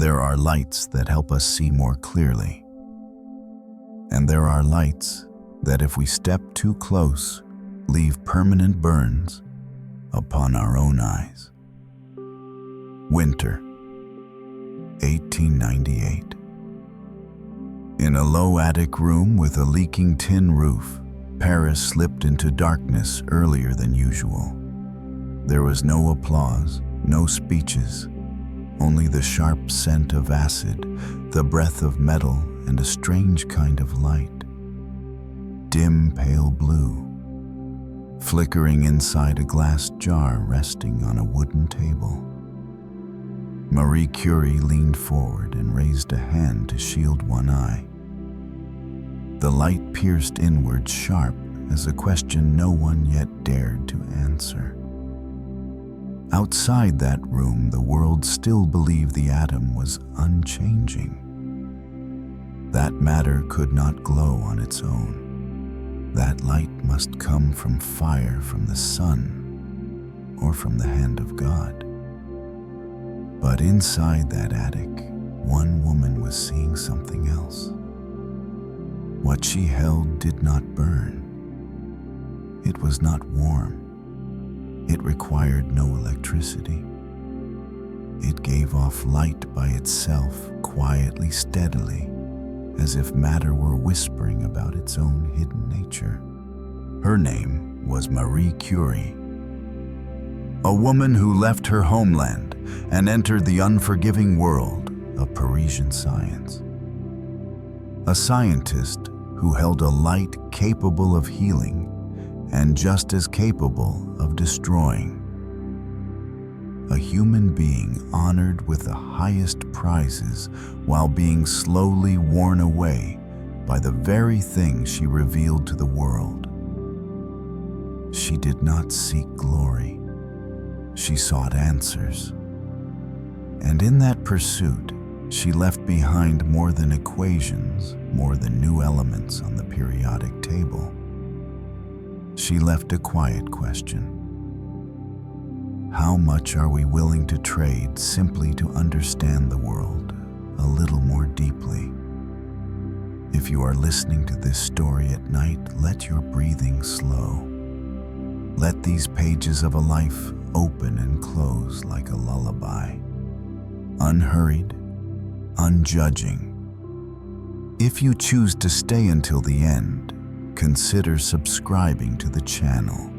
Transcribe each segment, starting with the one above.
There are lights that help us see more clearly. And there are lights that, if we step too close, leave permanent burns upon our own eyes. Winter, 1898. In a low attic room with a leaking tin roof, Paris slipped into darkness earlier than usual. There was no applause, no speeches, only the sharp scent of acid, the breath of metal, and a strange kind of light. Dim pale blue, flickering inside a glass jar resting on a wooden table. Marie Curie leaned forward and raised a hand to shield one eye. The light pierced inward sharp as a question no one yet dared to answer. Outside that room, the world still believed the atom was unchanging. That matter could not glow on its own. That light must come from fire from the sun or from the hand of God. But inside that attic, one woman was seeing something else. What she held did not burn. It was not warm. It required no electricity. It gave off light by itself, quietly, steadily, as if matter were whispering about its own hidden nature. Her name was Marie Curie, a woman who left her homeland and entered the unforgiving world of Parisian science. A scientist who held a light capable of healing and just as capable of destroying. A human being honored with the highest prizes while being slowly worn away by the very thing she revealed to the world. She did not seek glory. She sought answers. And in that pursuit, she left behind more than equations, more than new elements on the periodic table. She left a quiet question. How much are we willing to trade simply to understand the world a little more deeply? If you are listening to this story at night, let your breathing slow. Let these pages of a life open and close like a lullaby. Unhurried, unjudging. If you choose to stay until the end, consider subscribing to the channel.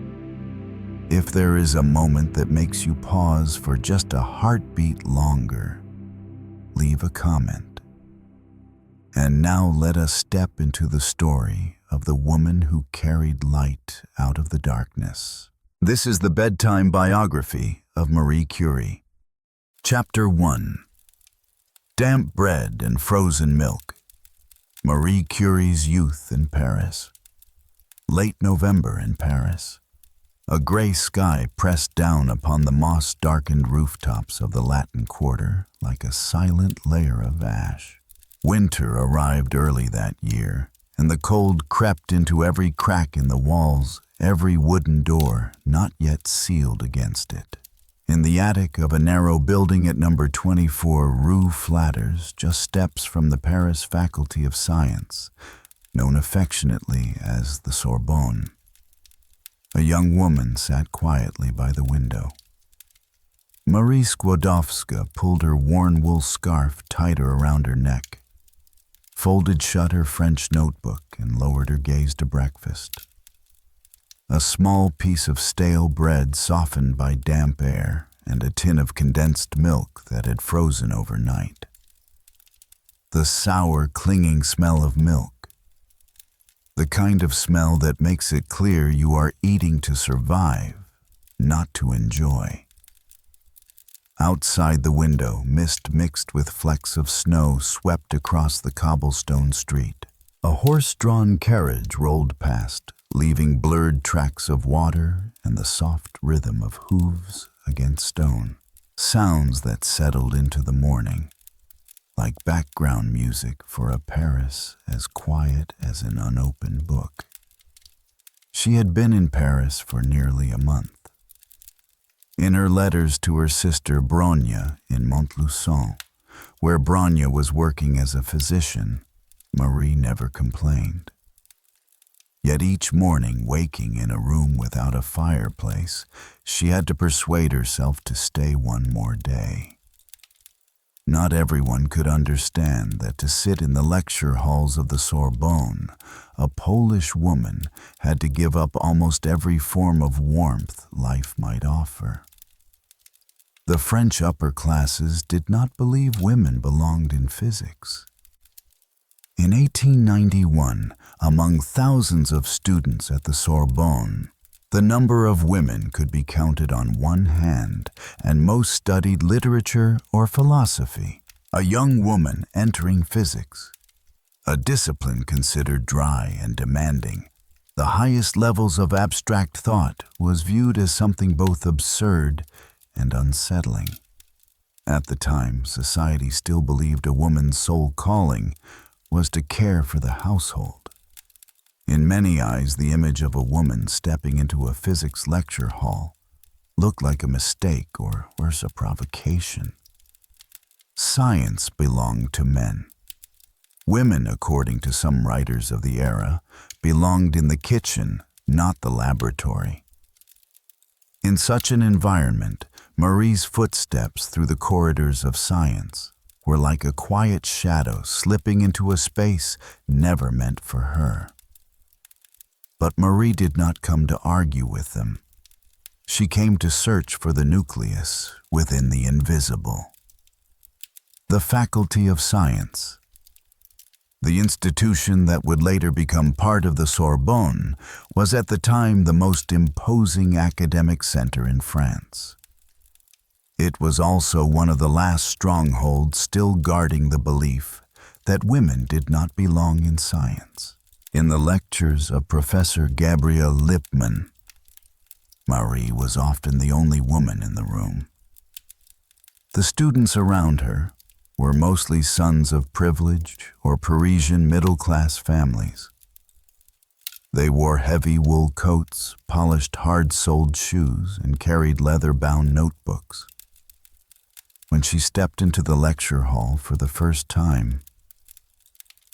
If there is a moment that makes you pause for just a heartbeat longer, leave a comment. And now let us step into the story of the woman who carried light out of the darkness. This is the Bedtime Biography of Marie Curie. Chapter 1. Damp bread and frozen milk. Marie Curie's youth in Paris. Late November in Paris. A gray sky pressed down upon the moss-darkened rooftops of the Latin Quarter like a silent layer of ash. Winter arrived early that year, and the cold crept into every crack in the walls, every wooden door not yet sealed against it. In the attic of a narrow building at number 24 Rue Flatters, just steps from the Paris Faculty of Science, known affectionately as the Sorbonne, a young woman sat quietly by the window. Marie Skłodowska pulled her worn wool scarf tighter around her neck, folded shut her French notebook, and lowered her gaze to breakfast. A small piece of stale bread softened by damp air and a tin of condensed milk that had frozen overnight. The sour, clinging smell of milk. The kind of smell that makes it clear you are eating to survive, not to enjoy. Outside the window, mist mixed with flecks of snow swept across the cobblestone street. A horse-drawn carriage rolled past, leaving blurred tracks of water and the soft rhythm of hooves against stone. Sounds that settled into the morning, like background music for a Paris as quiet as an unopened book. She had been in Paris for nearly a month. In her letters to her sister Bronya in Montluçon, Where Branya was working as a physician, Marie never complained. Yet each morning, waking in a room without a fireplace, she had to persuade herself to stay one more day. Not everyone could understand that to sit in the lecture halls of the Sorbonne, a Polish woman had to give up almost every form of warmth life might offer. The French upper classes did not believe women belonged in physics. In 1891, among thousands of students at the Sorbonne, the number of women could be counted on one hand, and most studied literature or philosophy. A young woman entering physics, a discipline considered dry and demanding, the highest levels of abstract thought was viewed as something both absurd and unsettling. At the time, society still believed a woman's sole calling was to care for the household. In many eyes, the image of a woman stepping into a physics lecture hall looked like a mistake or worse, a provocation. Science belonged to men. Women, according to some writers of the era, belonged in the kitchen, not the laboratory. In such an environment, Marie's footsteps through the corridors of science were like a quiet shadow slipping into a space never meant for her. But Marie did not come to argue with them. She came to search for the nucleus within the invisible. The Faculty of Science. The institution that would later become part of the Sorbonne was at the time the most imposing academic center in France. It was also one of the last strongholds still guarding the belief that women did not belong in science. In the lectures of Professor Gabriel Lippmann, Marie was often the only woman in the room. The students around her were mostly sons of privileged or Parisian middle-class families. They wore heavy wool coats, polished hard-soled shoes, and carried leather-bound notebooks. When she stepped into the lecture hall for the first time,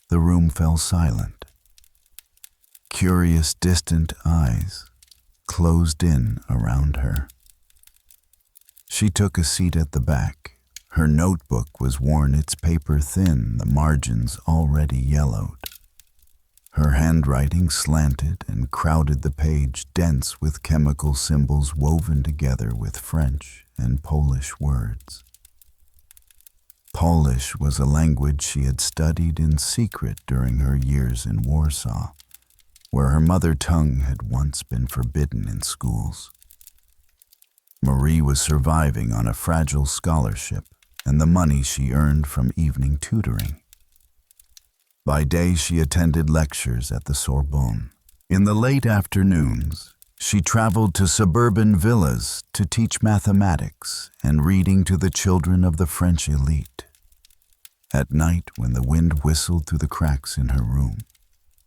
the room fell silent. Curious, distant eyes closed in around her. She took a seat at the back. Her notebook was worn its paper thin, the margins already yellowed. Her handwriting slanted and crowded the page, dense with chemical symbols woven together with French and Polish words. Polish was a language she had studied in secret during her years in Warsaw, where her mother tongue had once been forbidden in schools. Marie was surviving on a fragile scholarship and the money she earned from evening tutoring. By day, she attended lectures at the Sorbonne. In the late afternoons, she traveled to suburban villas to teach mathematics and reading to the children of the French elite. At night, when the wind whistled through the cracks in her room,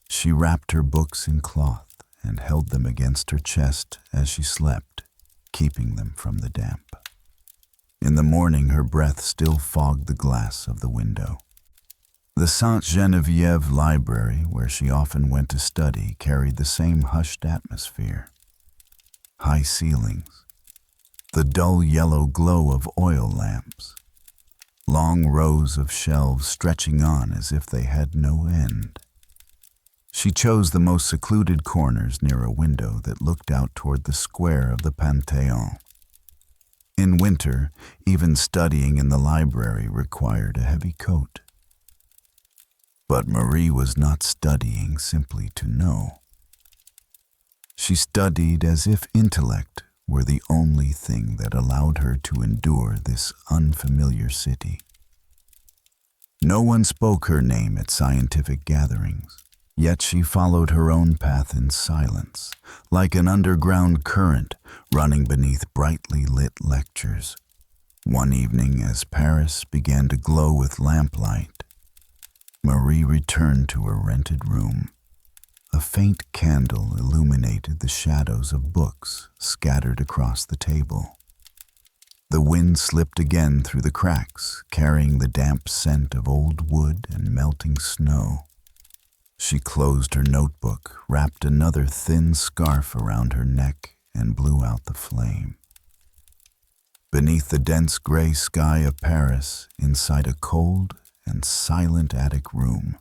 she wrapped her books in cloth and held them against her chest as she slept, keeping them from the damp. In the morning, her breath still fogged the glass of the window. The Sainte-Geneviève library, where she often went to study, carried the same hushed atmosphere. High ceilings, the dull yellow glow of oil lamps, long rows of shelves stretching on as if they had no end. She chose the most secluded corners near a window that looked out toward the square of the Panthéon. In winter, even studying in the library required a heavy coat. But Marie was not studying simply to know. She studied as if intellect were the only thing that allowed her to endure this unfamiliar city. No one spoke her name at scientific gatherings, yet she followed her own path in silence, like an underground current running beneath brightly lit lectures. One evening, as Paris began to glow with lamplight, Marie returned to her rented room. A faint candle illuminated the shadows of books scattered across the table. The wind slipped again through the cracks, carrying the damp scent of old wood and melting snow. She closed her notebook, wrapped another thin scarf around her neck, and blew out the flame. Beneath the dense gray sky of Paris, inside a cold and silent attic room,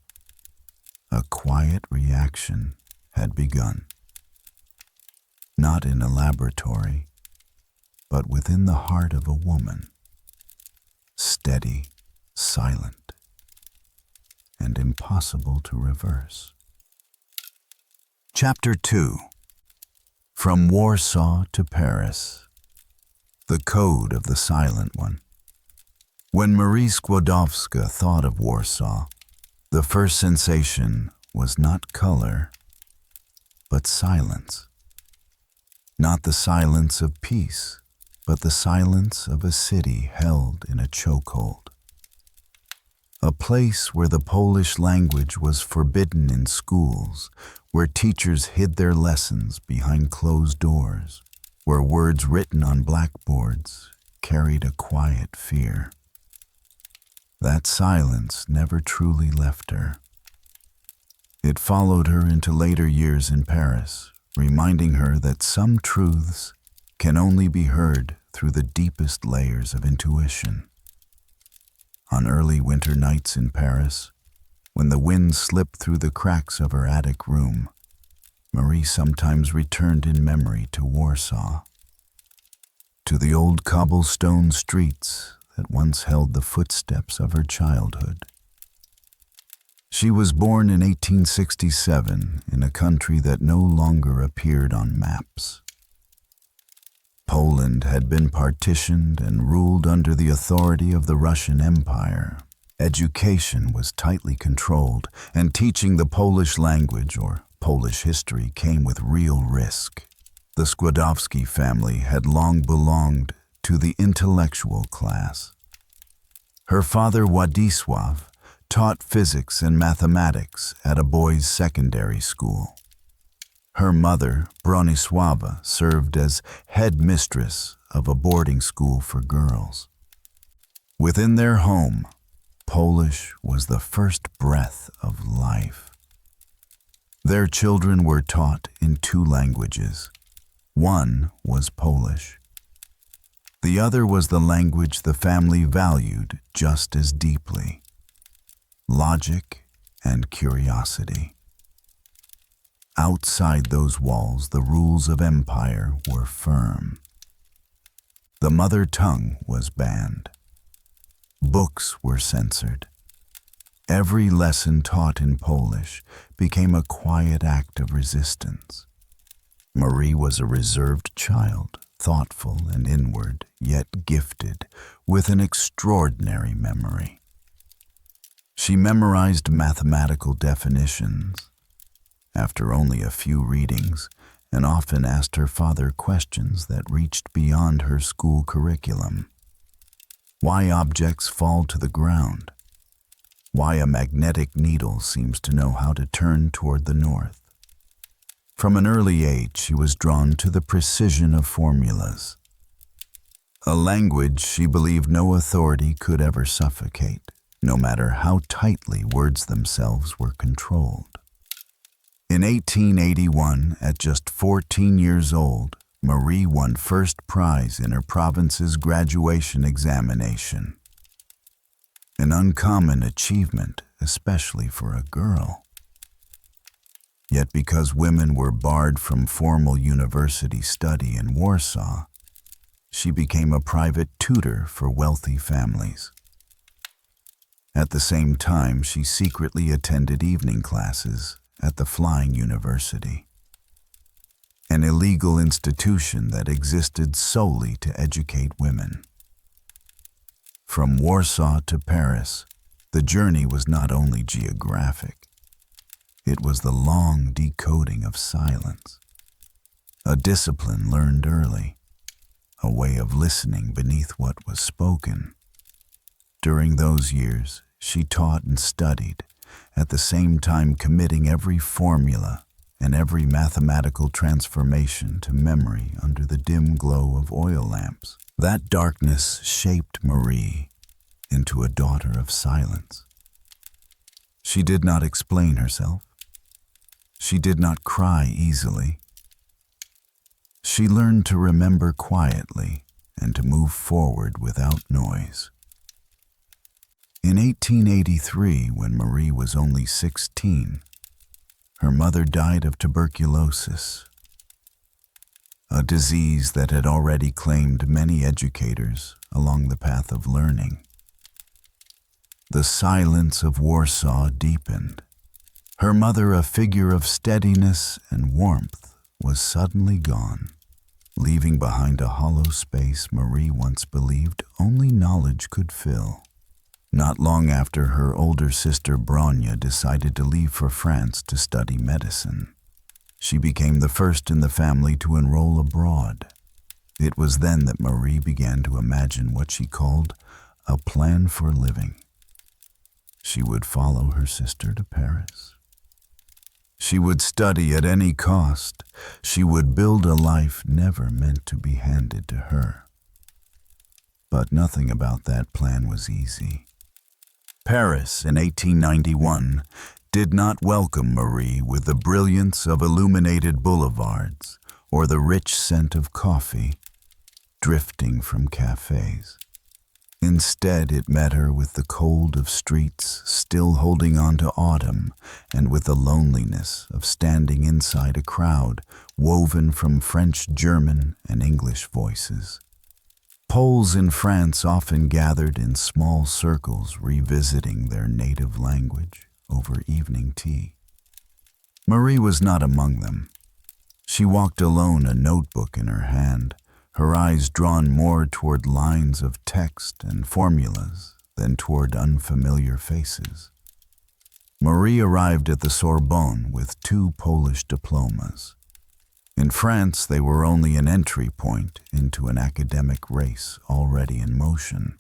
a quiet reaction had begun. Not in a laboratory, but within the heart of a woman, steady, silent, and impossible to reverse. Chapter 2. From Warsaw to Paris. The Code of the Silent One. When Marie Skłodowska thought of Warsaw, the first sensation was not color, but silence. Not the silence of peace, but the silence of a city held in a chokehold. A place where the Polish language was forbidden in schools, where teachers hid their lessons behind closed doors, where words written on blackboards carried a quiet fear. That silence never truly left her. It followed her into later years in Paris, reminding her that some truths can only be heard through the deepest layers of intuition. On early winter nights in Paris, when the wind slipped through the cracks of her attic room, Marie sometimes returned in memory to Warsaw, to the old cobblestone streets that once held the footsteps of her childhood. She was born in 1867 in a country that no longer appeared on maps. Poland had been partitioned and ruled under the authority of the Russian Empire. Education was tightly controlled, and teaching the Polish language or Polish history came with real risk. The Skłodowski family had long belonged to the intellectual class. Her father, Władysław, taught physics and mathematics at a boys' secondary school. Her mother, Bronisława, served as head mistress of a boarding school for girls. Within their home, Polish was the first breath of life. Their children were taught in two languages. One was Polish. The other was the language the family valued just as deeply: logic and curiosity. Outside those walls, the rules of empire were firm. The mother tongue was banned. Books were censored. Every lesson taught in Polish became a quiet act of resistance. Marie was a reserved child, thoughtful and inward, yet gifted with an extraordinary memory. She memorized mathematical definitions after only a few readings, and often asked her father questions that reached beyond her school curriculum. Why objects fall to the ground? Why a magnetic needle seems to know how to turn toward the north? From an early age, she was drawn to the precision of formulas, a language she believed no authority could ever suffocate, no matter how tightly words themselves were controlled. In 1881, at just 14 years old, Marie won first prize in her province's graduation examination. An uncommon achievement, especially for a girl. Yet because women were barred from formal university study in Warsaw, she became a private tutor for wealthy families. At the same time, she secretly attended evening classes at the Flying University, an illegal institution that existed solely to educate women. From Warsaw to Paris, the journey was not only geographic, it was the long decoding of silence, a discipline learned early, a way of listening beneath what was spoken. During those years, she taught and studied, at the same time committing every formula and every mathematical transformation to memory under the dim glow of oil lamps. That darkness shaped Marie into a daughter of silence. She did not explain herself. She did not cry easily. She learned to remember quietly and to move forward without noise. In 1883, when Marie was only 16, her mother died of tuberculosis, a disease that had already claimed many educators along the path of learning. The silence of Warsaw deepened. Her mother, a figure of steadiness and warmth, was suddenly gone, leaving behind a hollow space Marie once believed only knowledge could fill. Not long after, her older sister Bronya decided to leave for France to study medicine. She became the first in the family to enroll abroad. It was then that Marie began to imagine what she called a plan for living. She would follow her sister to Paris. She would study at any cost. She would build a life never meant to be handed to her. But nothing about that plan was easy. Paris in 1891 did not welcome Marie with the brilliance of illuminated boulevards or the rich scent of coffee drifting from cafes. Instead, it met her with the cold of streets still holding on to autumn and with the loneliness of standing inside a crowd woven from French, German, and English voices. Poles in France often gathered in small circles revisiting their native language over evening tea. Marie was not among them. She walked alone, a notebook in her hand, her eyes drawn more toward lines of text and formulas than toward unfamiliar faces. Marie arrived at the Sorbonne with 2 Polish diplomas. In France, they were only an entry point into an academic race already in motion.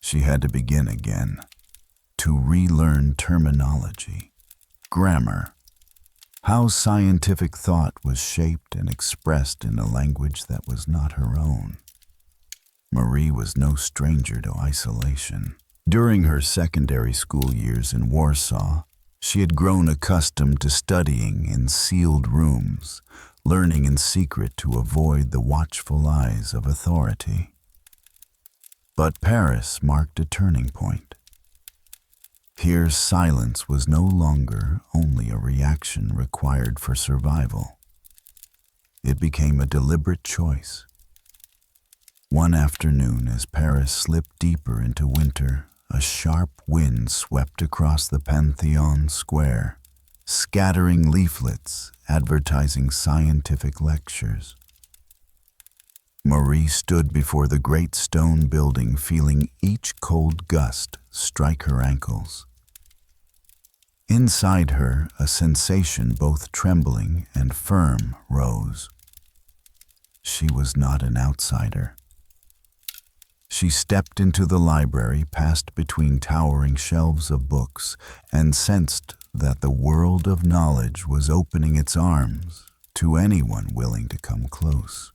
She had to begin again, to relearn terminology, grammar, how scientific thought was shaped and expressed in a language that was not her own. Marie was no stranger to isolation. During her secondary school years in Warsaw, she had grown accustomed to studying in sealed rooms, learning in secret to avoid the watchful eyes of authority. But Paris marked a turning point. Here, silence was no longer only a reaction required for survival. It became a deliberate choice. One afternoon, as Paris slipped deeper into winter, a sharp wind swept across the Pantheon Square, scattering leaflets advertising scientific lectures. Marie stood before the great stone building, feeling each cold gust strike her ankles. Inside her, a sensation both trembling and firm rose. She was not an outsider. She stepped into the library, passed between towering shelves of books, and sensed that the world of knowledge was opening its arms to anyone willing to come close.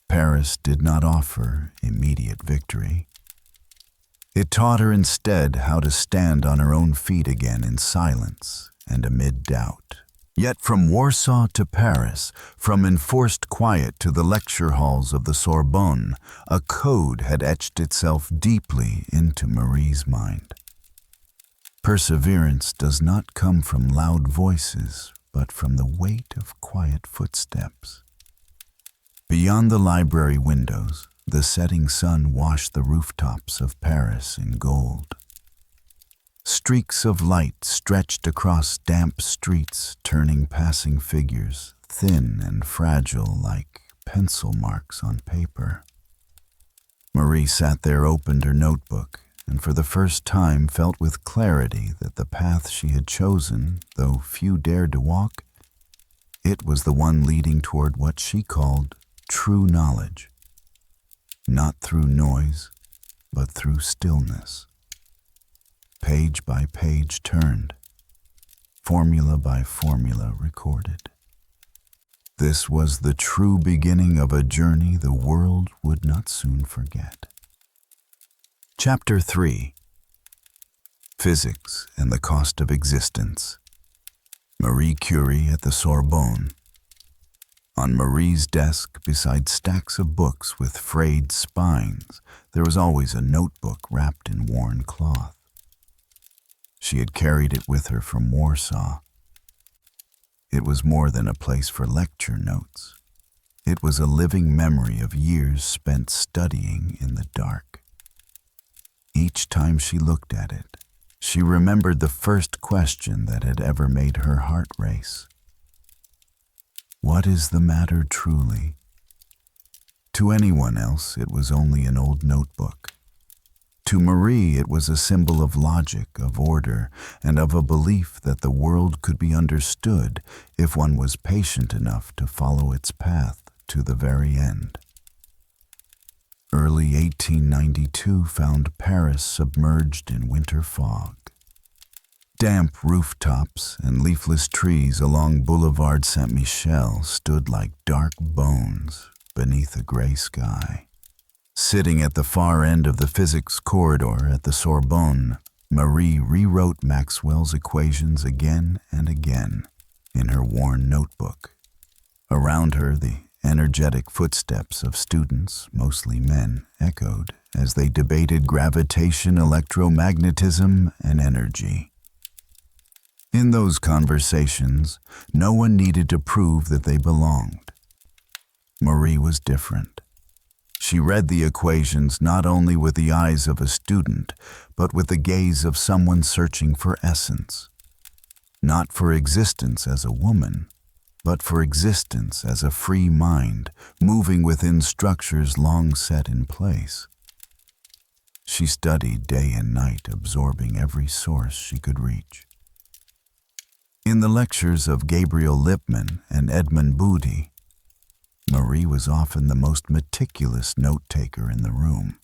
Paris did not offer immediate victory. It taught her instead how to stand on her own feet again in silence and amid doubt. Yet from Warsaw to Paris, from enforced quiet to the lecture halls of the Sorbonne, a code had etched itself deeply into Marie's mind. Perseverance does not come from loud voices, but from the weight of quiet footsteps. Beyond the library windows, the setting sun washed the rooftops of Paris in gold. Streaks of light stretched across damp streets, turning passing figures thin and fragile like pencil marks on paper. Marie sat there, opened her notebook, and for the first time felt with clarity that the path she had chosen, though few dared to walk, it was the one leading toward what she called true knowledge. Not through noise, but through stillness. Page by page turned. formula by formula recorded. This was the true beginning of a journey the world would not soon forget. Chapter 3. Physics and the Cost of Existence. Marie Curie at the Sorbonne. On Marie's desk, beside stacks of books with frayed spines, there was always a notebook wrapped in worn cloth. She had carried it with her from Warsaw. It was more than a place for lecture notes. It was a living memory of years spent studying in the dark. Each time she looked at it, she remembered the first question that had ever made her heart race. What is the matter truly? To anyone else, it was only an old notebook. To Marie, it was a symbol of logic, of order, and of a belief that the world could be understood if one was patient enough to follow its path to the very end. Early 1892 found Paris submerged in winter fog. Damp rooftops and leafless trees along Boulevard Saint-Michel stood like dark bones beneath a gray sky. Sitting at the far end of the physics corridor at the Sorbonne, Marie rewrote Maxwell's equations again and again in her worn notebook. Around her, the energetic footsteps of students, mostly men, echoed as they debated gravitation, electromagnetism, and energy. In those conversations, no one needed to prove that they belonged. Marie was different. She read the equations not only with the eyes of a student, but with the gaze of someone searching for essence. Not for existence as a woman, but for existence as a free mind, moving within structures long set in place. She studied day and night, absorbing every source she could reach. In the lectures of Gabriel Lippmann and Edmund Boody, Marie was often the most meticulous note-taker in the room.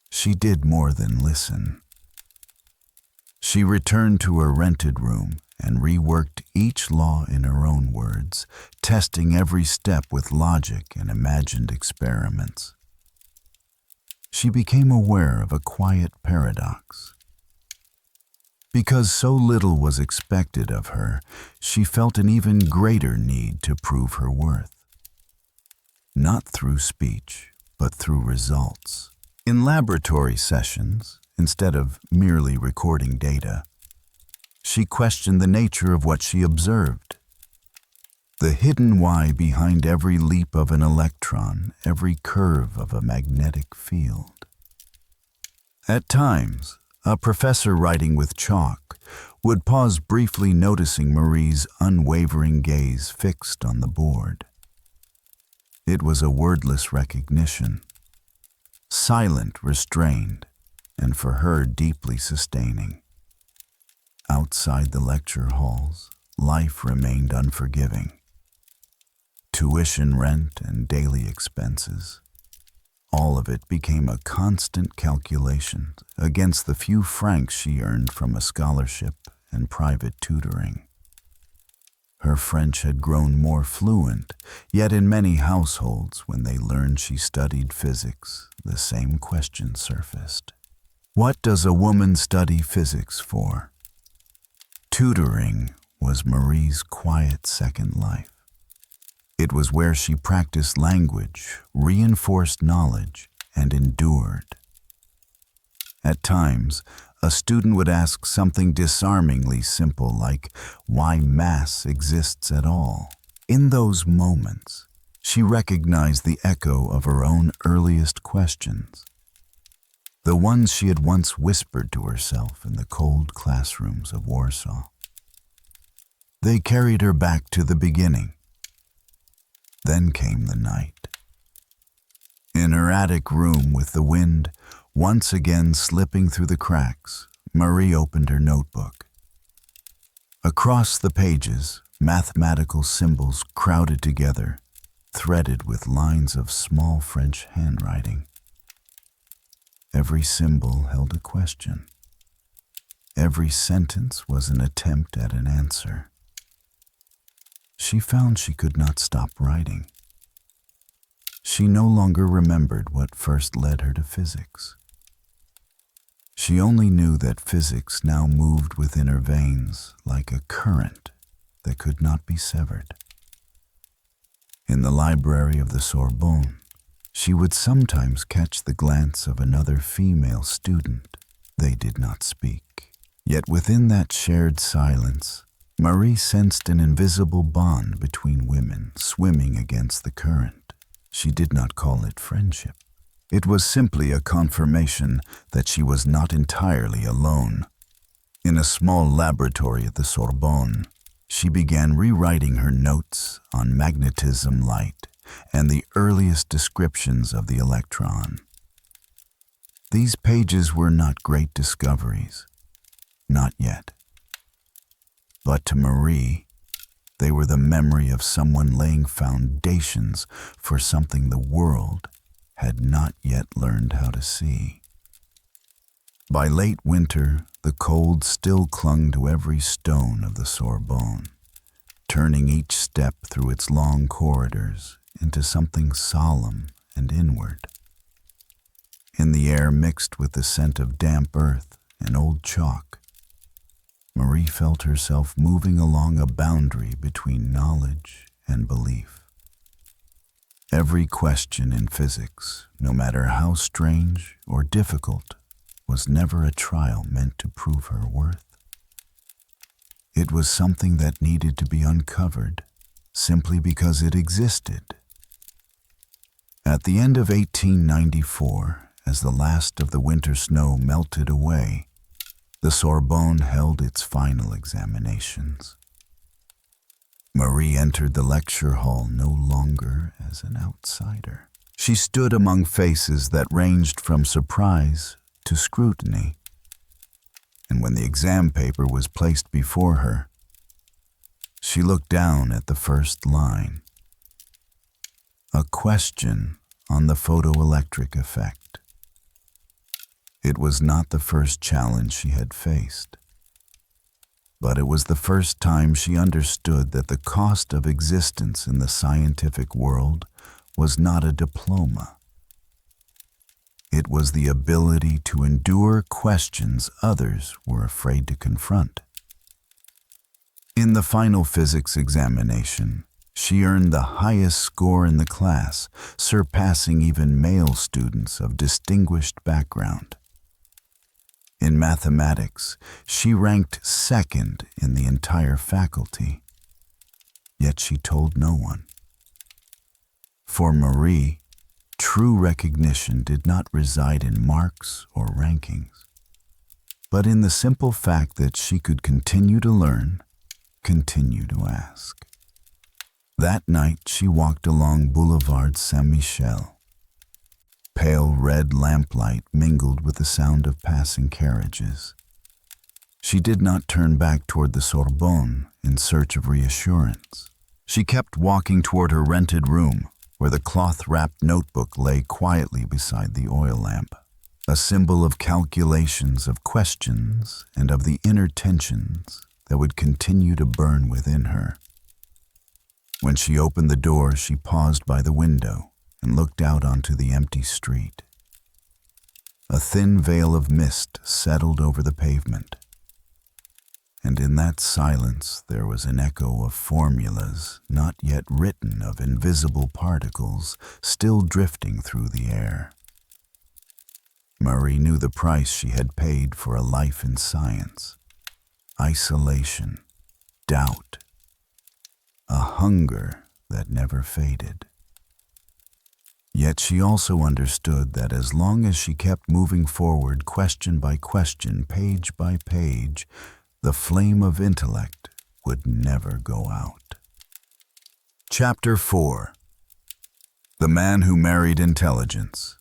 She did more than listen. She returned to her rented room and reworked each law in her own words, testing every step with logic and imagined experiments. She became aware of a quiet paradox. Because so little was expected of her, she felt an even greater need to prove her worth. Not through speech, but through results. In laboratory sessions, instead of merely recording data, she questioned the nature of what she observed. The hidden why behind every leap of an electron, every curve of a magnetic field. At times, a professor writing with chalk would pause briefly, noticing Marie's unwavering gaze fixed on the board. It was a wordless recognition, silent, restrained, and for her deeply sustaining. Outside the lecture halls, life remained unforgiving. Tuition, rent, and daily expenses. All of it became a constant calculation against the few francs she earned from a scholarship and private tutoring. Her French had grown more fluent, yet in many households, when they learned she studied physics, the same question surfaced. What does a woman study physics for? Tutoring was Marie's quiet second life. It was where she practiced language, reinforced knowledge, and endured. At times, a student would ask something disarmingly simple like why mass exists at all. In those moments, she recognized the echo of her own earliest questions, the ones she had once whispered to herself in the cold classrooms of Warsaw. They carried her back to the beginning. Then came the night. In her attic room, with the wind once again slipping through the cracks, Marie opened her notebook. Across the pages, mathematical symbols crowded together, threaded with lines of small French handwriting. Every symbol held a question. Every sentence was an attempt at an answer. She found she could not stop writing. She no longer remembered what first led her to physics. She only knew that physics now moved within her veins like a current that could not be severed. In the library of the Sorbonne, she would sometimes catch the glance of another female student. They did not speak. Yet within that shared silence, Marie sensed an invisible bond between women swimming against the current. She did not call it friendship. It was simply a confirmation that she was not entirely alone. In a small laboratory at the Sorbonne, she began rewriting her notes on magnetism, light, and the earliest descriptions of the electron. These pages were not great discoveries, not yet. But to Marie, they were the memory of someone laying foundations for something the world had not yet learned how to see. By late winter, the cold still clung to every stone of the Sorbonne, turning each step through its long corridors into something solemn and inward. In the air mixed with the scent of damp earth and old chalk, Marie felt herself moving along a boundary between knowledge and belief. Every question in physics, no matter how strange or difficult, was never a trial meant to prove her worth. It was something that needed to be uncovered simply because it existed. At the end of 1894, as the last of the winter snow melted away, the Sorbonne held its final examinations. Marie entered the lecture hall no longer as an outsider. She stood among faces that ranged from surprise to scrutiny. And when the exam paper was placed before her, she looked down at the first line. A question on the photoelectric effect. It was not the first challenge she had faced, but it was the first time she understood that the cost of existence in the scientific world was not a diploma. It was the ability to endure questions others were afraid to confront. In the final physics examination, she earned the highest score in the class, surpassing even male students of distinguished background. In mathematics, she ranked second in the entire faculty, yet she told no one. For Marie, true recognition did not reside in marks or rankings, but in the simple fact that she could continue to learn, continue to ask. That night she walked along Boulevard Saint-Michel. Pale red lamplight mingled with the sound of passing carriages. She did not turn back toward the Sorbonne in search of reassurance. She kept walking toward her rented room, where the cloth-wrapped notebook lay quietly beside the oil lamp, a symbol of calculations, of questions, and of the inner tensions that would continue to burn within her. When she opened the door, she paused by the window and looked out onto the empty street. A thin veil of mist settled over the pavement, and in that silence there was an echo of formulas not yet written, of invisible particles still drifting through the air. Marie knew the price she had paid for a life in science: isolation, doubt, a hunger that never faded. Yet she also understood that as long as she kept moving forward, question by question, page by page, the flame of intellect would never go out. Chapter 4. The Man Who Married Intelligence.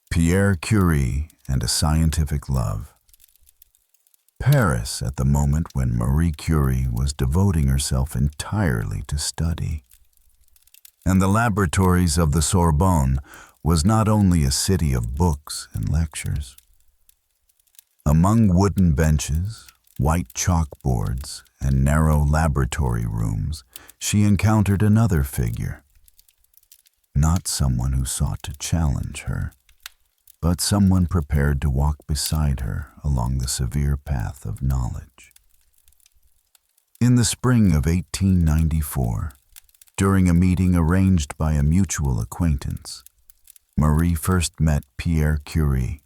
Pierre Curie and a Scientific Love. Paris, at the moment when Marie Curie was devoting herself entirely to study. And the laboratories of the Sorbonne was not only a city of books and lectures. Among wooden benches, white chalkboards, and narrow laboratory rooms, she encountered another figure. Not someone who sought to challenge her, but someone prepared to walk beside her along the severe path of knowledge. In the spring of 1894, during a meeting arranged by a mutual acquaintance, Marie first met Pierre Curie.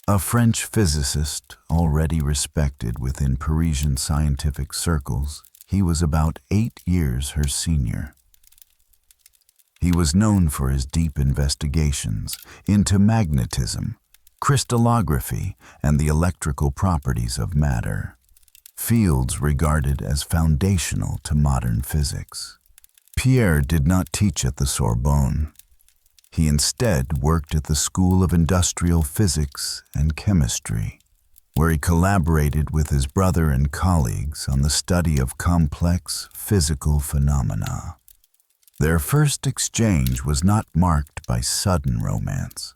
A French physicist already respected within Parisian scientific circles, he was about 8 years her senior. He was known for his deep investigations into magnetism, crystallography, and the electrical properties of matter, fields regarded as foundational to modern physics. Pierre did not teach at the Sorbonne. He instead worked at the School of Industrial Physics and Chemistry, where he collaborated with his brother and colleagues on the study of complex physical phenomena. Their first exchange was not marked by sudden romance.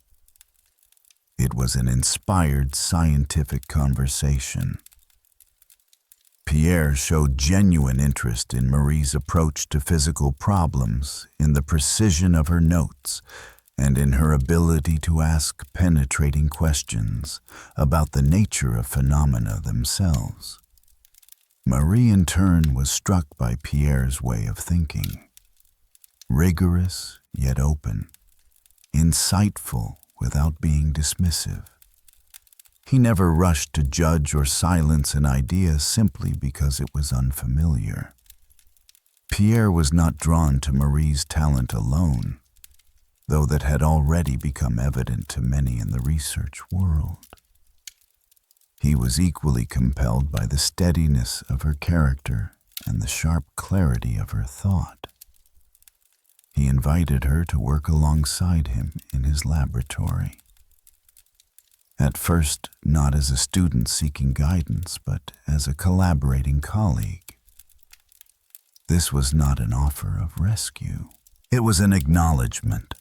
It was an inspired scientific conversation. Pierre showed genuine interest in Marie's approach to physical problems, in the precision of her notes, and in her ability to ask penetrating questions about the nature of phenomena themselves. Marie, in turn, was struck by Pierre's way of thinking. Rigorous yet open, insightful without being dismissive. He never rushed to judge or silence an idea simply because it was unfamiliar. Pierre was not drawn to Marie's talent alone, though that had already become evident to many in the research world. He was equally compelled by the steadiness of her character and the sharp clarity of her thought. He invited her to work alongside him in his laboratory. At first, not as a student seeking guidance, but as a collaborating colleague. This was not an offer of rescue. It was an acknowledgement,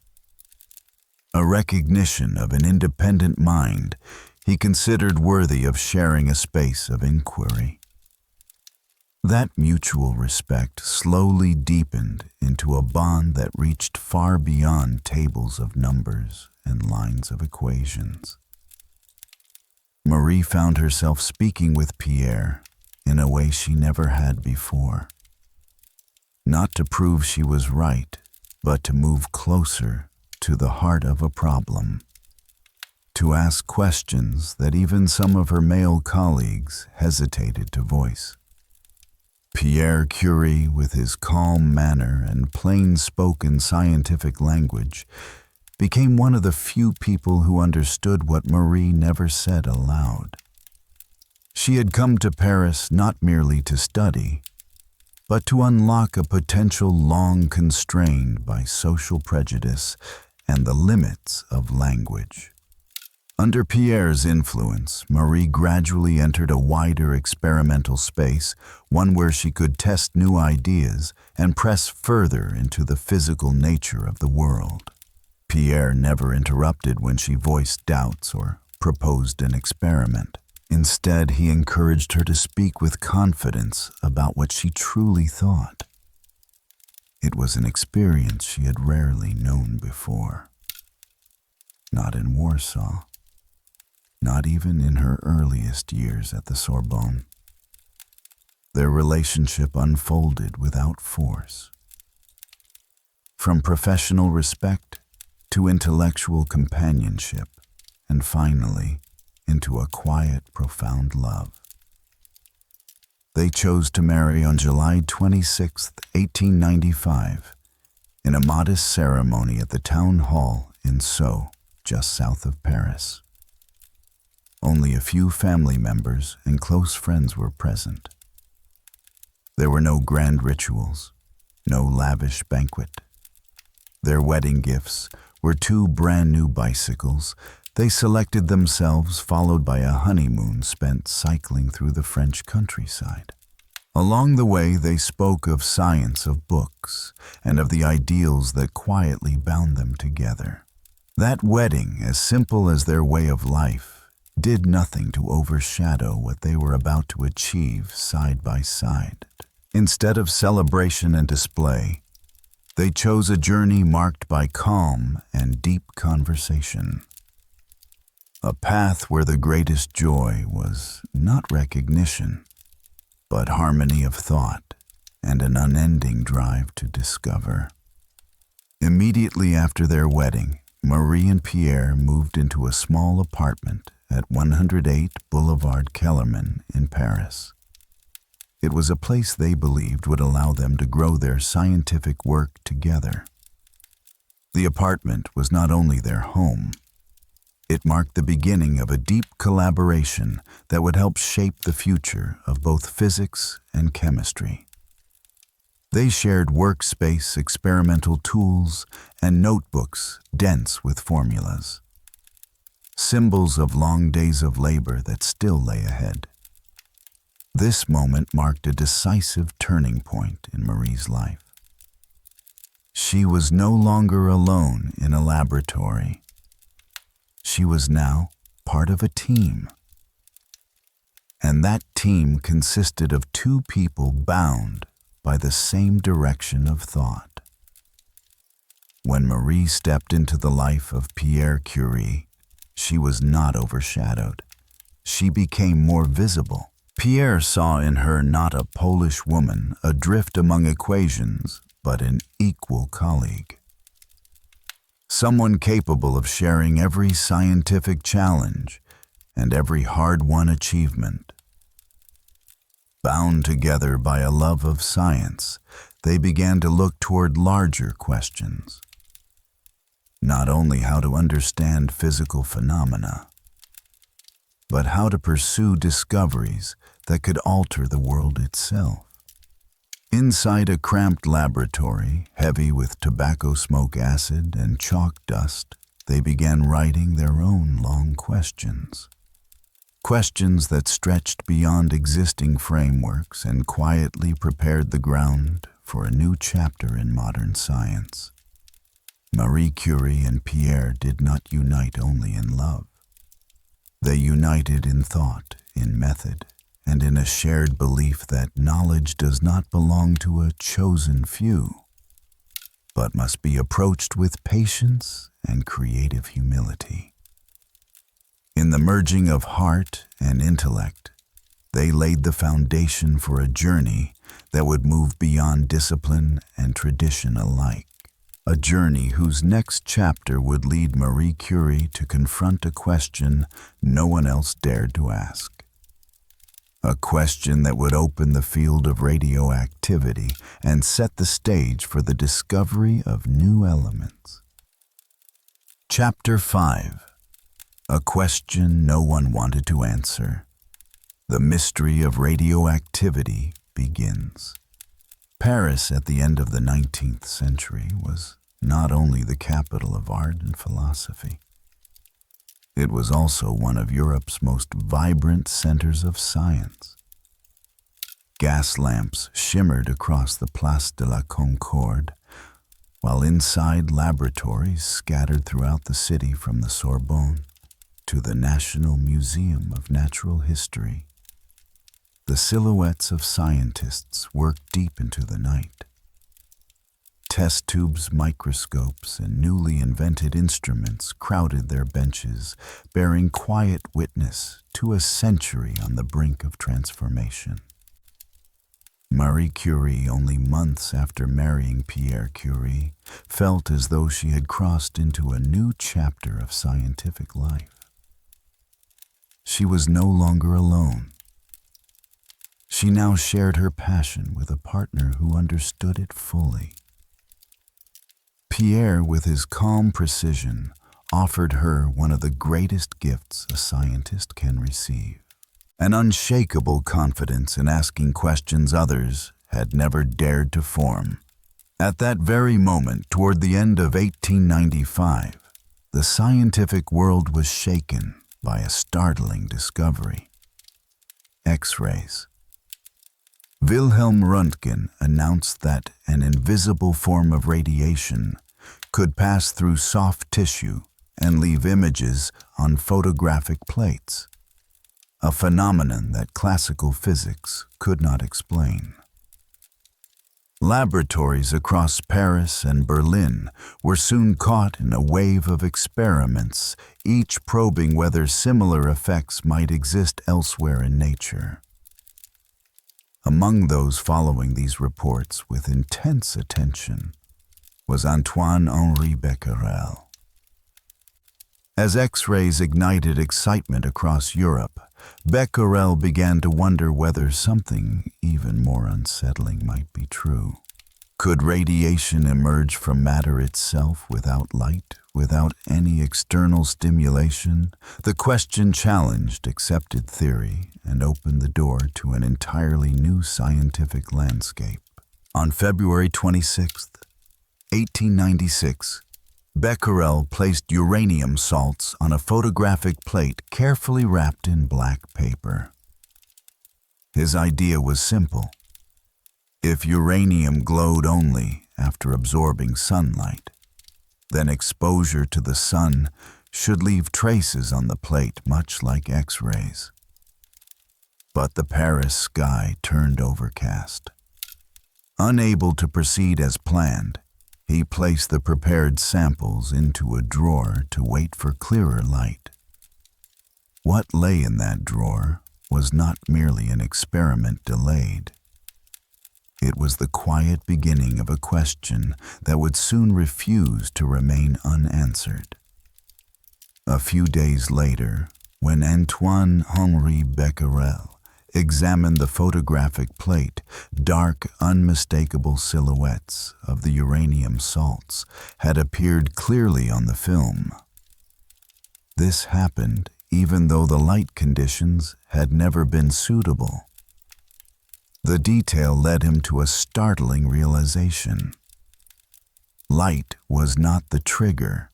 a recognition of an independent mind he considered worthy of sharing a space of inquiry. That mutual respect slowly deepened into a bond that reached far beyond tables of numbers and lines of equations. Marie found herself speaking with Pierre in a way she never had before. Not to prove she was right, but to move closer to the heart of a problem. To ask questions that even some of her male colleagues hesitated to voice. Pierre Curie, with his calm manner and plain-spoken scientific language, became one of the few people who understood what Marie never said aloud. She had come to Paris not merely to study, but to unlock a potential long constrained by social prejudice and the limits of language. Under Pierre's influence, Marie gradually entered a wider experimental space, one where she could test new ideas and press further into the physical nature of the world. Pierre never interrupted when she voiced doubts or proposed an experiment. Instead, he encouraged her to speak with confidence about what she truly thought. It was an experience she had rarely known before. Not in Warsaw. Not even in her earliest years at the Sorbonne. Their relationship unfolded without force. From professional respect to intellectual companionship, and finally, into a quiet, profound love. They chose to marry on July 26, 1895, in a modest ceremony at the town hall in Sceaux, just south of Paris. Only a few family members and close friends were present. There were no grand rituals, no lavish banquet. Their wedding gifts were 2 brand-new bicycles they selected themselves, followed by a honeymoon spent cycling through the French countryside. Along the way, they spoke of science, of books, and of the ideals that quietly bound them together. That wedding, as simple as their way of life, did nothing to overshadow what they were about to achieve side by side. Instead of celebration and display, they chose a journey marked by calm and deep conversation. A path where the greatest joy was not recognition, but harmony of thought and an unending drive to discover. Immediately after their wedding, Marie and Pierre moved into a small apartment at 108 Boulevard Kellerman in Paris. It was a place they believed would allow them to grow their scientific work together. The apartment was not only their home, it marked the beginning of a deep collaboration that would help shape the future of both physics and chemistry. They shared workspace, experimental tools, and notebooks dense with formulas, symbols of long days of labor that still lay ahead. This moment marked a decisive turning point in Marie's life. She was no longer alone in a laboratory. She was now part of a team. And that team consisted of two people bound by the same direction of thought. When Marie stepped into the life of Pierre Curie, she was not overshadowed. She became more visible. Pierre saw in her not a Polish woman adrift among equations, but an equal colleague. Someone capable of sharing every scientific challenge and every hard-won achievement. Bound together by a love of science, they began to look toward larger questions. Not only how to understand physical phenomena, but how to pursue discoveries that could alter the world itself. Inside a cramped laboratory, heavy with tobacco smoke acid and chalk dust, they began writing their own long questions. Questions that stretched beyond existing frameworks and quietly prepared the ground for a new chapter in modern science. Marie Curie and Pierre did not unite only in love. They united in thought, in method, and in a shared belief that knowledge does not belong to a chosen few, but must be approached with patience and creative humility. In the merging of heart and intellect, they laid the foundation for a journey that would move beyond discipline and tradition alike. A journey whose next chapter would lead Marie Curie to confront a question no one else dared to ask. A question that would open the field of radioactivity and set the stage for the discovery of new elements. Chapter 5. A question no one wanted to answer. The mystery of radioactivity begins. Paris at the end of the 19th century was not only the capital of art and philosophy, it was also one of Europe's most vibrant centers of science. Gas lamps shimmered across the Place de la Concorde, while inside laboratories scattered throughout the city from the Sorbonne to the National Museum of Natural History. The silhouettes of scientists worked deep into the night. Test tubes, microscopes, and newly invented instruments crowded their benches, bearing quiet witness to a century on the brink of transformation. Marie Curie, only months after marrying Pierre Curie, felt as though she had crossed into a new chapter of scientific life. She was no longer alone. She now shared her passion with a partner who understood it fully. Pierre, with his calm precision, offered her one of the greatest gifts a scientist can receive: an unshakable confidence in asking questions others had never dared to form. At that very moment, toward the end of 1895, the scientific world was shaken by a startling discovery: X-rays. Wilhelm Röntgen announced that an invisible form of radiation could pass through soft tissue and leave images on photographic plates, a phenomenon that classical physics could not explain. Laboratories across Paris and Berlin were soon caught in a wave of experiments, each probing whether similar effects might exist elsewhere in nature. Among those following these reports with intense attention was Antoine-Henri Becquerel. As X-rays ignited excitement across Europe, Becquerel began to wonder whether something even more unsettling might be true. Could radiation emerge from matter itself without light, without any external stimulation? The question challenged accepted theory and opened the door to an entirely new scientific landscape. On February 26, 1896, Becquerel placed uranium salts on a photographic plate carefully wrapped in black paper. His idea was simple. If uranium glowed only after absorbing sunlight, then exposure to the sun should leave traces on the plate much like X-rays. But the Paris sky turned overcast. Unable to proceed as planned, he placed the prepared samples into a drawer to wait for clearer light. What lay in that drawer was not merely an experiment delayed. It was the quiet beginning of a question that would soon refuse to remain unanswered. A few days later, when Antoine-Henri Becquerel examined the photographic plate, dark, unmistakable silhouettes of the uranium salts had appeared clearly on the film. This happened even though the light conditions had never been suitable. The detail led him to a startling realization. Light was not the trigger.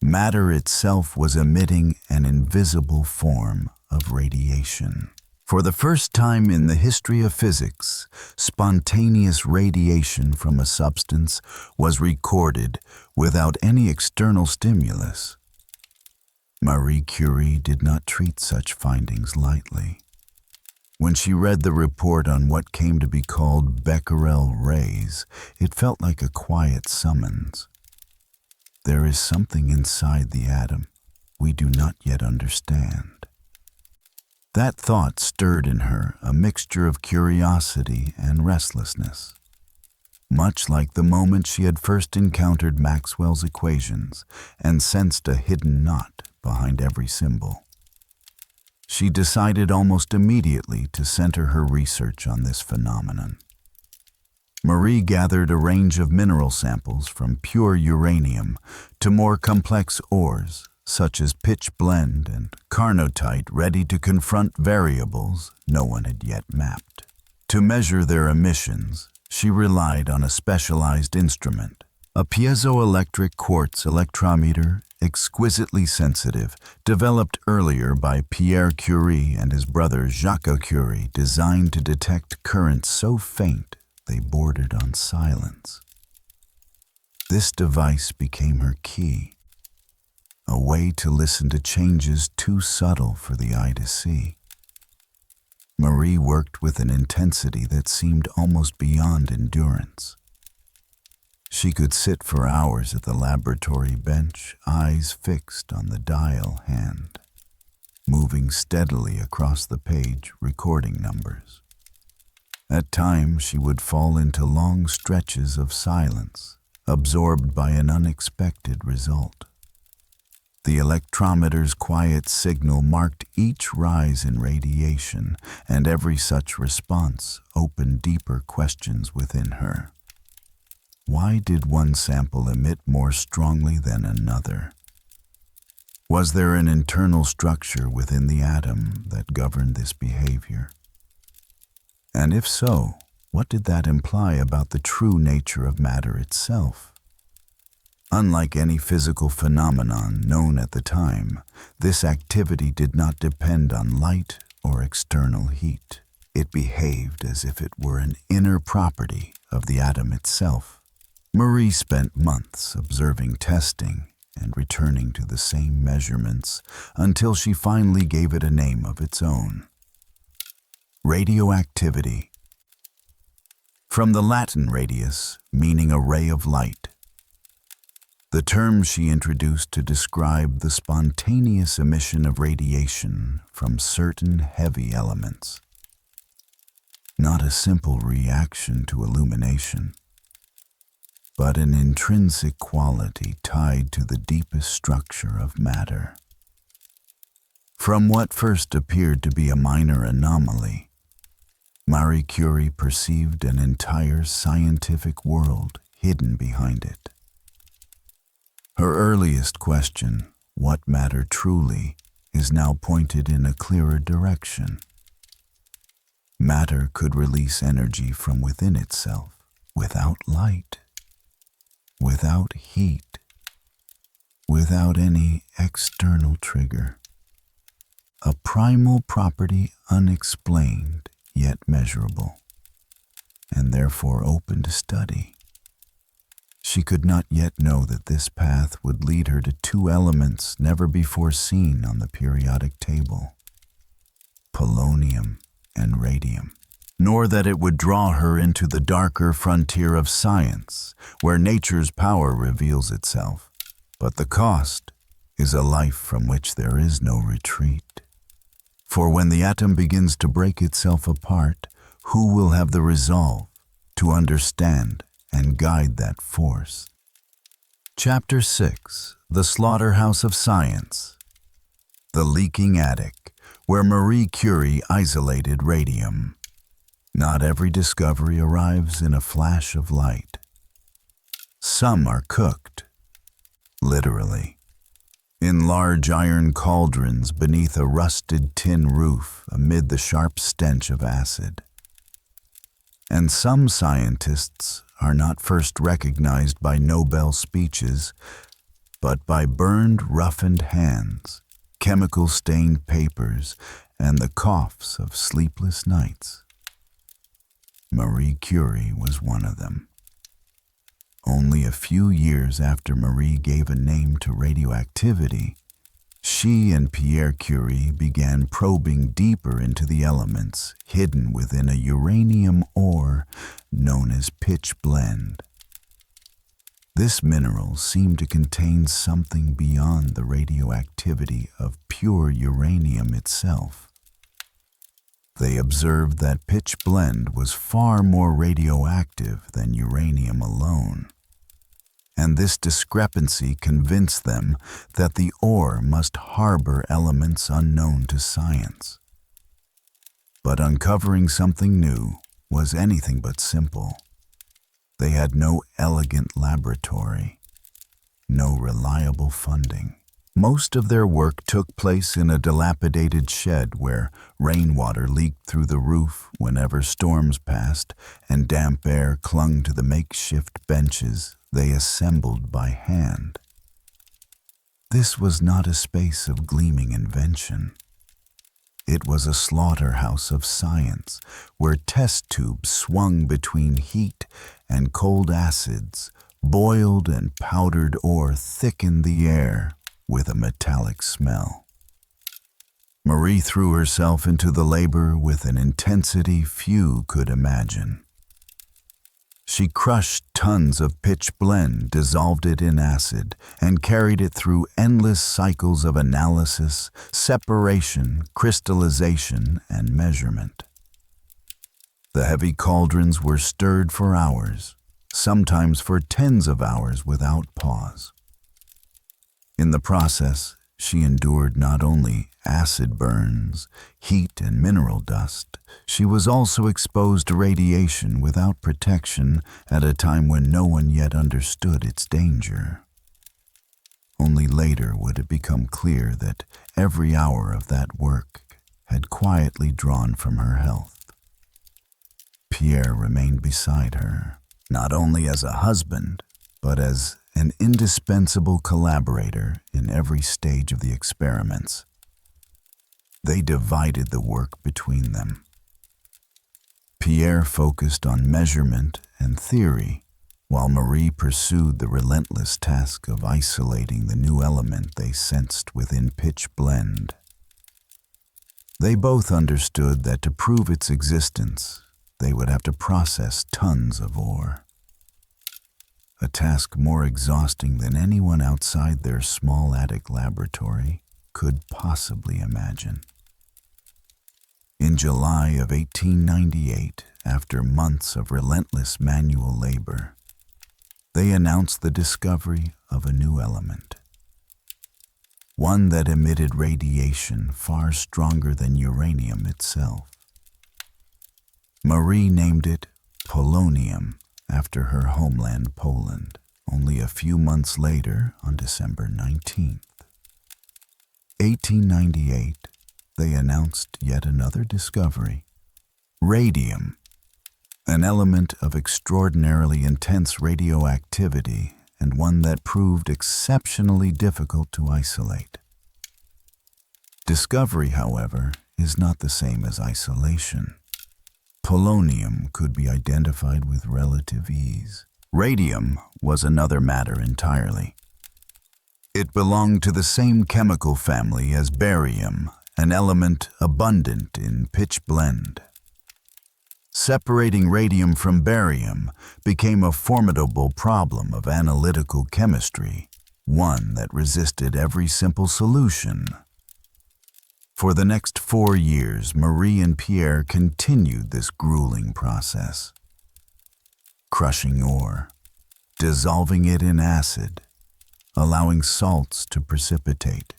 Matter itself was emitting an invisible form of radiation. For the first time in the history of physics, spontaneous radiation from a substance was recorded without any external stimulus. Marie Curie did not treat such findings lightly. When she read the report on what came to be called Becquerel rays, it felt like a quiet summons. There is something inside the atom we do not yet understand. That thought stirred in her a mixture of curiosity and restlessness. Much like the moment she had first encountered Maxwell's equations and sensed a hidden knot behind every symbol. She decided almost immediately to center her research on this phenomenon. Marie gathered a range of mineral samples from pure uranium to more complex ores, such as pitch blende and carnotite, ready to confront variables no one had yet mapped. To measure their emissions, she relied on a specialized instrument, a piezoelectric quartz electrometer, exquisitely sensitive, developed earlier by Pierre Curie and his brother Jacques Curie, designed to detect currents so faint they bordered on silence. This device became her key, a way to listen to changes too subtle for the eye to see. Marie worked with an intensity that seemed almost beyond endurance. She could sit for hours at the laboratory bench, eyes fixed on the dial hand, moving steadily across the page, recording numbers. At times, she would fall into long stretches of silence, absorbed by an unexpected result. The electrometer's quiet signal marked each rise in radiation, and every such response opened deeper questions within her. Why did one sample emit more strongly than another? Was there an internal structure within the atom that governed this behavior? And if so, what did that imply about the true nature of matter itself? Unlike any physical phenomenon known at the time, this activity did not depend on light or external heat. It behaved as if it were an inner property of the atom itself. Marie spent months observing testing and returning to the same measurements until she finally gave it a name of its own. Radioactivity. From the Latin radius, meaning a ray of light, the term she introduced to describe the spontaneous emission of radiation from certain heavy elements. Not a simple reaction to illumination, but an intrinsic quality tied to the deepest structure of matter. From what first appeared to be a minor anomaly, Marie Curie perceived an entire scientific world hidden behind it. Her earliest question, what matter truly, is now pointed in a clearer direction. Matter could release energy from within itself, without light, without heat, without any external trigger. A primal property unexplained yet measurable, and therefore open to study. She could not yet know that this path would lead her to two elements never before seen on the periodic table, polonium and radium, nor that it would draw her into the darker frontier of science, where nature's power reveals itself. But the cost is a life from which there is no retreat. For when the atom begins to break itself apart, who will have the resolve to understand and guide that force? Chapter 6. The Slaughterhouse of Science. The Leaking Attic, where Marie Curie isolated radium. Not every discovery arrives in a flash of light. Some are cooked, literally, in large iron cauldrons beneath a rusted tin roof amid the sharp stench of acid. And some scientists are not first recognized by Nobel speeches, but by burned, roughened hands, chemical-stained papers, and the coughs of sleepless nights. Marie Curie was one of them. Only a few years after Marie gave a name to radioactivity, she and Pierre Curie began probing deeper into the elements hidden within a uranium ore known as pitchblende. This mineral seemed to contain something beyond the radioactivity of pure uranium itself. They observed that pitchblende was far more radioactive than uranium alone, and this discrepancy convinced them that the ore must harbor elements unknown to science. But uncovering something new was anything but simple. They had no elegant laboratory, no reliable funding. Most of their work took place in a dilapidated shed where rainwater leaked through the roof whenever storms passed and damp air clung to the makeshift benches they assembled by hand. This was not a space of gleaming invention. It was a slaughterhouse of science, where test tubes swung between heat and cold acids, boiled and powdered ore thickened the air with a metallic smell. Marie threw herself into the labor with an intensity few could imagine. She crushed tons of pitchblende, dissolved it in acid, and carried it through endless cycles of analysis, separation, crystallization, and measurement. The heavy cauldrons were stirred for hours, sometimes for tens of hours without pause. In the process, she endured not only acid burns, heat, and mineral dust, she was also exposed to radiation without protection at a time when no one yet understood its danger. Only later would it become clear that every hour of that work had quietly drawn from her health. Pierre remained beside her, not only as a husband, but as an indispensable collaborator in every stage of the experiments. They divided the work between them. Pierre focused on measurement and theory, while Marie pursued the relentless task of isolating the new element they sensed within pitch blende. They both understood that to prove its existence, they would have to process tons of ore. A task more exhausting than anyone outside their small attic laboratory could possibly imagine. In July of 1898, after months of relentless manual labor, they announced the discovery of a new element, one that emitted radiation far stronger than uranium itself. Marie named it polonium after her homeland Poland, only a few months later on December 19th. 1898, they announced yet another discovery, radium, an element of extraordinarily intense radioactivity and one that proved exceptionally difficult to isolate. Discovery, however, is not the same as isolation. Polonium could be identified with relative ease. Radium was another matter entirely. It belonged to the same chemical family as barium, an element abundant in pitch blende. Separating radium from barium became a formidable problem of analytical chemistry, one that resisted every simple solution. For the next 4 years, Marie and Pierre continued this grueling process. Crushing ore, dissolving it in acid, allowing salts to precipitate,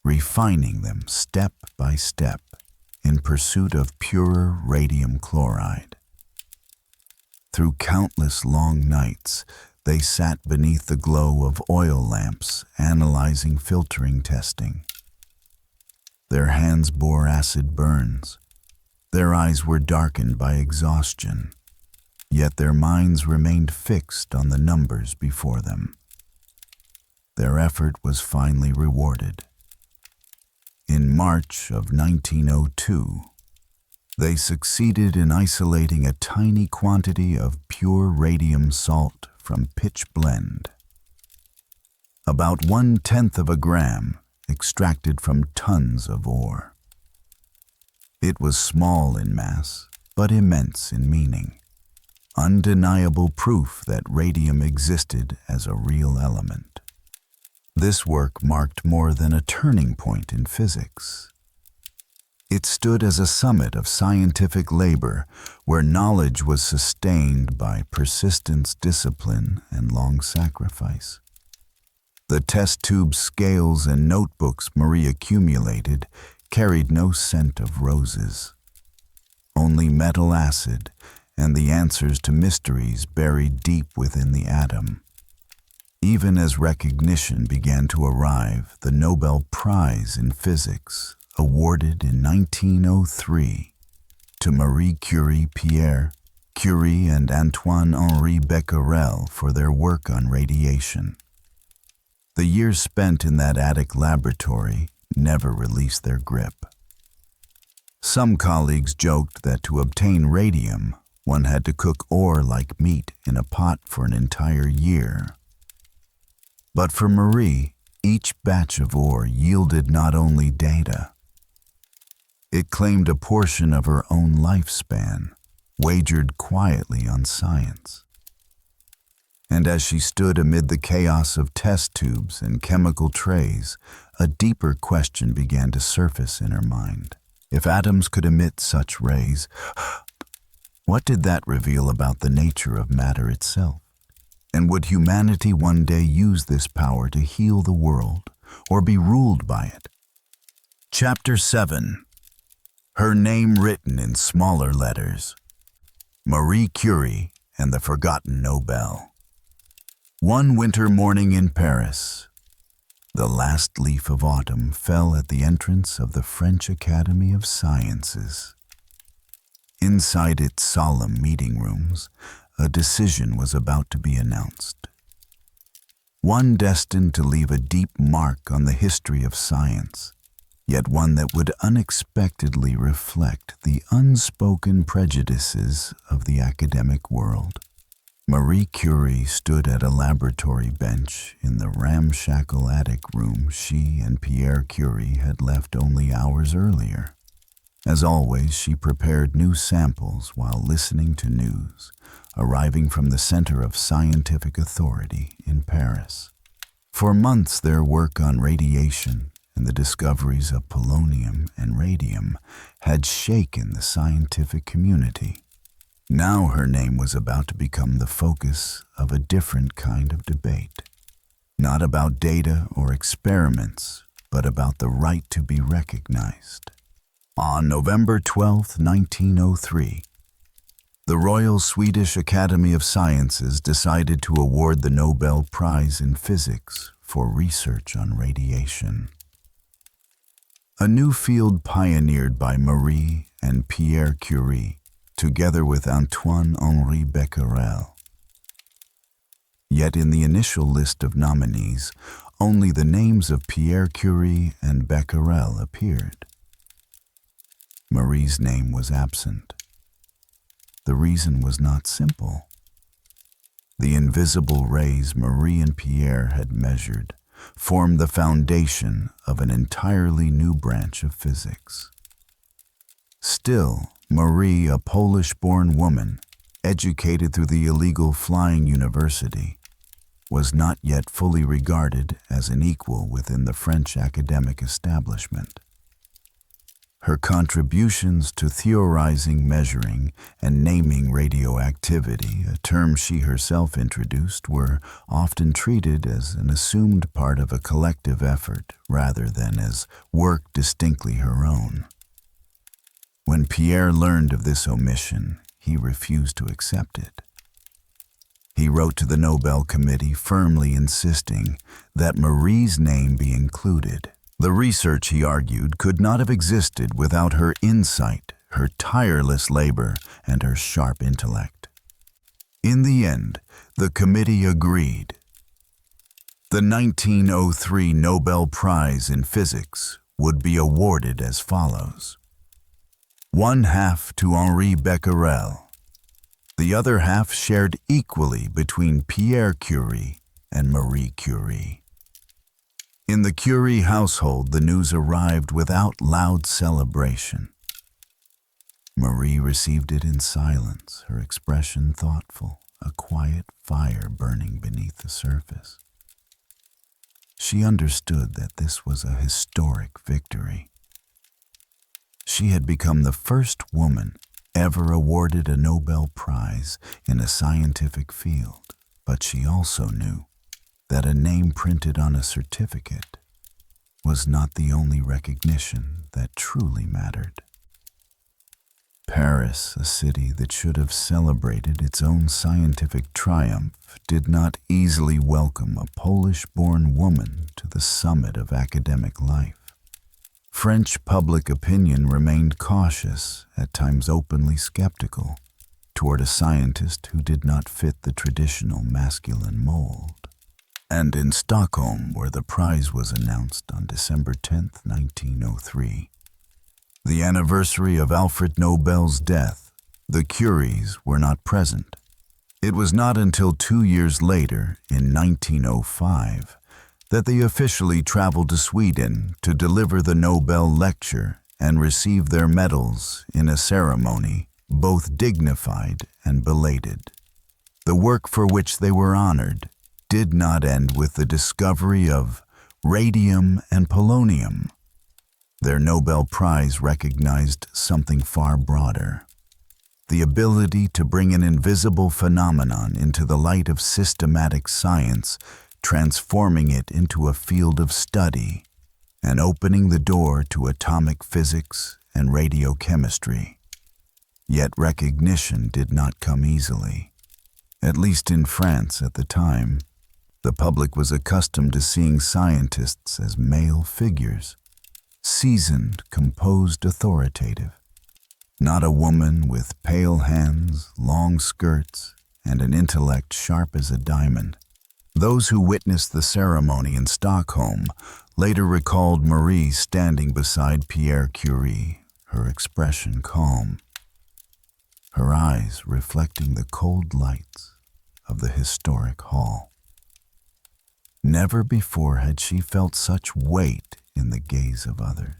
refining them step by step in pursuit of purer radium chloride. Through countless long nights, they sat beneath the glow of oil lamps, analyzing filtering testing. Their hands bore acid burns. Their eyes were darkened by exhaustion, yet their minds remained fixed on the numbers before them. Their effort was finally rewarded. In March of 1902, they succeeded in isolating a tiny quantity of pure radium salt from pitch blende. About 1/10 of a gram extracted from tons of ore. It was small in mass, but immense in meaning. Undeniable proof that radium existed as a real element. This work marked more than a turning point in physics. It stood as a summit of scientific labor where knowledge was sustained by persistence, discipline, and long sacrifice. The test tube scales and notebooks Marie accumulated carried no scent of roses, only metal acid and the answers to mysteries buried deep within the atom. Even as recognition began to arrive, the Nobel Prize in Physics, awarded in 1903 to Marie Curie, Pierre Curie, and Antoine-Henri Becquerel for their work on radiation. The years spent in that attic laboratory never released their grip. Some colleagues joked that to obtain radium, one had to cook ore like meat in a pot for an entire year. But for Marie, each batch of ore yielded not only data. It claimed a portion of her own lifespan, wagered quietly on science. And as she stood amid the chaos of test tubes and chemical trays, a deeper question began to surface in her mind. If atoms could emit such rays, what did that reveal about the nature of matter itself? And would humanity one day use this power to heal the world or be ruled by it? Chapter 7. Her name written in smaller letters. Marie Curie and the Forgotten Nobel. One winter morning in Paris, the last leaf of autumn fell at the entrance of the French Academy of Sciences. Inside its solemn meeting rooms, a decision was about to be announced. One destined to leave a deep mark on the history of science, yet one that would unexpectedly reflect the unspoken prejudices of the academic world. Marie Curie stood at a laboratory bench in the ramshackle attic room she and Pierre Curie had left only hours earlier. As always, she prepared new samples while listening to news, arriving from the center of scientific authority in Paris. For months, their work on radiation and the discoveries of polonium and radium had shaken the scientific community. Now her name was about to become the focus of a different kind of debate. Not about data or experiments, but about the right to be recognized. On November 12, 1903, the Royal Swedish Academy of Sciences decided to award the Nobel Prize in Physics for research on radiation. A new field pioneered by Marie and Pierre Curie, together with Antoine-Henri Becquerel. Yet in the initial list of nominees, only the names of Pierre Curie and Becquerel appeared. Marie's name was absent. The reason was not simple. The invisible rays Marie and Pierre had measured formed the foundation of an entirely new branch of physics. Still, Marie, a Polish-born woman, educated through the illegal flying university, was not yet fully regarded as an equal within the French academic establishment. Her contributions to theorizing, measuring, and naming radioactivity, a term she herself introduced, were often treated as an assumed part of a collective effort rather than as work distinctly her own. When Pierre learned of this omission, he refused to accept it. He wrote to the Nobel Committee firmly insisting that Marie's name be included. The research, he argued, could not have existed without her insight, her tireless labor, and her sharp intellect. In the end, the committee agreed. The 1903 Nobel Prize in Physics would be awarded as follows: 1/2 to Henri Becquerel, the other half shared equally between Pierre Curie and Marie Curie. In the Curie household, the news arrived without loud celebration. Marie received it in silence, her expression thoughtful, a quiet fire burning beneath the surface. She understood that this was a historic victory. She had become the first woman ever awarded a Nobel Prize in a scientific field, but she also knew that a name printed on a certificate was not the only recognition that truly mattered. Paris, a city that should have celebrated its own scientific triumph, did not easily welcome a Polish-born woman to the summit of academic life. French public opinion remained cautious, at times openly skeptical, toward a scientist who did not fit the traditional masculine mold. And in Stockholm, where the prize was announced on December 10, 1903, the anniversary of Alfred Nobel's death, the Curies were not present. It was not until 2 years later, in 1905, that they officially traveled to Sweden to deliver the Nobel lecture and receive their medals in a ceremony both dignified and belated. The work for which they were honored did not end with the discovery of radium and polonium. Their Nobel Prize recognized something far broader: the ability to bring an invisible phenomenon into the light of systematic science, transforming it into a field of study and opening the door to atomic physics and radiochemistry. Yet recognition did not come easily. At least in France at the time, the public was accustomed to seeing scientists as male figures, seasoned, composed, authoritative. Not a woman with pale hands, long skirts, and an intellect sharp as a diamond. Those who witnessed the ceremony in Stockholm later recalled Marie standing beside Pierre Curie, her expression calm, her eyes reflecting the cold lights of the historic hall. Never before had she felt such weight in the gaze of others.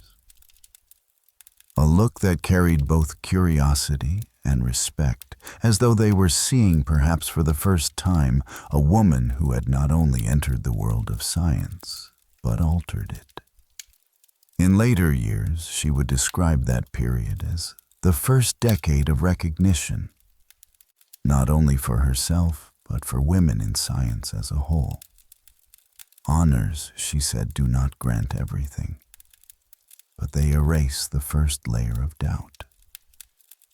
A look that carried both curiosity and respect, as though they were seeing, perhaps for the first time, a woman who had not only entered the world of science, but altered it. In later years, she would describe that period as the first decade of recognition, not only for herself, but for women in science as a whole. Honors, she said, do not grant everything, but they erase the first layer of doubt.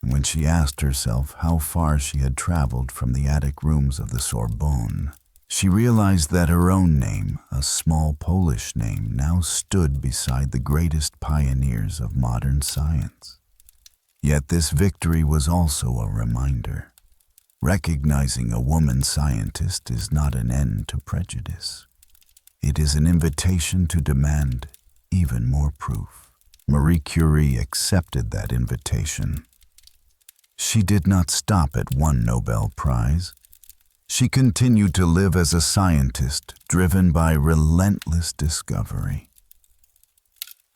And when she asked herself how far she had traveled from the attic rooms of the Sorbonne, she realized that her own name, a small Polish name, now stood beside the greatest pioneers of modern science. Yet this victory was also a reminder. Recognizing a woman scientist is not an end to prejudice. It is an invitation to demand even more proof. Marie Curie accepted that invitation. She did not stop at one Nobel Prize. She continued to live as a scientist driven by relentless discovery.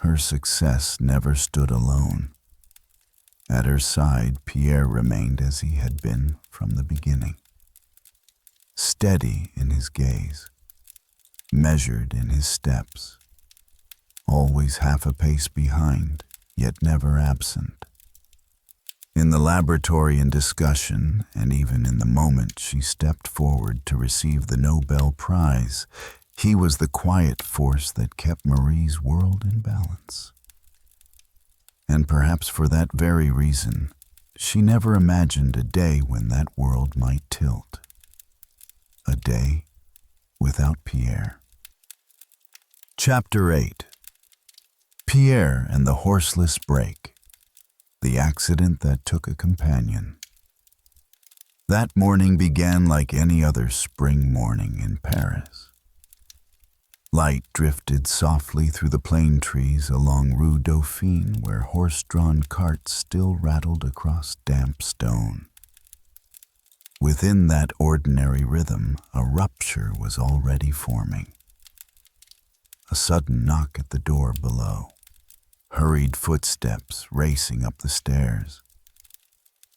Her success never stood alone. At her side, Pierre remained as he had been from the beginning. Steady in his gaze, measured in his steps, always half a pace behind, yet never absent. In the laboratory and discussion, and even in the moment she stepped forward to receive the Nobel Prize, he was the quiet force that kept Marie's world in balance. And perhaps for that very reason, she never imagined a day when that world might tilt. A day without Pierre. Chapter 8. Pierre and the Horseless Break. The accident that took a companion. That morning began like any other spring morning in Paris. Light drifted softly through the plane trees along Rue Dauphine, where horse-drawn carts still rattled across damp stone. Within that ordinary rhythm, a rupture was already forming. A sudden knock at the door below. Hurried footsteps racing up the stairs,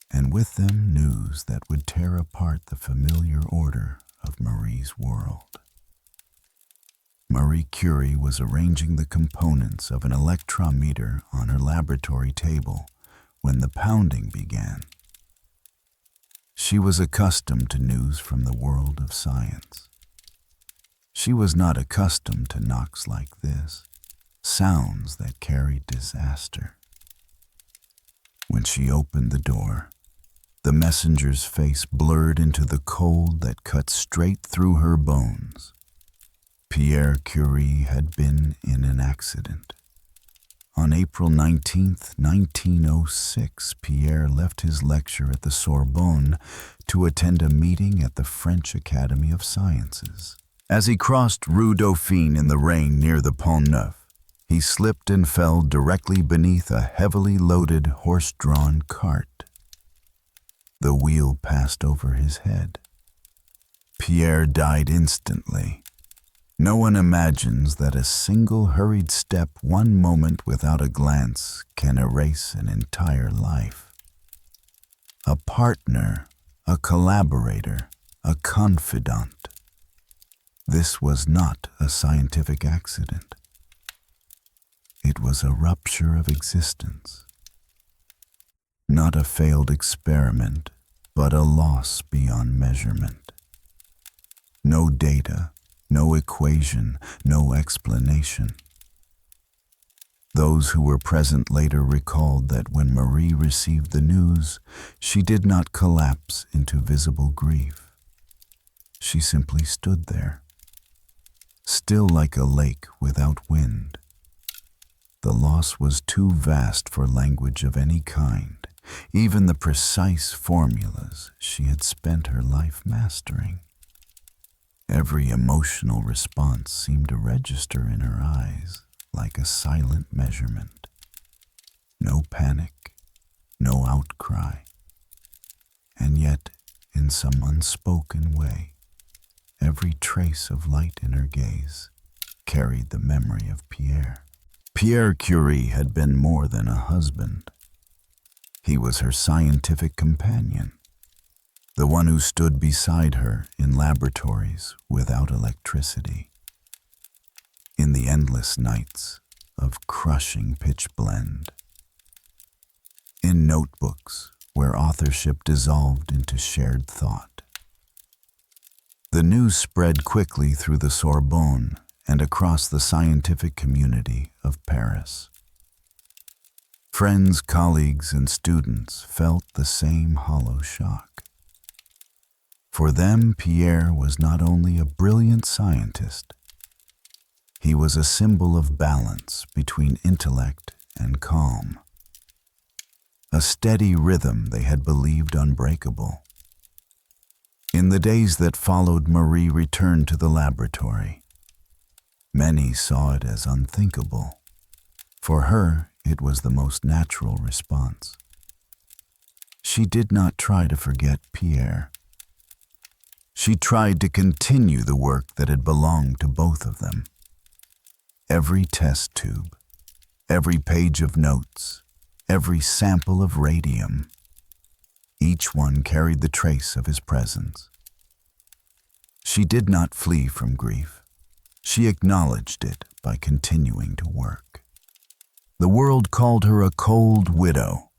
and with them news that would tear apart the familiar order of Marie's world. Marie Curie was arranging the components of an electrometer on her laboratory table when the pounding began. She was accustomed to news from the world of science. She was not accustomed to knocks like this. Sounds that carried disaster. When she opened the door, the messenger's face blurred into the cold that cut straight through her bones. Pierre Curie had been in an accident. On April 19, 1906, Pierre left his lecture at the Sorbonne to attend a meeting at the French Academy of Sciences. As he crossed Rue Dauphine in the rain near the Pont Neuf, he slipped and fell directly beneath a heavily loaded horse-drawn cart. The wheel passed over his head. Pierre died instantly. No one imagines that a single hurried step one moment without a glance can erase an entire life. A partner, a collaborator, a confidant. This was not a scientific accident. It was a rupture of existence. Not a failed experiment, but a loss beyond measurement. No data, no equation, no explanation. Those who were present later recalled that when Marie received the news, she did not collapse into visible grief. She simply stood there, still like a lake without wind. The loss was too vast for language of any kind, even the precise formulas she had spent her life mastering. Every emotional response seemed to register in her eyes like a silent measurement. No panic, no outcry. And yet, in some unspoken way, every trace of light in her gaze carried the memory of Pierre. Pierre Curie had been more than a husband. He was her scientific companion, the one who stood beside her in laboratories without electricity, in the endless nights of crushing pitchblende, in notebooks where authorship dissolved into shared thought. The news spread quickly through the Sorbonne and across the scientific community of Paris. Friends, colleagues, and students felt the same hollow shock. For them, Pierre was not only a brilliant scientist, he was a symbol of balance between intellect and calm, a steady rhythm they had believed unbreakable. In the days that followed, Marie returned to the laboratory. Many saw it as unthinkable. For her, it was the most natural response. She did not try to forget Pierre. She tried to continue the work that had belonged to both of them. Every test tube, every page of notes, every sample of radium, each one carried the trace of his presence. She did not flee from grief. She acknowledged it by continuing to work. The world called her a cold widow.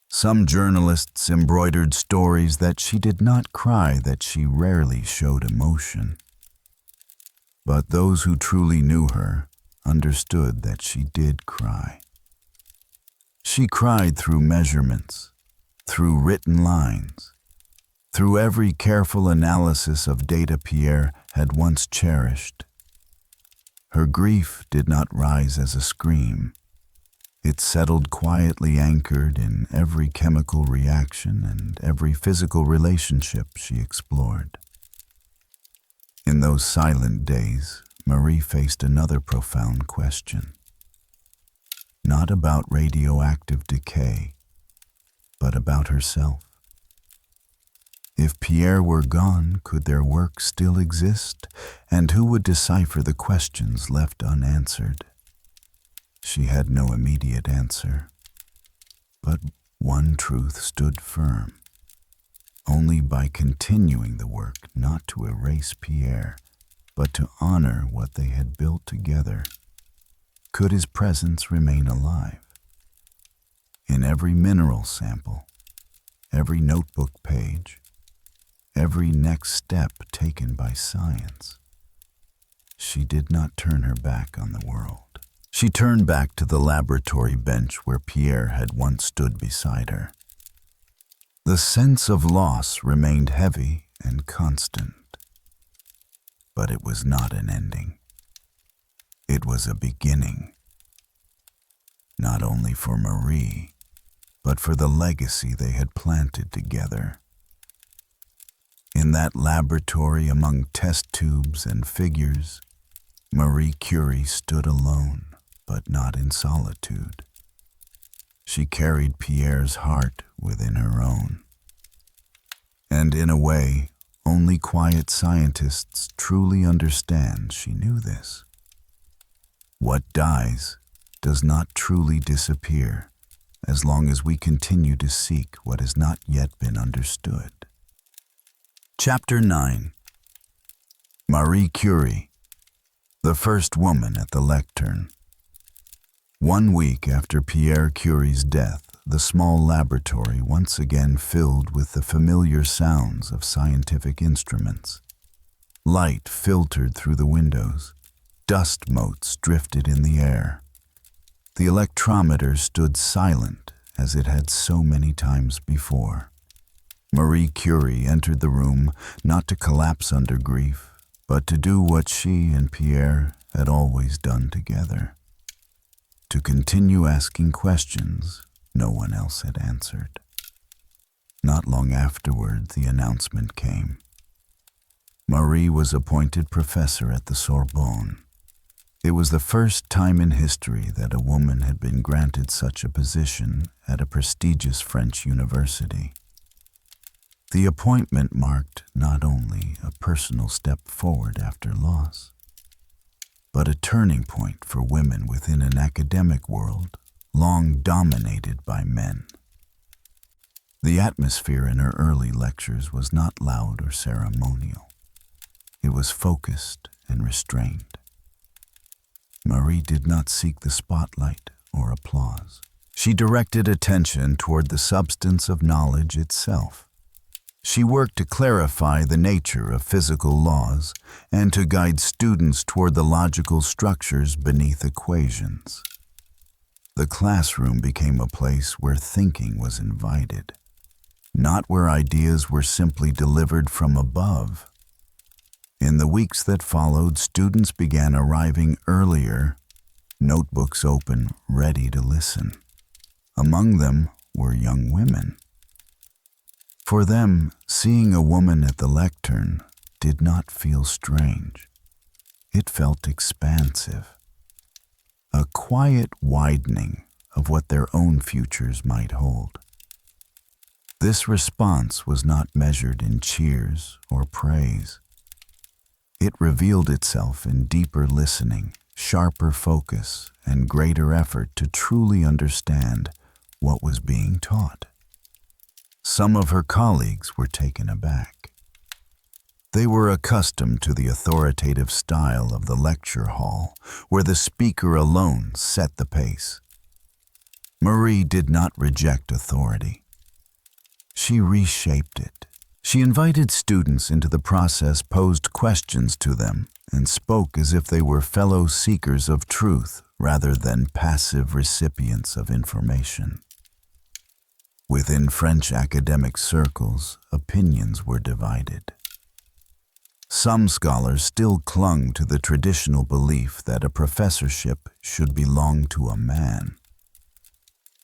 Some journalists embroidered stories that she did not cry, that she rarely showed emotion. But those who truly knew her understood that she did cry. She cried through measurements, through written lines, through every careful analysis of data Pierre had once cherished. Her grief did not rise as a scream. It settled quietly, anchored in every chemical reaction and every physical relationship she explored. In those silent days, Marie faced another profound question. Not about radioactive decay, but about herself. If Pierre were gone, could their work still exist? And who would decipher the questions left unanswered? She had no immediate answer, but one truth stood firm. Only by continuing the work, not to erase Pierre, but to honor what they had built together, could his presence remain alive. In every mineral sample, every notebook page, every next step taken by science, she did not turn her back on the world. She turned back to the laboratory bench where Pierre had once stood beside her. The sense of loss remained heavy and constant, but it was not an ending. It was a beginning, not only for Marie, but for the legacy they had planted together. In that laboratory, among test tubes and figures, Marie Curie stood alone, but not in solitude. She carried Pierre's heart within her own. And in a way, only quiet scientists truly understand she knew this. What dies does not truly disappear as long as we continue to seek what has not yet been understood. Chapter 9. Marie Curie, the first woman at the Lectern. 1 week after Pierre Curie's death, the small laboratory once again filled with the familiar sounds of scientific instruments. Light filtered through the windows. Dust motes drifted in the air. The electrometer stood silent as it had so many times before. Marie Curie entered the room not to collapse under grief, but to do what she and Pierre had always done together. To continue asking questions no one else had answered. Not long afterward, the announcement came. Marie was appointed professor at the Sorbonne. It was the first time in history that a woman had been granted such a position at a prestigious French university. The appointment marked not only a personal step forward after loss, but a turning point for women within an academic world long dominated by men. The atmosphere in her early lectures was not loud or ceremonial. It was focused and restrained. Marie did not seek the spotlight or applause. She directed attention toward the substance of knowledge itself. She worked to clarify the nature of physical laws and to guide students toward the logical structures beneath equations. The classroom became a place where thinking was invited, not where ideas were simply delivered from above. In the weeks that followed, students began arriving earlier, notebooks open, ready to listen. Among them were young women. For them, seeing a woman at the lectern did not feel strange. It felt expansive, a quiet widening of what their own futures might hold. This response was not measured in cheers or praise. It revealed itself in deeper listening, sharper focus, and greater effort to truly understand what was being taught. Some of her colleagues were taken aback. They were accustomed to the authoritative style of the lecture hall, where the speaker alone set the pace. Marie did not reject authority. She reshaped it. She invited students into the process, posed questions to them, and spoke as if they were fellow seekers of truth rather than passive recipients of information. Within French academic circles, opinions were divided. Some scholars still clung to the traditional belief that a professorship should belong to a man,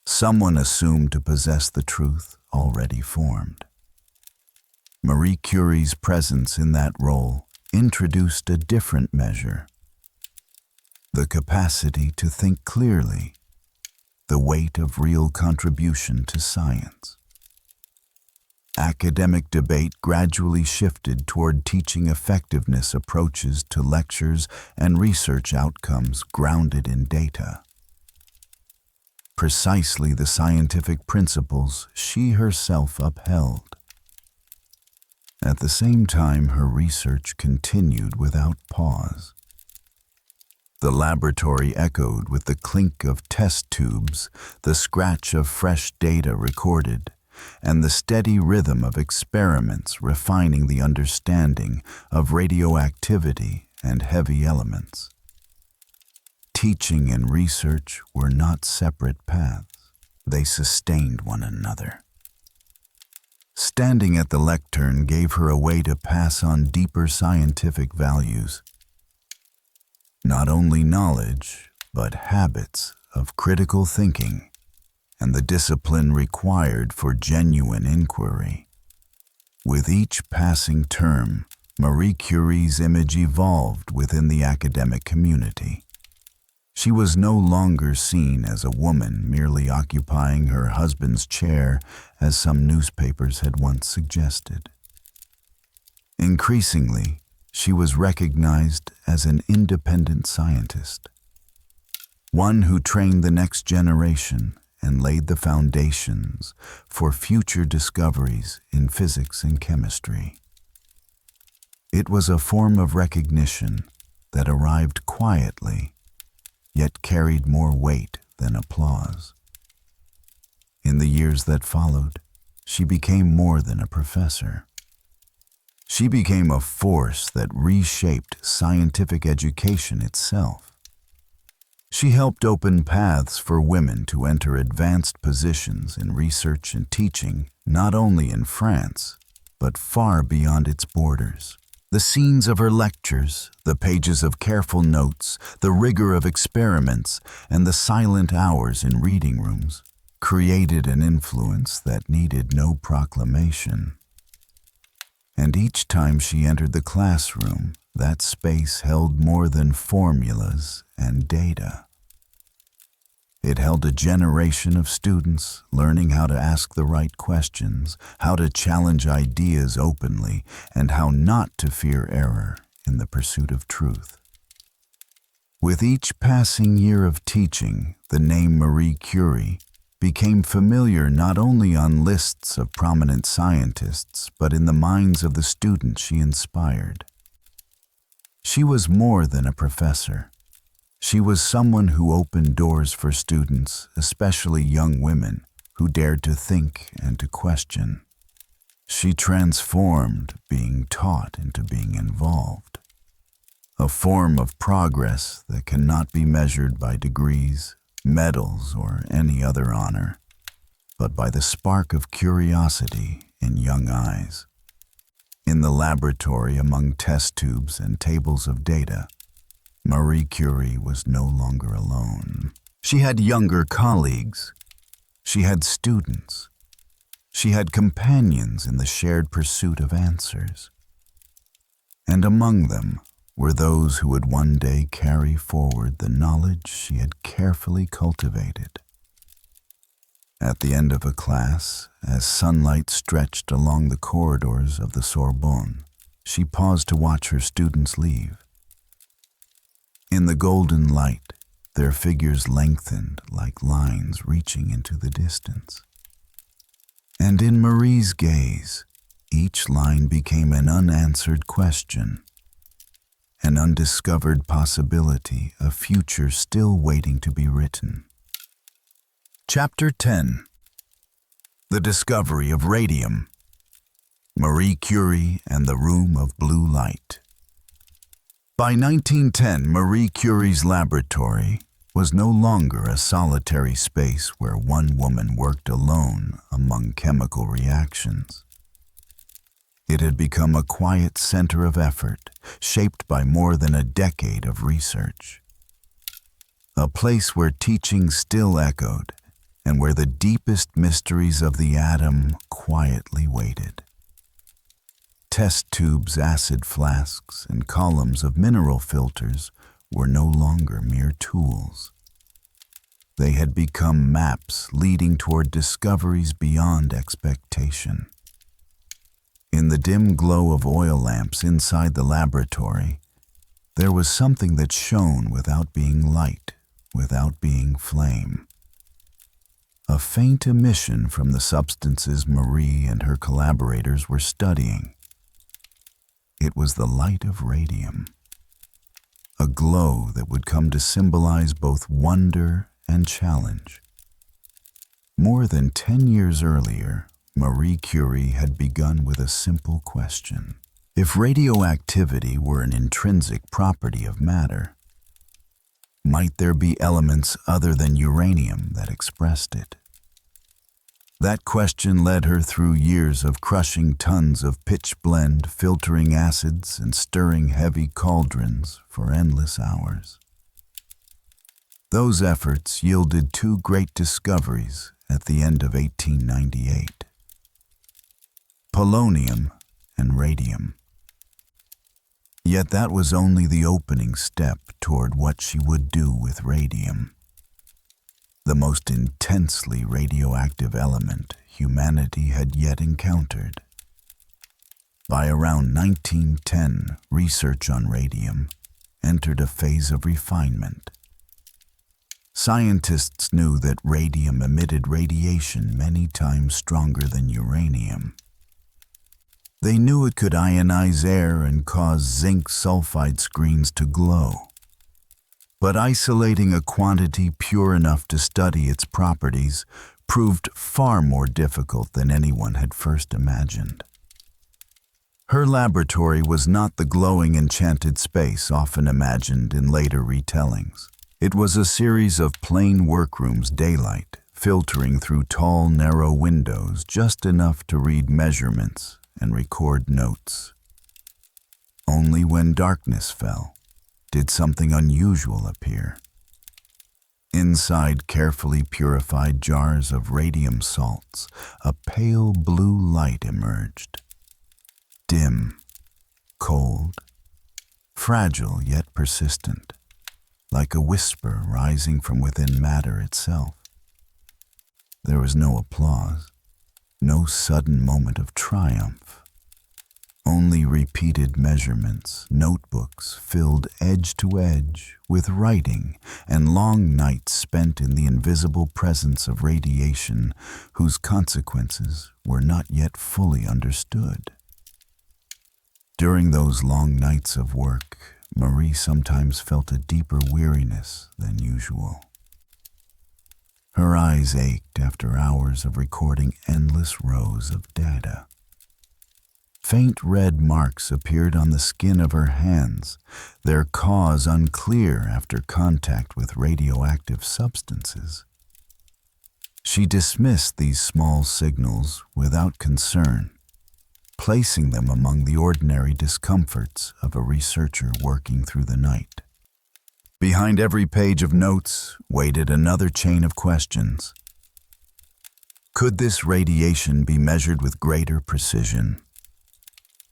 someone assumed to possess the truth already formed. Marie Curie's presence in that role introduced a different measure: the capacity to think clearly, the weight of real contribution to science. Academic debate gradually shifted toward teaching effectiveness approaches to lectures and research outcomes grounded in data. Precisely the scientific principles she herself upheld. At the same time, her research continued without pause. The laboratory echoed with the clink of test tubes, the scratch of fresh data recorded, and the steady rhythm of experiments refining the understanding of radioactivity and heavy elements. Teaching and research were not separate paths. They sustained one another. Standing at the lectern gave her a way to pass on deeper scientific values. Not only knowledge, but habits of critical thinking and the discipline required for genuine inquiry. With each passing term, Marie Curie's image evolved within the academic community. She was no longer seen as a woman merely occupying her husband's chair, as some newspapers had once suggested. Increasingly, she was recognized as an independent scientist, one who trained the next generation and laid the foundations for future discoveries in physics and chemistry. It was a form of recognition that arrived quietly, yet carried more weight than applause. In the years that followed, she became more than a professor. She became a force that reshaped scientific education itself. She helped open paths for women to enter advanced positions in research and teaching, not only in France, but far beyond its borders. The scenes of her lectures, the pages of careful notes, the rigor of experiments, and the silent hours in reading rooms created an influence that needed no proclamation. And each time she entered the classroom, that space held more than formulas and data. It held a generation of students learning how to ask the right questions, how to challenge ideas openly, and how not to fear error in the pursuit of truth. With each passing year of teaching, the name Marie Curie became familiar not only on lists of prominent scientists, but in the minds of the students she inspired. She was more than a professor. She was someone who opened doors for students, especially young women, who dared to think and to question. She transformed being taught into being involved. A form of progress that cannot be measured by degrees, medals, or any other honor, but by the spark of curiosity in young eyes. In the laboratory among test tubes and tables of data, Marie Curie was no longer alone. She had younger colleagues. She had students. She had companions in the shared pursuit of answers. And among them were those who would one day carry forward the knowledge she had carefully cultivated. At the end of a class, as sunlight stretched along the corridors of the Sorbonne, she paused to watch her students leave. In the golden light, their figures lengthened like lines reaching into the distance. And in Marie's gaze, each line became an unanswered question, an undiscovered possibility, a future still waiting to be written. Chapter 10. The Discovery of Radium. Marie Curie and the Room of Blue Light. By 1910, Marie Curie's laboratory was no longer a solitary space where one woman worked alone among chemical reactions. It had become a quiet center of effort, shaped by more than a decade of research. A place where teaching still echoed, and where the deepest mysteries of the atom quietly waited. Test tubes, acid flasks, and columns of mineral filters were no longer mere tools. They had become maps leading toward discoveries beyond expectation. In the dim glow of oil lamps inside the laboratory, there was something that shone without being light, without being flame. A faint emission from the substances Marie and her collaborators were studying. It was the light of radium, a glow that would come to symbolize both wonder and challenge. More than 10 years earlier, Marie Curie had begun with a simple question. If radioactivity were an intrinsic property of matter, might there be elements other than uranium that expressed it? That question led her through years of crushing tons of pitch-blende, filtering acids, and stirring heavy cauldrons for endless hours. Those efforts yielded two great discoveries at the end of 1898: polonium and radium. Yet that was only the opening step toward what she would do with radium, the most intensely radioactive element humanity had yet encountered. By around 1910, research on radium entered a phase of refinement. Scientists knew that radium emitted radiation many times stronger than uranium. They knew it could ionize air and cause zinc sulfide screens to glow. But isolating a quantity pure enough to study its properties proved far more difficult than anyone had first imagined. Her laboratory was not the glowing enchanted space often imagined in later retellings. It was a series of plain workrooms, daylight filtering through tall, narrow windows just enough to read measurements and record notes. Only when darkness fell did something unusual appear. Inside carefully purified jars of radium salts, a pale blue light emerged. Dim, cold, fragile yet persistent. like a whisper rising from within matter itself. There was no applause, no sudden moment of triumph. Only repeated measurements, notebooks filled edge to edge with writing, and long nights spent in the invisible presence of radiation whose consequences were not yet fully understood. During those long nights of work, Marie sometimes felt a deeper weariness than usual. Her eyes ached after hours of recording endless rows of data. Faint red marks appeared on the skin of her hands, their cause unclear after contact with radioactive substances. She dismissed these small signals without concern, placing them among the ordinary discomforts of a researcher working through the night. Behind every page of notes waited another chain of questions. Could this radiation be measured with greater precision?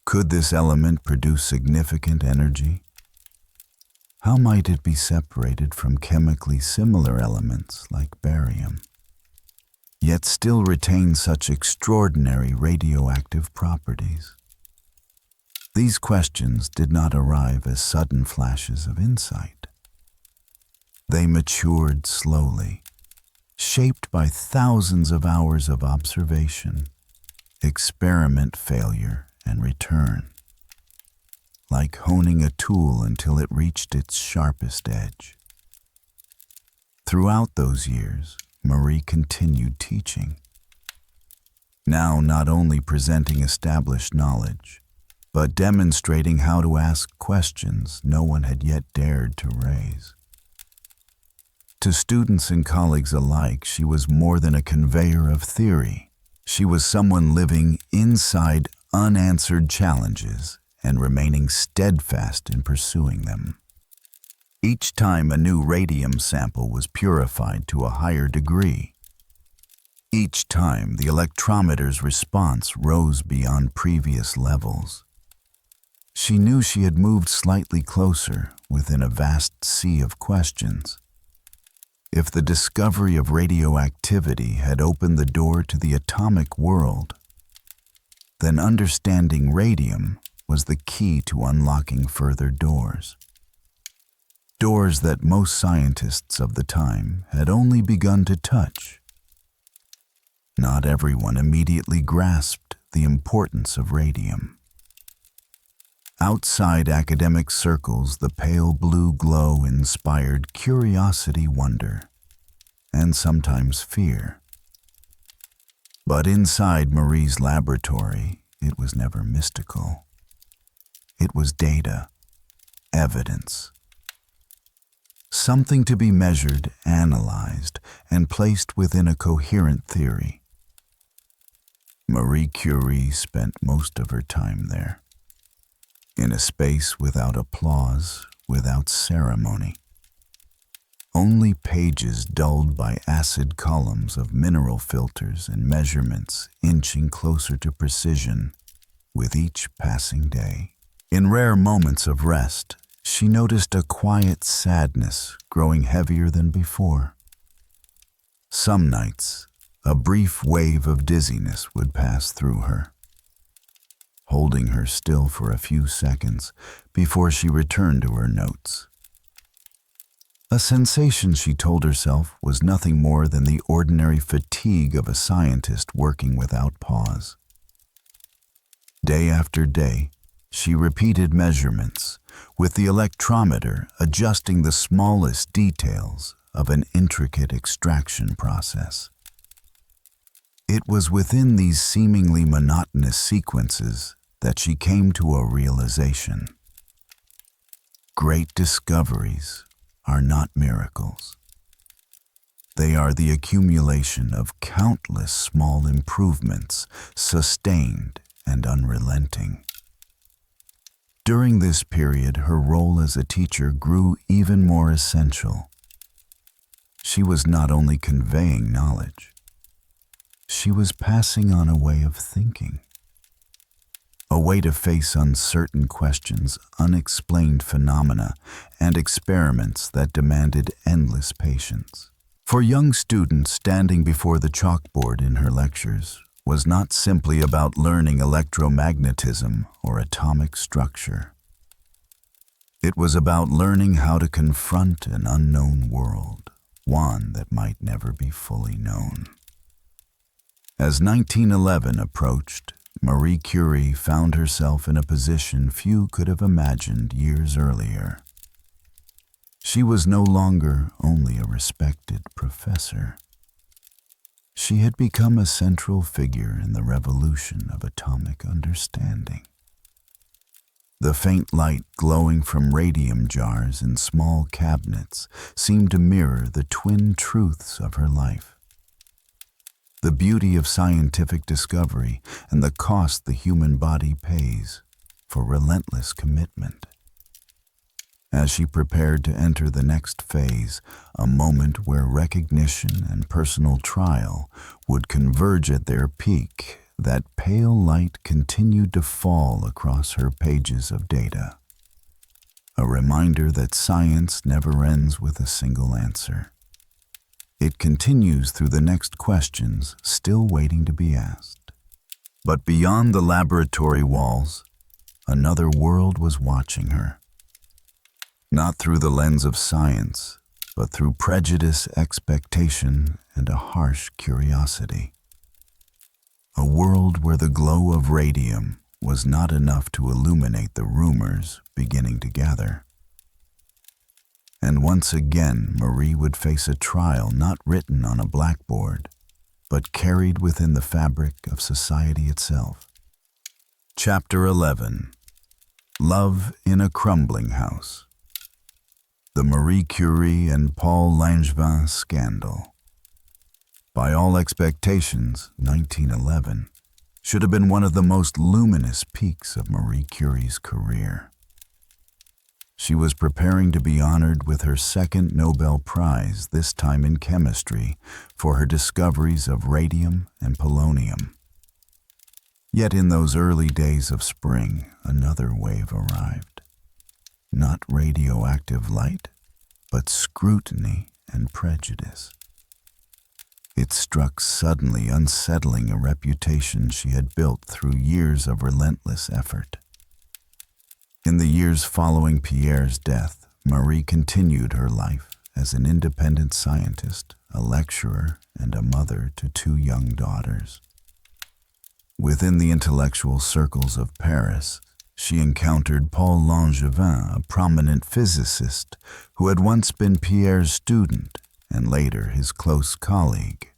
Could this element produce significant energy? How might it be separated from chemically similar elements like barium, yet still retain such extraordinary radioactive properties? These questions did not arrive as sudden flashes of insight. They matured slowly, shaped by thousands of hours of observation, experiment failure, and return, like honing a tool until it reached its sharpest edge. Throughout those years, Marie continued teaching, now not only presenting established knowledge, but demonstrating how to ask questions no one had yet dared to raise. To students and colleagues alike, she was more than a conveyor of theory. She was someone living inside unanswered challenges and remaining steadfast in pursuing them. Each time a new radium sample was purified to a higher degree, each time the electrometer's response rose beyond previous levels, she knew she had moved slightly closer within a vast sea of questions. If the discovery of radioactivity had opened the door to the atomic world, then understanding radium was the key to unlocking further doors. Doors that most scientists of the time had only begun to touch. Not everyone immediately grasped the importance of radium. Outside academic circles, the pale blue glow inspired curiosity, wonder, and sometimes fear. But inside Marie's laboratory, it was never mystical. It was data, evidence, something to be measured, analyzed, and placed within a coherent theory. Marie Curie spent most of her time there, in a space without applause, without ceremony. Only pages dulled by acid columns of mineral filters and measurements inching closer to precision with each passing day. In rare moments of rest, she noticed a quiet sadness growing heavier than before. Some nights, a brief wave of dizziness would pass through her, holding her still for a few seconds before she returned to her notes. A sensation, she told herself, was nothing more than the ordinary fatigue of a scientist working without pause. Day after day, she repeated measurements, with the electrometer adjusting the smallest details of an intricate extraction process. It was within these seemingly monotonous sequences that she came to a realization. Great discoveries are not miracles. They are the accumulation of countless small improvements, sustained and unrelenting. During this period, her role as a teacher grew even more essential. She was not only conveying knowledge, she was passing on a way of thinking. a way to face uncertain questions, unexplained phenomena, and experiments that demanded endless patience. For young students, standing before the chalkboard in her lectures was not simply about learning electromagnetism or atomic structure. It was about learning how to confront an unknown world, one that might never be fully known. As 1911 approached, Marie Curie found herself in a position few could have imagined years earlier. She was no longer only a respected professor. She had become a central figure in the revolution of atomic understanding. The faint light glowing from radium jars in small cabinets seemed to mirror the twin truths of her life: the beauty of scientific discovery and the cost the human body pays for relentless commitment. As she prepared to enter the next phase, a moment where recognition and personal trial would converge at their peak, that pale light continued to fall across her pages of data. A reminder that science never ends with a single answer. It continues through the next questions still waiting to be asked. But beyond the laboratory walls, another world was watching her. Not through the lens of science, but through prejudice, expectation, and a harsh curiosity. A world where the glow of radium was not enough to illuminate the rumors beginning to gather. And once again, Marie would face a trial not written on a blackboard, but carried within the fabric of society itself. Chapter 11. Love in a Crumbling House. The Marie Curie and Paul Langevin Scandal. By all expectations, 1911 should have been one of the most luminous peaks of Marie Curie's career. She was preparing to be honored with her second Nobel Prize, this time in chemistry, for her discoveries of radium and polonium. Yet in those early days of spring, another wave arrived. Not radioactive light, but scrutiny and prejudice. It struck suddenly, unsettling a reputation she had built through years of relentless effort. In the years following Pierre's death, Marie continued her life as an independent scientist, a lecturer, and a mother to 2 young daughters. Within the intellectual circles of Paris, she encountered Paul Langevin, a prominent physicist who had once been Pierre's student and later his close colleague.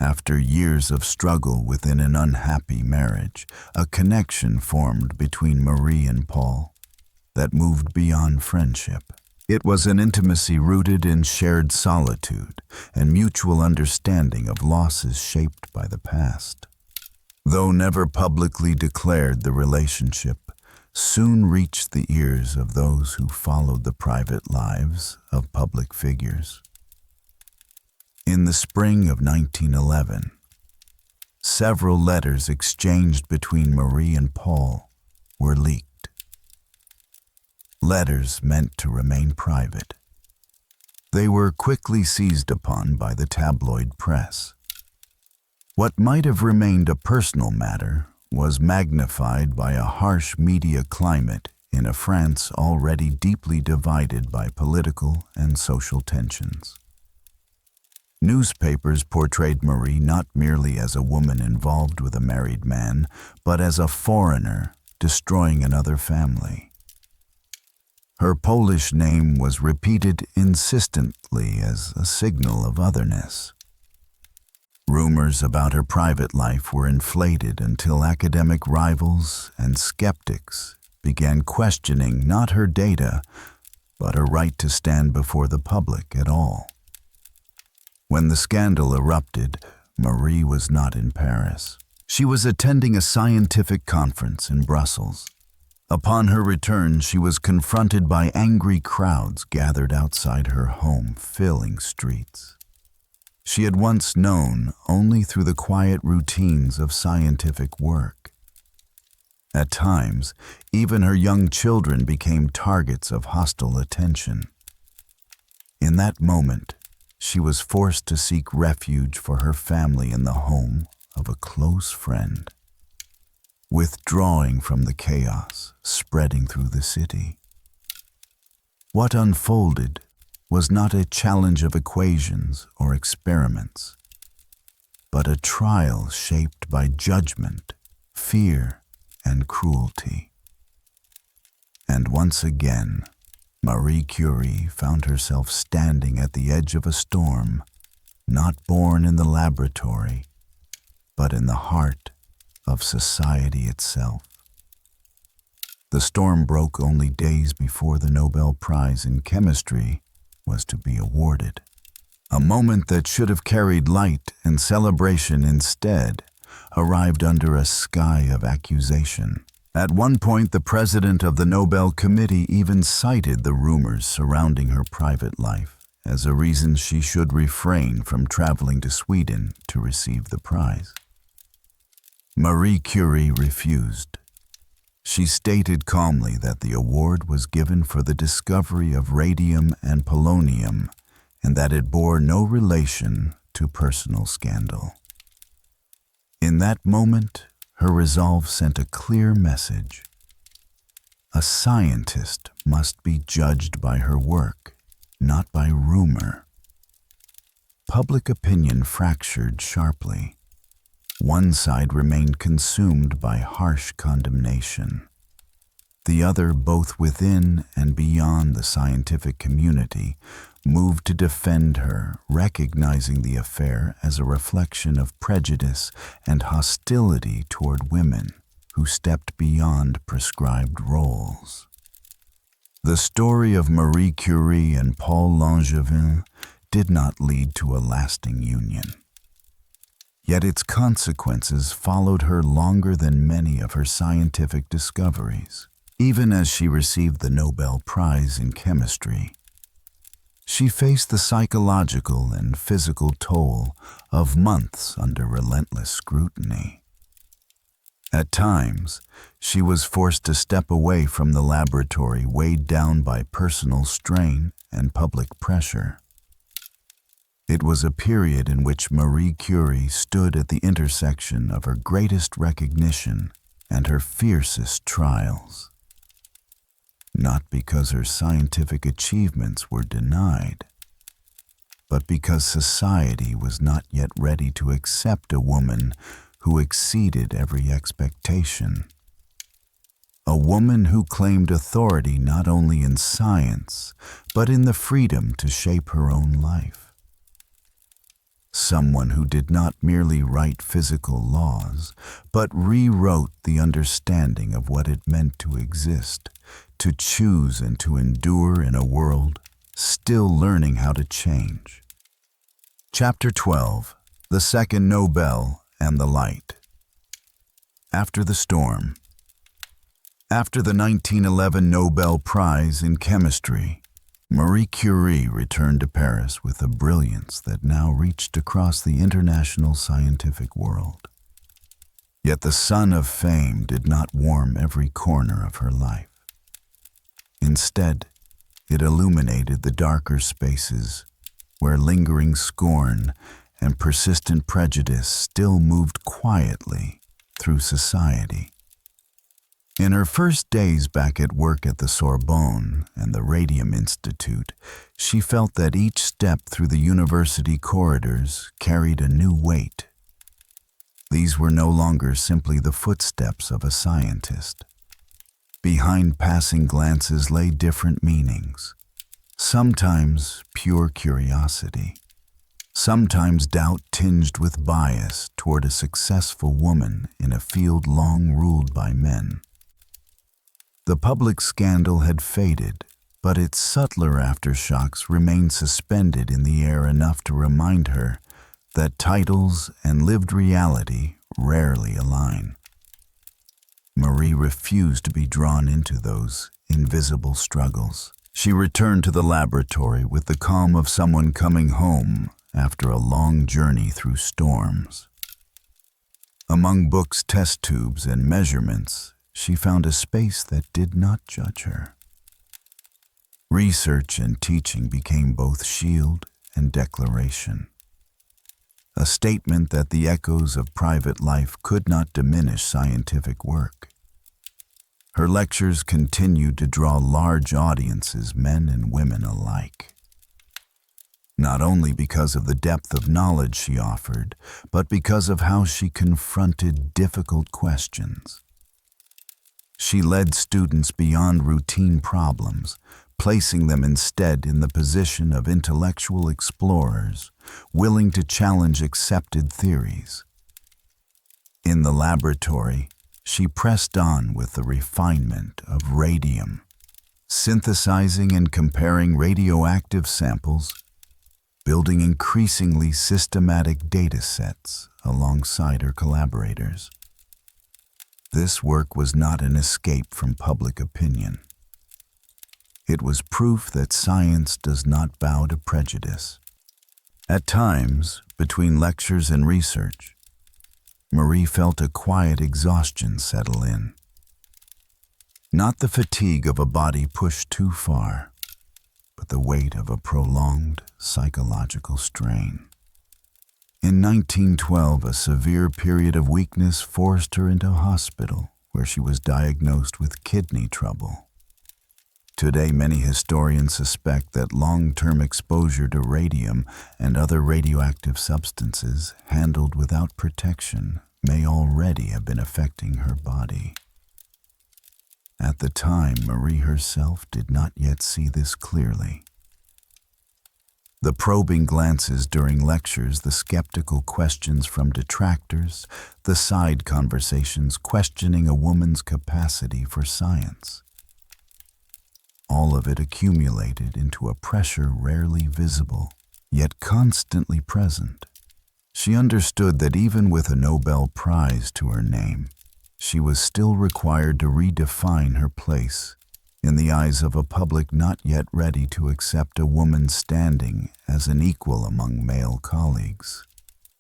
After years of struggle within an unhappy marriage, a connection formed between Marie and Paul that moved beyond friendship. It was an intimacy rooted in shared solitude and mutual understanding of losses shaped by the past. Though never publicly declared, the relationship soon reached the ears of those who followed the private lives of public figures. In the spring of 1911, several letters exchanged between Marie and Paul were leaked. Letters meant to remain private. They were quickly seized upon by the tabloid press. What might have remained a personal matter was magnified by a harsh media climate in a France already deeply divided by political and social tensions. Newspapers portrayed Marie not merely as a woman involved with a married man, but as a foreigner destroying another family. Her Polish name was repeated insistently as a signal of otherness. Rumors about her private life were inflated until academic rivals and skeptics began questioning not her data, but her right to stand before the public at all. When the scandal erupted, Marie was not in Paris. She was attending a scientific conference in Brussels. Upon her return, she was confronted by angry crowds gathered outside her home, filling streets. She had once known only through the quiet routines of scientific work. At times, even her young children became targets of hostile attention. In that moment, she was forced to seek refuge for her family in the home of a close friend, withdrawing from the chaos spreading through the city. What unfolded was not a challenge of equations or experiments, but a trial shaped by judgment, fear, and cruelty. And once again, Marie Curie found herself standing at the edge of a storm, not born in the laboratory, but in the heart of society itself. The storm broke only days before the Nobel Prize in Chemistry was to be awarded. A moment that should have carried light and celebration instead arrived under a sky of accusation. At one point, the president of the Nobel Committee even cited the rumors surrounding her private life as a reason she should refrain from traveling to Sweden to receive the prize. Marie Curie refused. She stated calmly that the award was given for the discovery of radium and polonium and that it bore no relation to personal scandal. In that moment, her resolve sent a clear message. A scientist must be judged by her work, not by rumor. Public opinion fractured sharply. One side remained consumed by harsh condemnation. The other, both within and beyond the scientific community, moved to defend her, recognizing the affair as a reflection of prejudice and hostility toward women who stepped beyond prescribed roles. The story of Marie Curie and Paul Langevin did not lead to a lasting union. Yet its consequences followed her longer than many of her scientific discoveries. Even as she received the Nobel Prize in Chemistry, she faced the psychological and physical toll of months under relentless scrutiny. At times, she was forced to step away from the laboratory, weighed down by personal strain and public pressure. It was a period in which Marie Curie stood at the intersection of her greatest recognition and her fiercest trials. Not because her scientific achievements were denied, but because society was not yet ready to accept a woman who exceeded every expectation. A woman who claimed authority not only in science, but in the freedom to shape her own life. Someone who did not merely write physical laws, but rewrote the understanding of what it meant to exist, to choose and to endure in a world still learning how to change. Chapter 12, The Second Nobel and the Light. After the storm. After the 1911 Nobel Prize in Chemistry, Marie Curie returned to Paris with a brilliance that now reached across the international scientific world. Yet the sun of fame did not warm every corner of her life. Instead, it illuminated the darker spaces where lingering scorn and persistent prejudice still moved quietly through society. In her first days back at work at the Sorbonne and the Radium Institute, she felt that each step through the university corridors carried a new weight. These were no longer simply the footsteps of a scientist. Behind passing glances lay different meanings, sometimes pure curiosity, sometimes doubt tinged with bias toward a successful woman in a field long ruled by men. The public scandal had faded, but its subtler aftershocks remained suspended in the air enough to remind her that titles and lived reality rarely align. Marie refused to be drawn into those invisible struggles. She returned to the laboratory with the calm of someone coming home after a long journey through storms. Among books, test tubes, and measurements, she found a space that did not judge her. Research and teaching became both shield and declaration, a statement that the echoes of private life could not diminish scientific work. Her lectures continued to draw large audiences, men and women alike, not only because of the depth of knowledge she offered, but because of how she confronted difficult questions. She led students beyond routine problems, placing them instead in the position of intellectual explorers, willing to challenge accepted theories. In the laboratory, she pressed on with the refinement of radium, synthesizing and comparing radioactive samples, building increasingly systematic data sets alongside her collaborators. This work was not an escape from public opinion. It was proof that science does not bow to prejudice. At times, between lectures and research, Marie felt a quiet exhaustion settle in. Not the fatigue of a body pushed too far, but the weight of a prolonged psychological strain. In 1912, a severe period of weakness forced her into hospital, where she was diagnosed with kidney trouble. Today, many historians suspect that long-term exposure to radium and other radioactive substances handled without protection may already have been affecting her body. At the time, Marie herself did not yet see this clearly. The probing glances during lectures, the skeptical questions from detractors, the side conversations questioning a woman's capacity for science. All of it accumulated into a pressure rarely visible, yet constantly present. She understood that even with a Nobel Prize to her name, she was still required to redefine her place in the eyes of a public not yet ready to accept a woman's standing as an equal among male colleagues.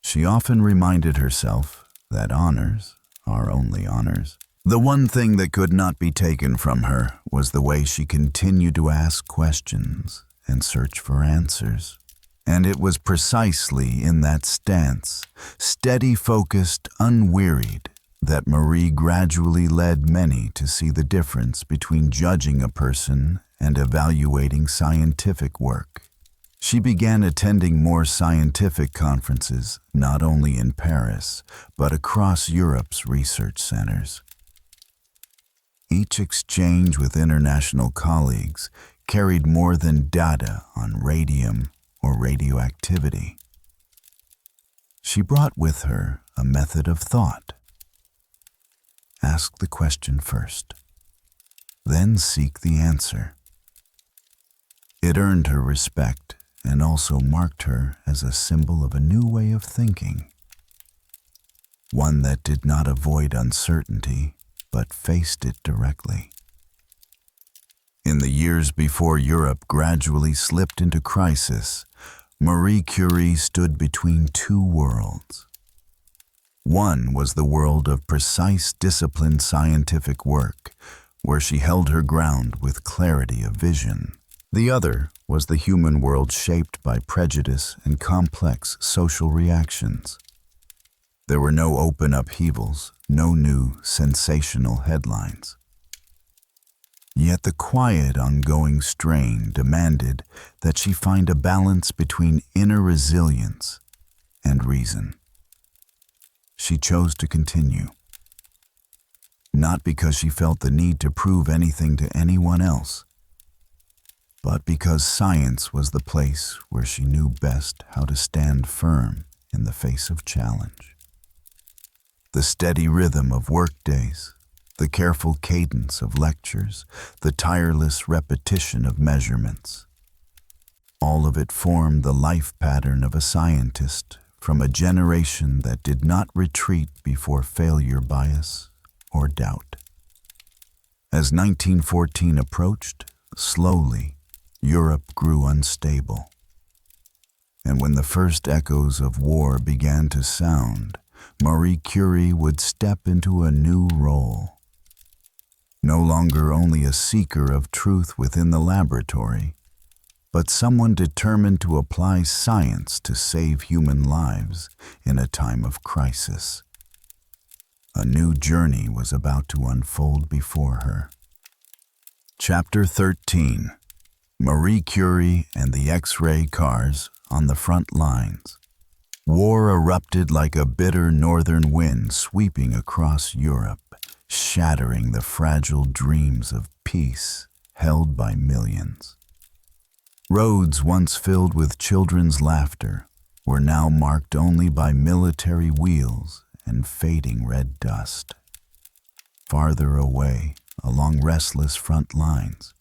She often reminded herself that honors are only honors. The one thing that could not be taken from her was the way she continued to ask questions and search for answers. And it was precisely in that stance, steady, focused, unwearied, that Marie gradually led many to see the difference between judging a person and evaluating scientific work. She began attending more scientific conferences, not only in Paris, but across Europe's research centers. Each exchange with international colleagues carried more than data on radium or radioactivity. She brought with her a method of thought. Ask the question first, then seek the answer. It earned her respect and also marked her as a symbol of a new way of thinking, one that did not avoid uncertainty, but faced it directly. In the years before Europe gradually slipped into crisis, Marie Curie stood between two worlds. One was the world of precise, disciplined scientific work, where she held her ground with clarity of vision. The other was the human world shaped by prejudice and complex social reactions. There were no open upheavals, no new sensational headlines. Yet the quiet, ongoing strain demanded that she find a balance between inner resilience and reason. She chose to continue, not because she felt the need to prove anything to anyone else, but because science was the place where she knew best how to stand firm in the face of challenge. The steady rhythm of workdays, the careful cadence of lectures, the tireless repetition of measurements, all of it formed the life pattern of a scientist from a generation that did not retreat before failure, bias, or doubt. As 1914 approached, slowly, Europe grew unstable. And when the first echoes of war began to sound, Marie Curie would step into a new role, no longer only a seeker of truth within the laboratory, but someone determined to apply science to save human lives in a time of crisis. A new journey was about to unfold before her. Chapter 13. Marie Curie and the X-ray cars on the front lines. War erupted like a bitter northern wind sweeping across Europe, shattering the fragile dreams of peace held by millions. Roads once filled with children's laughter were now marked only by military wheels and fading red dust. Farther away, along restless front lines,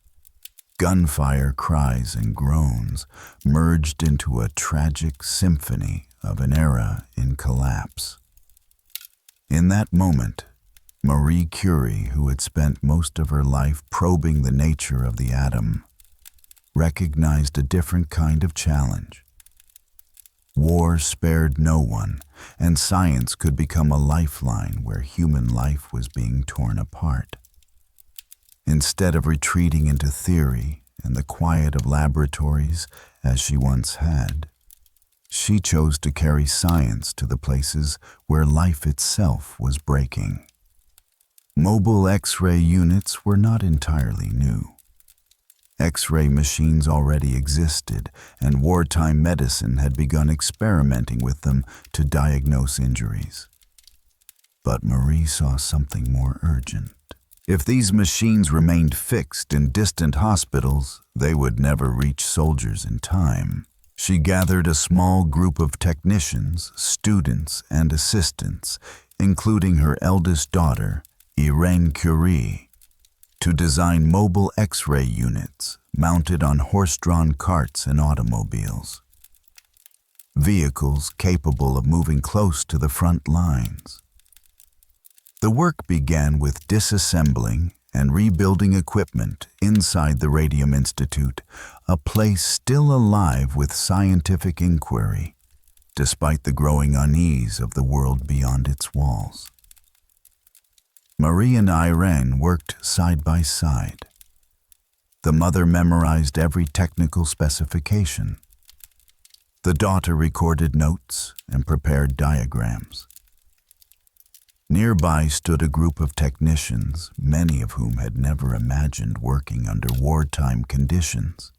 gunfire cries and groans merged into a tragic symphony of an era in collapse. In that moment, Marie Curie, who had spent most of her life probing the nature of the atom, recognized a different kind of challenge. War spared no one, and science could become a lifeline where human life was being torn apart. Instead of retreating into theory and the quiet of laboratories as she once had, she chose to carry science to the places where life itself was breaking. Mobile X-ray units were not entirely new. X-ray machines already existed, and wartime medicine had begun experimenting with them to diagnose injuries. But Marie saw something more urgent. If these machines remained fixed in distant hospitals, they would never reach soldiers in time. She gathered a small group of technicians, students, and assistants, including her eldest daughter, Marie Curie, to design mobile X-ray units mounted on horse-drawn carts and automobiles. Vehicles capable of moving close to the front lines. The work began with disassembling and rebuilding equipment inside the Radium Institute, a place still alive with scientific inquiry, despite the growing unease of the world beyond its walls. Marie and Irene worked side by side. The mother memorized every technical specification. The daughter recorded notes and prepared diagrams. Nearby stood a group of technicians, many of whom had never imagined working under wartime conditions,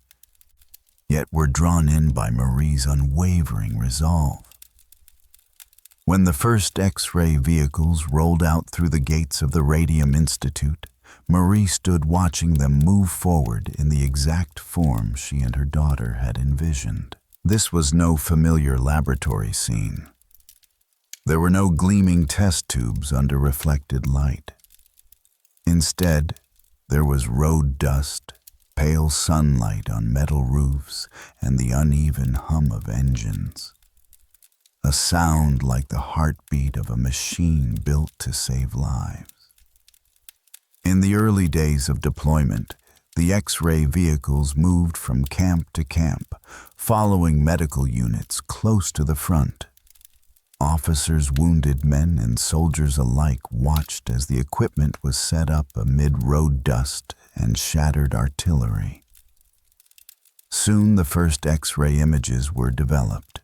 yet were drawn in by Marie's unwavering resolve. When the first X-ray vehicles rolled out through the gates of the Radium Institute, Marie stood watching them move forward in the exact form she and her daughter had envisioned. This was no familiar laboratory scene. There were no gleaming test tubes under reflected light. Instead, there was road dust, pale sunlight on metal roofs, and the uneven hum of engines. A sound like the heartbeat of a machine built to save lives. In the early days of deployment, the X-ray vehicles moved from camp to camp, following medical units close to the front. Officers, wounded men, and soldiers alike watched as the equipment was set up amid road dust and shattered artillery. Soon the first X-ray images were developed.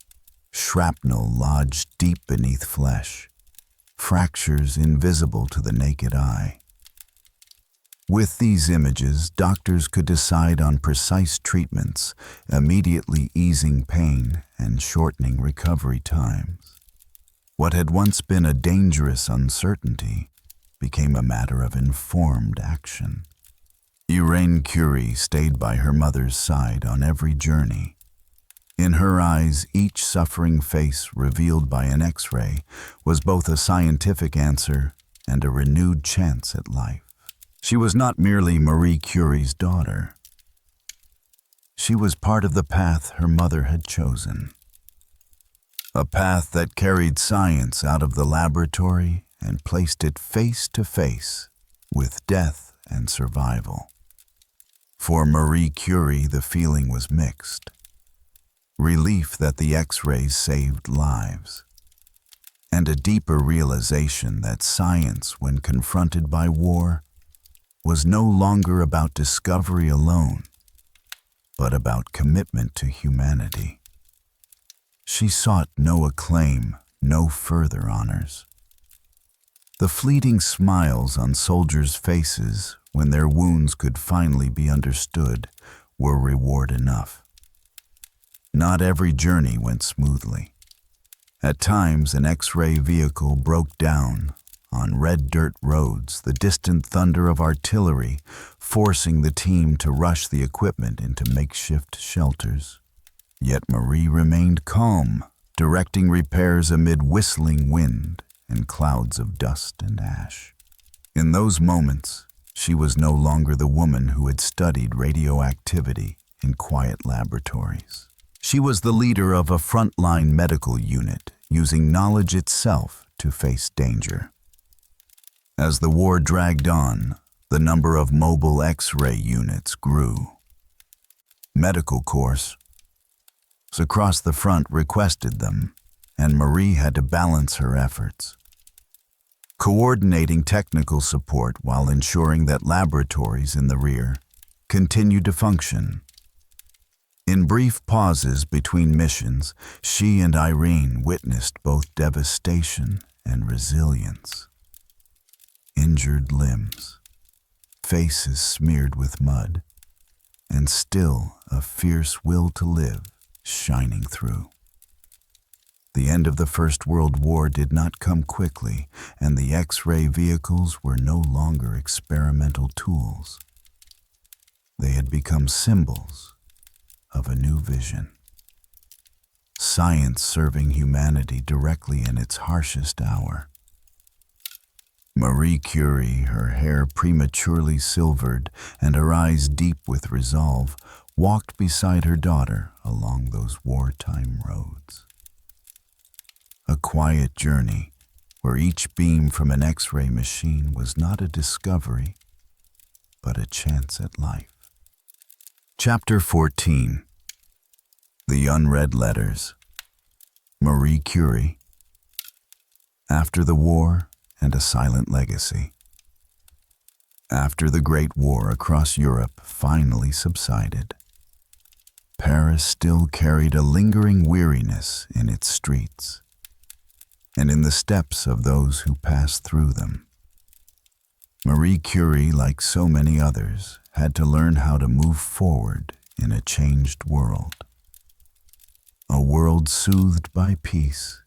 Shrapnel lodged deep beneath flesh, fractures invisible to the naked eye. With these images, doctors could decide on precise treatments, immediately easing pain and shortening recovery times. What had once been a dangerous uncertainty became a matter of informed action. Marie Curie stayed by her mother's side on every journey. In her eyes, each suffering face revealed by an X-ray was both a scientific answer and a renewed chance at life. She was not merely Marie Curie's daughter. She was part of the path her mother had chosen. A path that carried science out of the laboratory and placed it face to face with death and survival. For Marie Curie, the feeling was mixed. Relief that the X-rays saved lives, and a deeper realization that science, when confronted by war, was no longer about discovery alone, but about commitment to humanity. She sought no acclaim, no further honors. The fleeting smiles on soldiers' faces when their wounds could finally be understood were reward enough. Not every journey went smoothly. At times, an X-ray vehicle broke down. On red dirt roads, the distant thunder of artillery forcing the team to rush the equipment into makeshift shelters. Yet Marie remained calm, directing repairs amid whistling wind and clouds of dust and ash. In those moments, she was no longer the woman who had studied radioactivity in quiet laboratories. She was the leader of a frontline medical unit, using knowledge itself to face danger. As the war dragged on, the number of mobile X-ray units grew. Medical corps across the front requested them, and Marie had to balance her efforts, coordinating technical support while ensuring that laboratories in the rear continued to function. In brief pauses between missions, she and Irene witnessed both devastation and resilience. Injured limbs, faces smeared with mud, and still a fierce will to live shining through. The end of the First World War did not come quickly, and the X-ray vehicles were no longer experimental tools. They had become symbols of a new vision. Science serving humanity directly in its harshest hour. Marie Curie, her hair prematurely silvered and her eyes deep with resolve, walked beside her daughter along those wartime roads. A quiet journey where each beam from an X-ray machine was not a discovery, but a chance at life. Chapter 14. The Unread Letters. Marie Curie. After the war and a silent legacy. After the Great War across Europe finally subsided, Paris still carried a lingering weariness in its streets and in the steps of those who passed through them. Marie Curie, like so many others, had to learn how to move forward in a changed world. A world soothed by peace,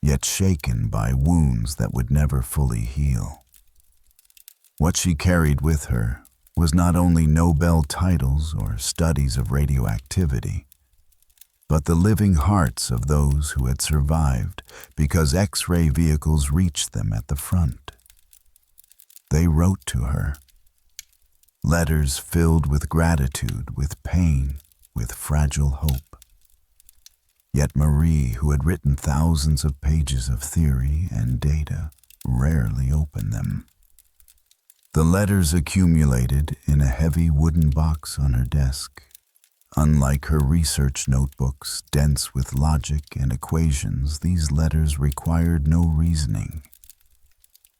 yet shaken by wounds that would never fully heal. What she carried with her was not only Nobel titles or studies of radioactivity, but the living hearts of those who had survived because X-ray vehicles reached them at the front. They wrote to her, letters filled with gratitude, with pain, with fragile hope. Yet Marie, who had written thousands of pages of theory and data, rarely opened them. The letters accumulated in a heavy wooden box on her desk. Unlike her research notebooks, dense with logic and equations, these letters required no reasoning.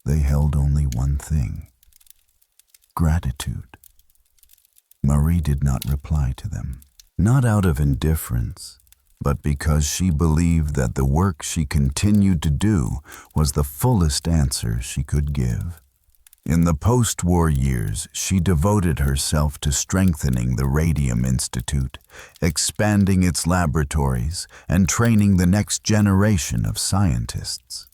They held only one thing: gratitude. Marie did not reply to them, not out of indifference, but because she believed that the work she continued to do was the fullest answer she could give. In the post-war years, she devoted herself to strengthening the Radium Institute, expanding its laboratories, and training the next generation of scientists.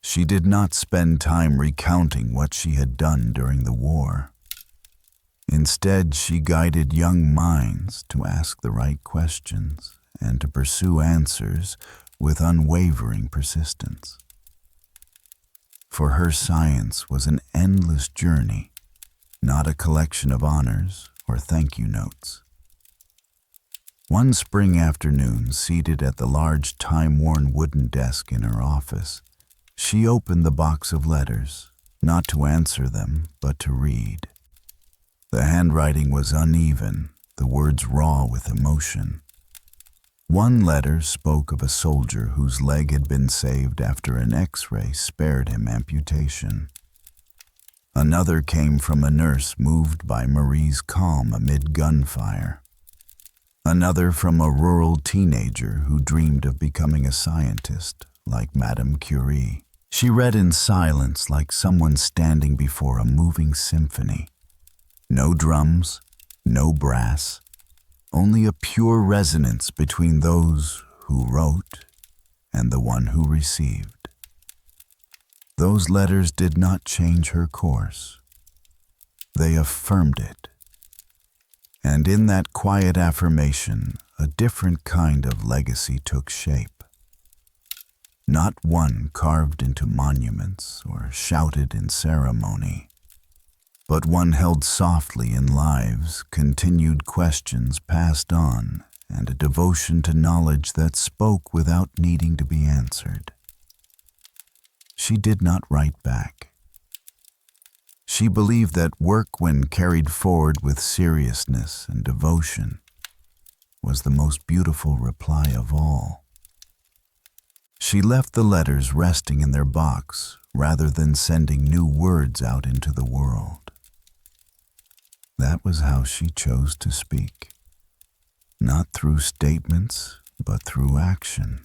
She did not spend time recounting what she had done during the war. Instead, she guided young minds to ask the right questions and to pursue answers with unwavering persistence. For her, science was an endless journey, not a collection of honors or thank you notes. One spring afternoon, seated at the large time-worn wooden desk in her office, she opened the box of letters, not to answer them, but to read. The handwriting was uneven, the words raw with emotion. One letter spoke of a soldier whose leg had been saved after an X-ray spared him amputation. Another came from a nurse moved by Marie's calm amid gunfire. Another from a rural teenager who dreamed of becoming a scientist, like Madame Curie. She read in silence like someone standing before a moving symphony. No drums, no brass, only a pure resonance between those who wrote and the one who received. Those letters did not change her course. They affirmed it. And in that quiet affirmation, a different kind of legacy took shape. Not one carved into monuments or shouted in ceremony, but one held softly in lives, continued questions passed on, and a devotion to knowledge that spoke without needing to be answered. She did not write back. She believed that work, when carried forward with seriousness and devotion, was the most beautiful reply of all. She left the letters resting in their box rather than sending new words out into the world. That was how she chose to speak, not through statements, but through action.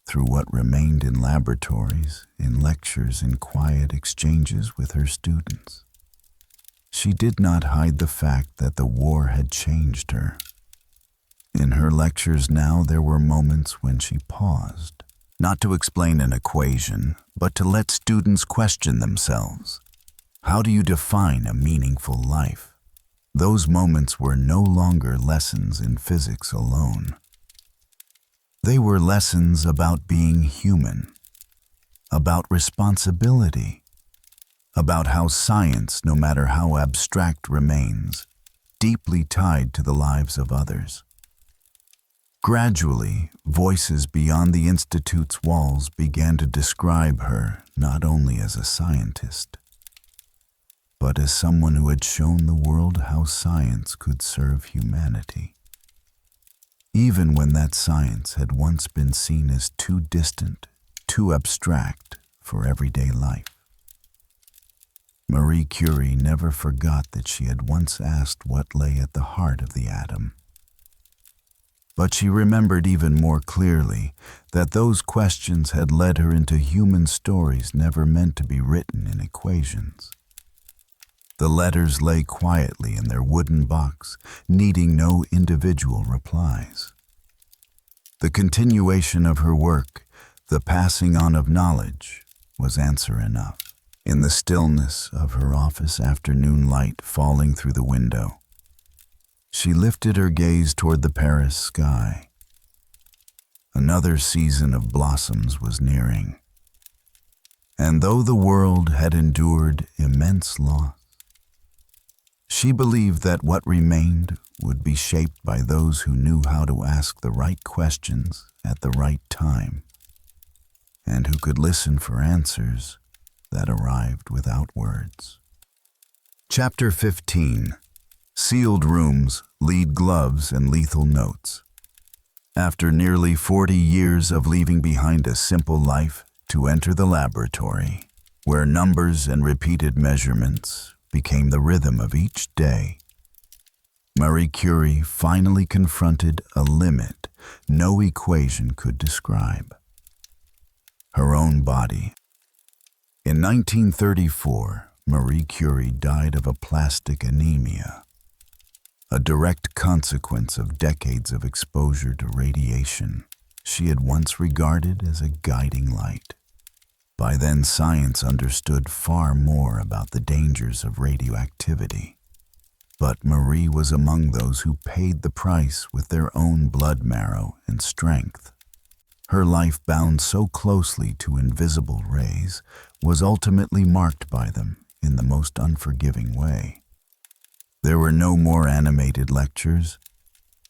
Through what remained in laboratories, in lectures, in quiet exchanges with her students. She did not hide the fact that the war had changed her. In her lectures now there were moments when she paused, not to explain an equation, but to let students question themselves. How do you define a meaningful life? Those moments were no longer lessons in physics alone. They were lessons about being human, about responsibility, about how science, no matter how abstract, remains deeply tied to the lives of others. Gradually, voices beyond the Institute's walls began to describe her not only as a scientist, but as someone who had shown the world how science could serve humanity. Even when that science had once been seen as too distant, too abstract for everyday life. Marie Curie never forgot that she had once asked what lay at the heart of the atom. But she remembered even more clearly that those questions had led her into human stories never meant to be written in equations. The letters lay quietly in their wooden box, needing no individual replies. The continuation of her work, the passing on of knowledge, was answer enough. In the stillness of her office afternoon light falling through the window, she lifted her gaze toward the Paris sky. Another season of blossoms was nearing. And though the world had endured immense loss, she believed that what remained would be shaped by those who knew how to ask the right questions at the right time, and who could listen for answers that arrived without words. Chapter 15. Sealed Rooms, Lead Gloves, and Lethal Notes. After nearly 40 years of leaving behind a simple life to enter the laboratory, where numbers and repeated measurements became the rhythm of each day, Marie Curie finally confronted a limit no equation could describe: her own body. In 1934, Marie Curie died of aplastic anemia, a direct consequence of decades of exposure to radiation she had once regarded as a guiding light. By then, science understood far more about the dangers of radioactivity. But Marie was among those who paid the price with their own blood marrow and strength. Her life, bound so closely to invisible rays, was ultimately marked by them in the most unforgiving way. There were no more animated lectures,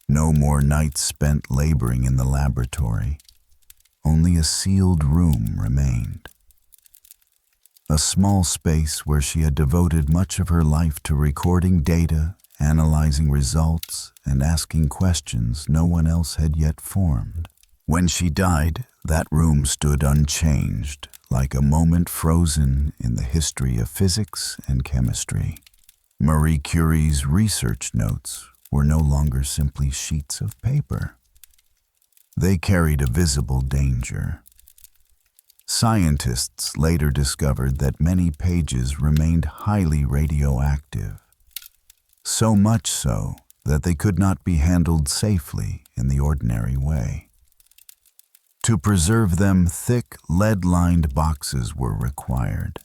no more nights spent laboring in the laboratory. Only a sealed room remained. A small space where she had devoted much of her life to recording data, analyzing results, and asking questions no one else had yet formed. When she died, that room stood unchanged, like a moment frozen in the history of physics and chemistry. Marie Curie's research notes were no longer simply sheets of paper. They carried a visible danger. Scientists later discovered that many pages remained highly radioactive, so much so that they could not be handled safely in the ordinary way. To preserve them, thick, lead-lined boxes were required.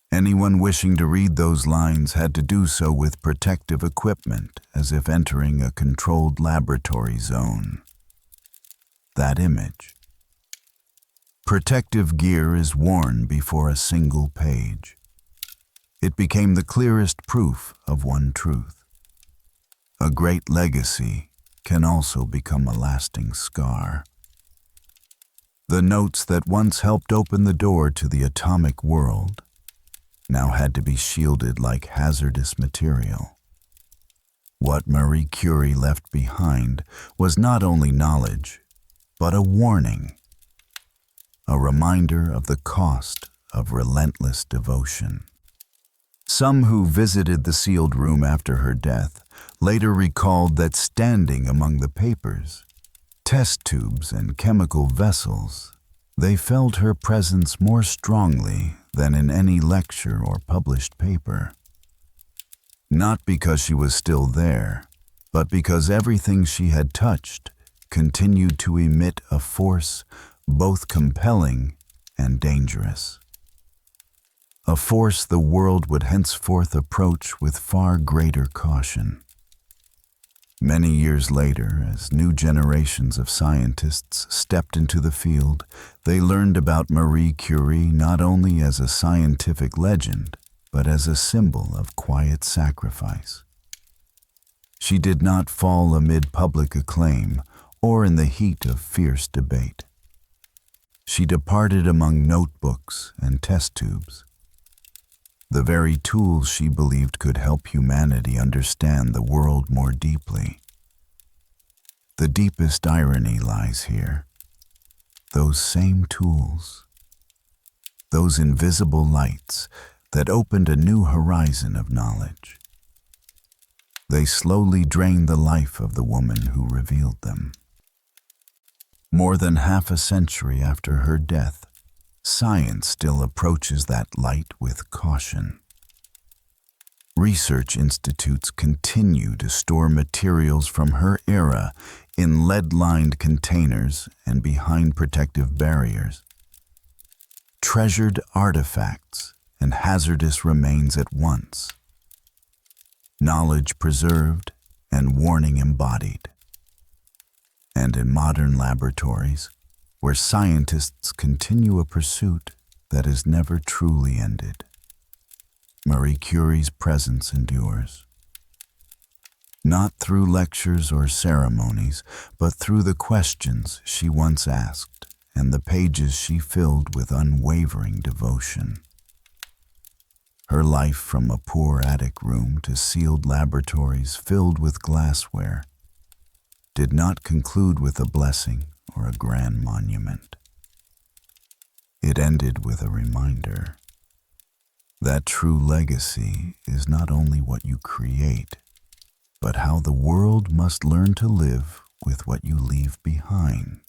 Anyone wishing to read those lines had to do so with protective equipment, as if entering a controlled laboratory zone. That image. Protective gear is worn before a single page. It became the clearest proof of one truth. A great legacy can also become a lasting scar. The notes that once helped open the door to the atomic world now had to be shielded like hazardous material. What Marie Curie left behind was not only knowledge, but a warning, a reminder of the cost of relentless devotion. Some who visited the sealed room after her death later recalled that standing among the papers, test tubes, and chemical vessels, they felt her presence more strongly than in any lecture or published paper. Not because she was still there, but because everything she had touched continued to emit a force both compelling and dangerous. A force the world would henceforth approach with far greater caution. Many years later, as new generations of scientists stepped into the field, they learned about Marie Curie not only as a scientific legend, but as a symbol of quiet sacrifice. She did not fall amid public acclaim or in the heat of fierce debate. She departed among notebooks and test tubes, the very tools she believed could help humanity understand the world more deeply. The deepest irony lies here. Those same tools, those invisible lights that opened a new horizon of knowledge, they slowly drained the life of the woman who revealed them. More than half a century after her death, science still approaches that light with caution. Research institutes continue to store materials from her era in lead-lined containers and behind protective barriers. Treasured artifacts and hazardous remains at once. Knowledge preserved and warning embodied. And in modern laboratories, where scientists continue a pursuit that is never truly ended, Marie Curie's presence endures. Not through lectures or ceremonies, but through the questions she once asked and the pages she filled with unwavering devotion. Her life from a poor attic room to sealed laboratories filled with glassware did not conclude with a blessing or a grand monument. It ended with a reminder that true legacy is not only what you create, but how the world must learn to live with what you leave behind.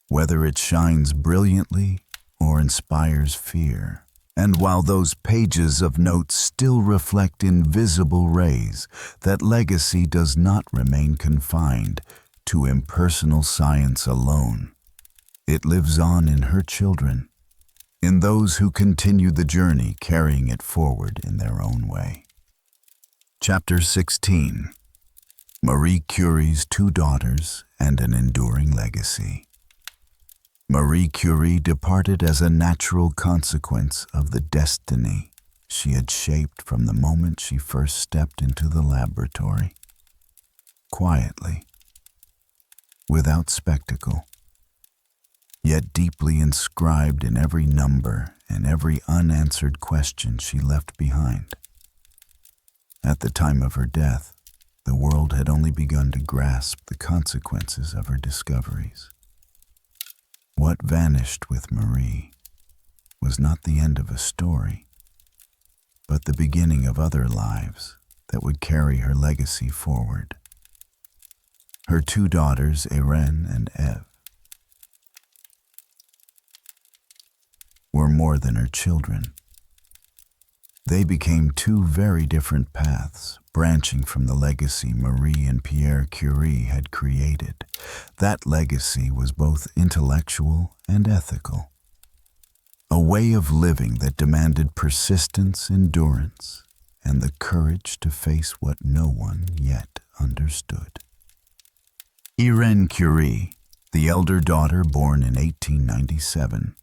Whether it shines brilliantly or inspires fear. And while those pages of notes still reflect invisible rays, that legacy does not remain confined to impersonal science alone. It lives on in her children, in those who continue the journey carrying it forward in their own way. Chapter 16. Marie Curie's two daughters and an enduring legacy. Marie Curie departed as a natural consequence of the destiny she had shaped from the moment she first stepped into the laboratory. Quietly, without spectacle, yet deeply inscribed in every number and every unanswered question she left behind. At the time of her death, the world had only begun to grasp the consequences of her discoveries. What vanished with Marie was not the end of a story, but the beginning of other lives that would carry her legacy forward. Her two daughters, Irene and Eve, were more than her children. They became two very different paths, branching from the legacy Marie and Pierre Curie had created. That legacy was both intellectual and ethical, a way of living that demanded persistence, endurance, and the courage to face what no one yet understood. Irene Curie, the elder daughter born in 1897,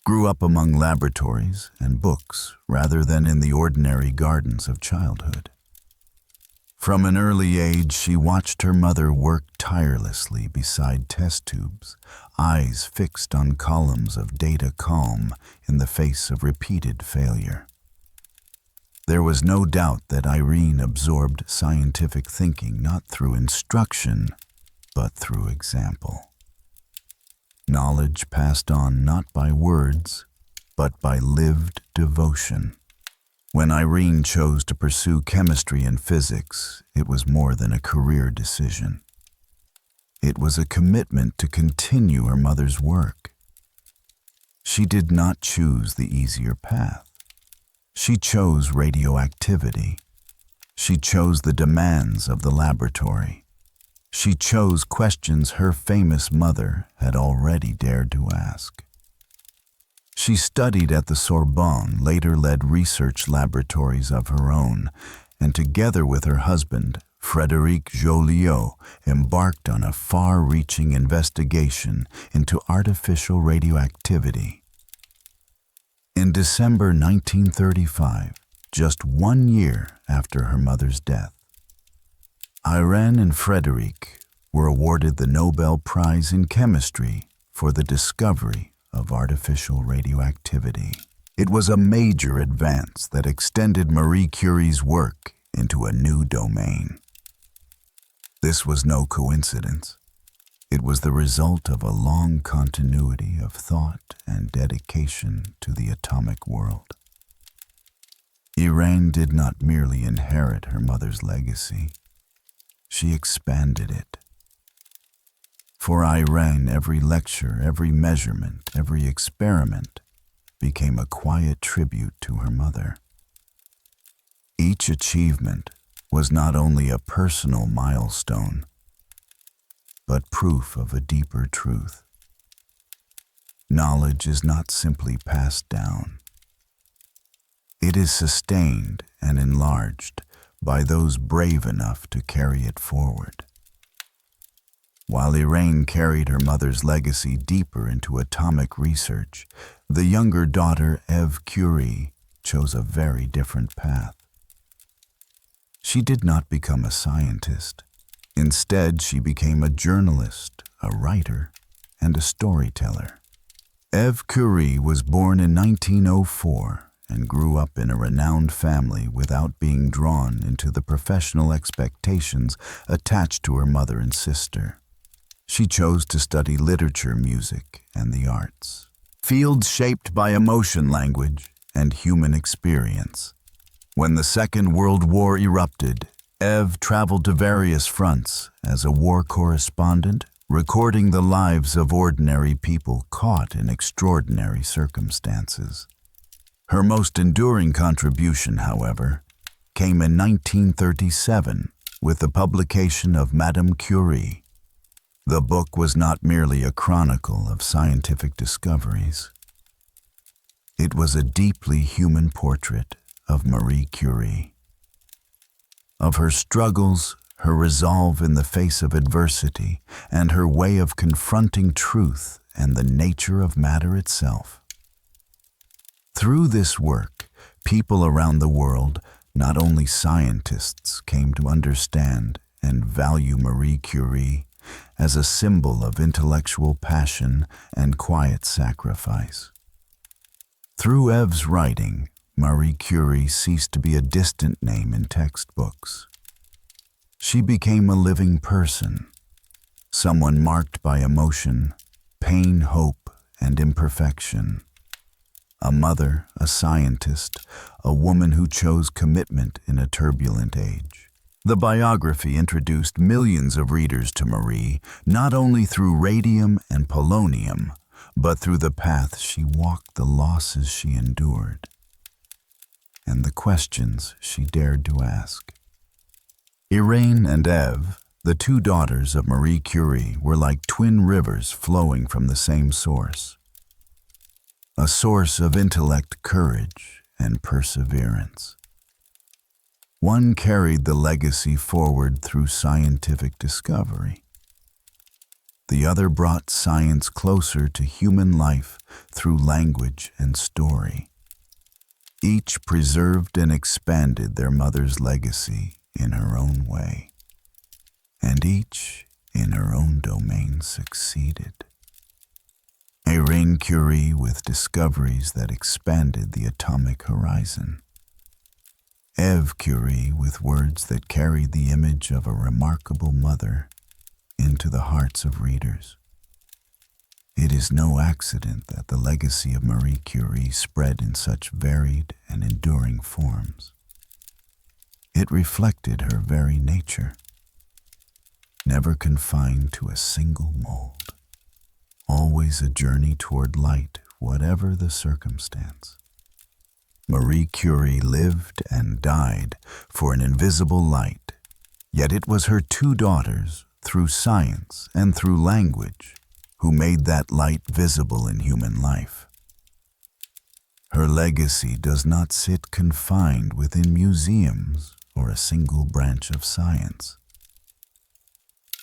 grew up among laboratories and books rather than in the ordinary gardens of childhood. From an early age, she watched her mother work tirelessly beside test tubes, eyes fixed on columns of data, calm in the face of repeated failure. There was no doubt that Irene absorbed scientific thinking not through instruction, but through example. Knowledge passed on not by words, but by lived devotion. When Irene chose to pursue chemistry and physics, it was more than a career decision. It was a commitment to continue her mother's work. She did not choose the easier path. She chose radioactivity. She chose the demands of the laboratory. She chose questions her famous mother had already dared to ask. She studied at the Sorbonne, later led research laboratories of her own, and together with her husband, Frédéric Joliot, embarked on a far-reaching investigation into artificial radioactivity. In December 1935, just 1 year after her mother's death, Irene and Frédéric were awarded the Nobel Prize in Chemistry for the discovery of artificial radioactivity. It was a major advance that extended Marie Curie's work into a new domain. This was no coincidence. It was the result of a long continuity of thought and dedication to the atomic world. Irene did not merely inherit her mother's legacy. She expanded it. For Irene, every lecture, every measurement, every experiment became a quiet tribute to her mother. Each achievement was not only a personal milestone, but proof of a deeper truth. Knowledge is not simply passed down. It is sustained and enlarged by those brave enough to carry it forward. While Irene carried her mother's legacy deeper into atomic research, the younger daughter, Eve Curie, chose a very different path. She did not become a scientist. Instead, she became a journalist, a writer, and a storyteller. Eve Curie was born in 1904 and grew up in a renowned family without being drawn into the professional expectations attached to her mother and sister. She chose to study literature, music, and the arts, fields shaped by emotion, language, and human experience. When the Second World War erupted, Eve traveled to various fronts as a war correspondent, recording the lives of ordinary people caught in extraordinary circumstances. Her most enduring contribution, however, came in 1937 with the publication of Madame Curie. The book was not merely a chronicle of scientific discoveries. It was a deeply human portrait of Marie Curie, of her struggles, her resolve in the face of adversity, and her way of confronting truth and the nature of matter itself. Through this work, people around the world, not only scientists, came to understand and value Marie Curie as a symbol of intellectual passion and quiet sacrifice. Through Eve's writing, Marie Curie ceased to be a distant name in textbooks. She became a living person, someone marked by emotion, pain, hope, and imperfection. a mother, a scientist, a woman who chose commitment in a turbulent age. The biography introduced millions of readers to Marie, not only through radium and polonium, but through the path she walked, the losses she endured, and the questions she dared to ask. Irene and Eve, the two daughters of Marie Curie, were like twin rivers flowing from the same source, a source of intellect, courage, and perseverance. One carried the legacy forward through scientific discovery. The other brought science closer to human life through language and story. Each preserved and expanded their mother's legacy in her own way, and each in her own domain succeeded. Marie Curie with discoveries that expanded the atomic horizon. Eve Curie with words that carried the image of a remarkable mother into the hearts of readers. It is no accident that the legacy of Marie Curie spread in such varied and enduring forms. It reflected her very nature, never confined to a single mold, always a journey toward light, whatever the circumstance. Marie Curie lived and died for an invisible light, yet it was her two daughters, through science and through language, who made that light visible in human life. Her legacy does not sit confined within museums or a single branch of science.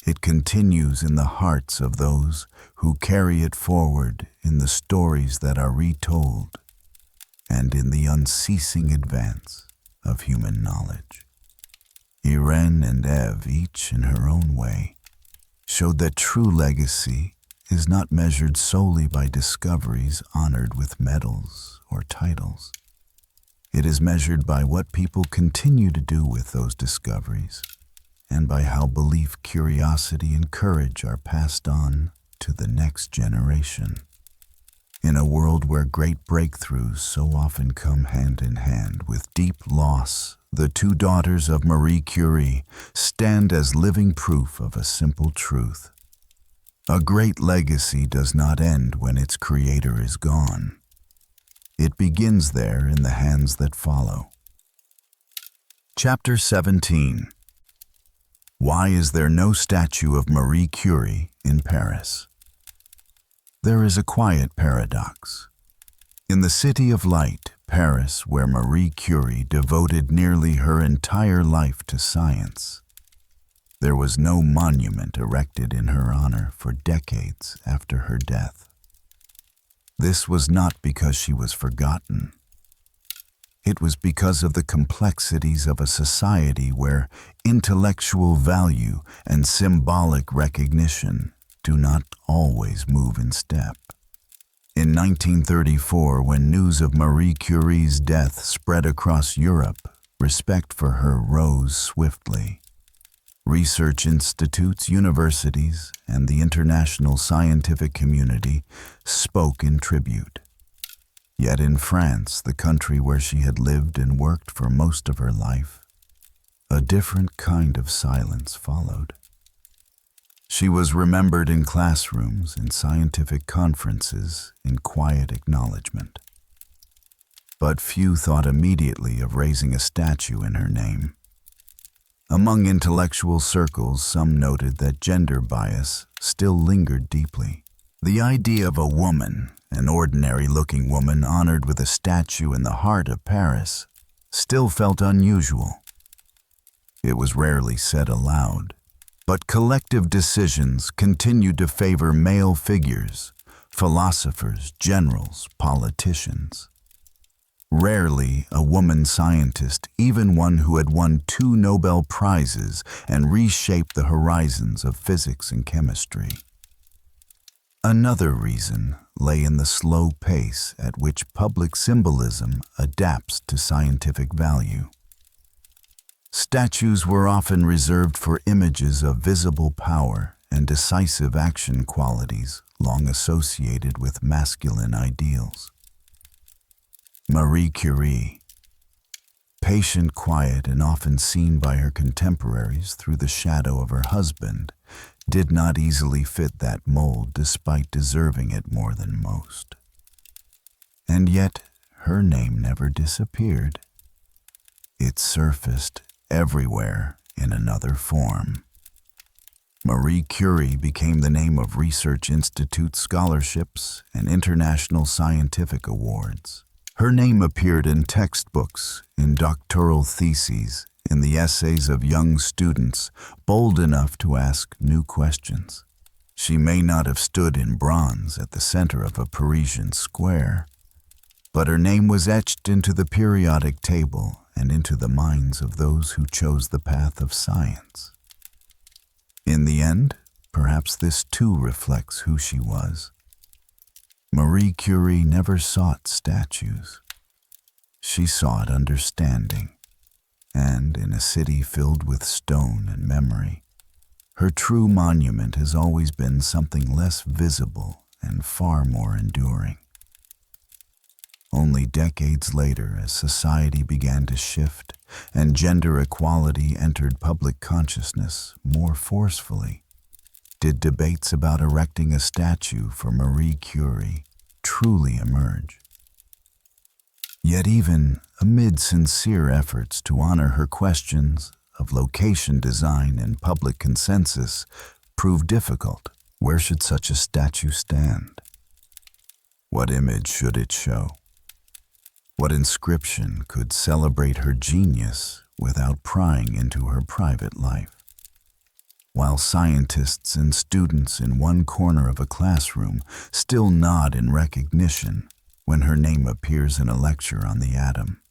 It continues in the hearts of those who carry it forward in the stories that are retold and in the unceasing advance of human knowledge. Irene and Eve, each in her own way, showed that true legacy is not measured solely by discoveries honored with medals or titles. It is measured by what people continue to do with those discoveries, and by how belief, curiosity, and courage are passed on to the next generation. In a world where great breakthroughs so often come hand in hand with deep loss, the two daughters of Marie Curie stand as living proof of a simple truth. A great legacy does not end when its creator is gone. It begins there in the hands that follow. Chapter 17. Why is there no statue of Marie Curie in Paris? There is a quiet paradox. In the City of Light, Paris, where Marie Curie devoted nearly her entire life to science, there was no monument erected in her honor for decades after her death. This was not because she was forgotten. It was because of the complexities of a society where intellectual value and symbolic recognition do not always move in step. In 1934, when news of Marie Curie's death spread across Europe, respect for her rose swiftly. Research institutes, universities, and the international scientific community spoke in tribute. Yet in France, the country where she had lived and worked for most of her life, a different kind of silence followed. She was remembered in classrooms, in scientific conferences, in quiet acknowledgement. But few thought immediately of raising a statue in her name. Among intellectual circles, some noted that gender bias still lingered deeply. The idea of a woman, an ordinary-looking woman honored with a statue in the heart of Paris, still felt unusual. It was rarely said aloud. But collective decisions continued to favor male figures, philosophers, generals, politicians. Rarely a woman scientist, even one who had won 2 Nobel Prizes and reshaped the horizons of physics and chemistry. Another reason lay in the slow pace at which public symbolism adapts to scientific value. Statues were often reserved for images of visible power and decisive action qualities long associated with masculine ideals. Marie Curie, patient, quiet, and often seen by her contemporaries through the shadow of her husband, did not easily fit that mold despite deserving it more than most. And yet, her name never disappeared. It surfaced everywhere in another form. Marie Curie became the name of research institute scholarships and international scientific awards. Her name appeared in textbooks, in doctoral theses, in the essays of young students bold enough to ask new questions. She may not have stood in bronze at the center of a Parisian square, but her name was etched into the periodic table and into the minds of those who chose the path of science. In the end, perhaps this too reflects who she was. Marie Curie never sought statues. She sought understanding, and in a city filled with stone and memory, her true monument has always been something less visible and far more enduring. Only decades later, as society began to shift and gender equality entered public consciousness more forcefully, did debates about erecting a statue for Marie Curie truly emerge. Yet even amid sincere efforts to honor her, questions of location, design, and public consensus proved difficult. Where should such a statue stand? What image should it show? What inscription could celebrate her genius without prying into her private life? While scientists and students in one corner of a classroom still nod in recognition when her name appears in a lecture on the atom,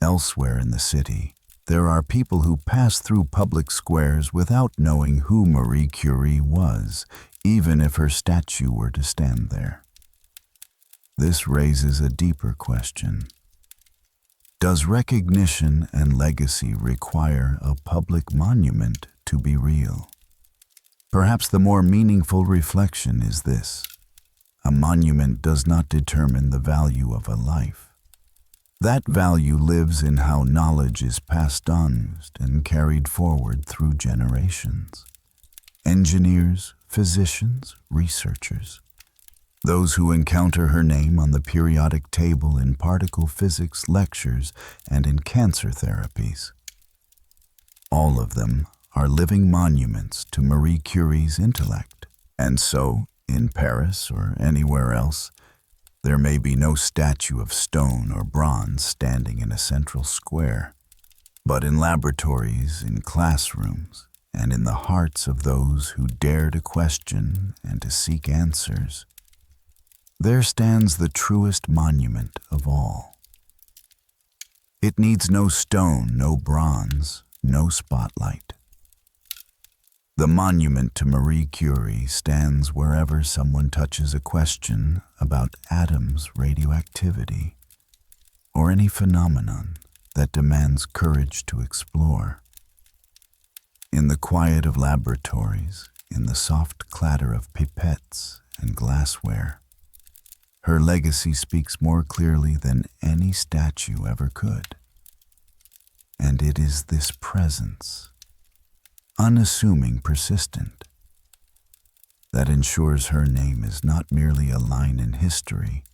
elsewhere in the city, there are people who pass through public squares without knowing who Marie Curie was, even if her statue were to stand there. This raises a deeper question. Does recognition and legacy require a public monument to be real? Perhaps the more meaningful reflection is this: a monument does not determine the value of a life. That value lives in how knowledge is passed on and carried forward through generations. Engineers, physicians, researchers, those who encounter her name on the periodic table in particle physics lectures and in cancer therapies. All of them are living monuments to Marie Curie's intellect. And so, in Paris or anywhere else, there may be no statue of stone or bronze standing in a central square, but in laboratories, in classrooms, and in the hearts of those who dare to question and to seek answers, there stands the truest monument of all. It needs no stone, no bronze, no spotlight. The monument to Marie Curie stands wherever someone touches a question about atoms, radioactivity, or any phenomenon that demands courage to explore. In the quiet of laboratories, in the soft clatter of pipettes and glassware, her legacy speaks more clearly than any statue ever could. And it is this presence, unassuming, persistent, that ensures her name is not merely a line in history,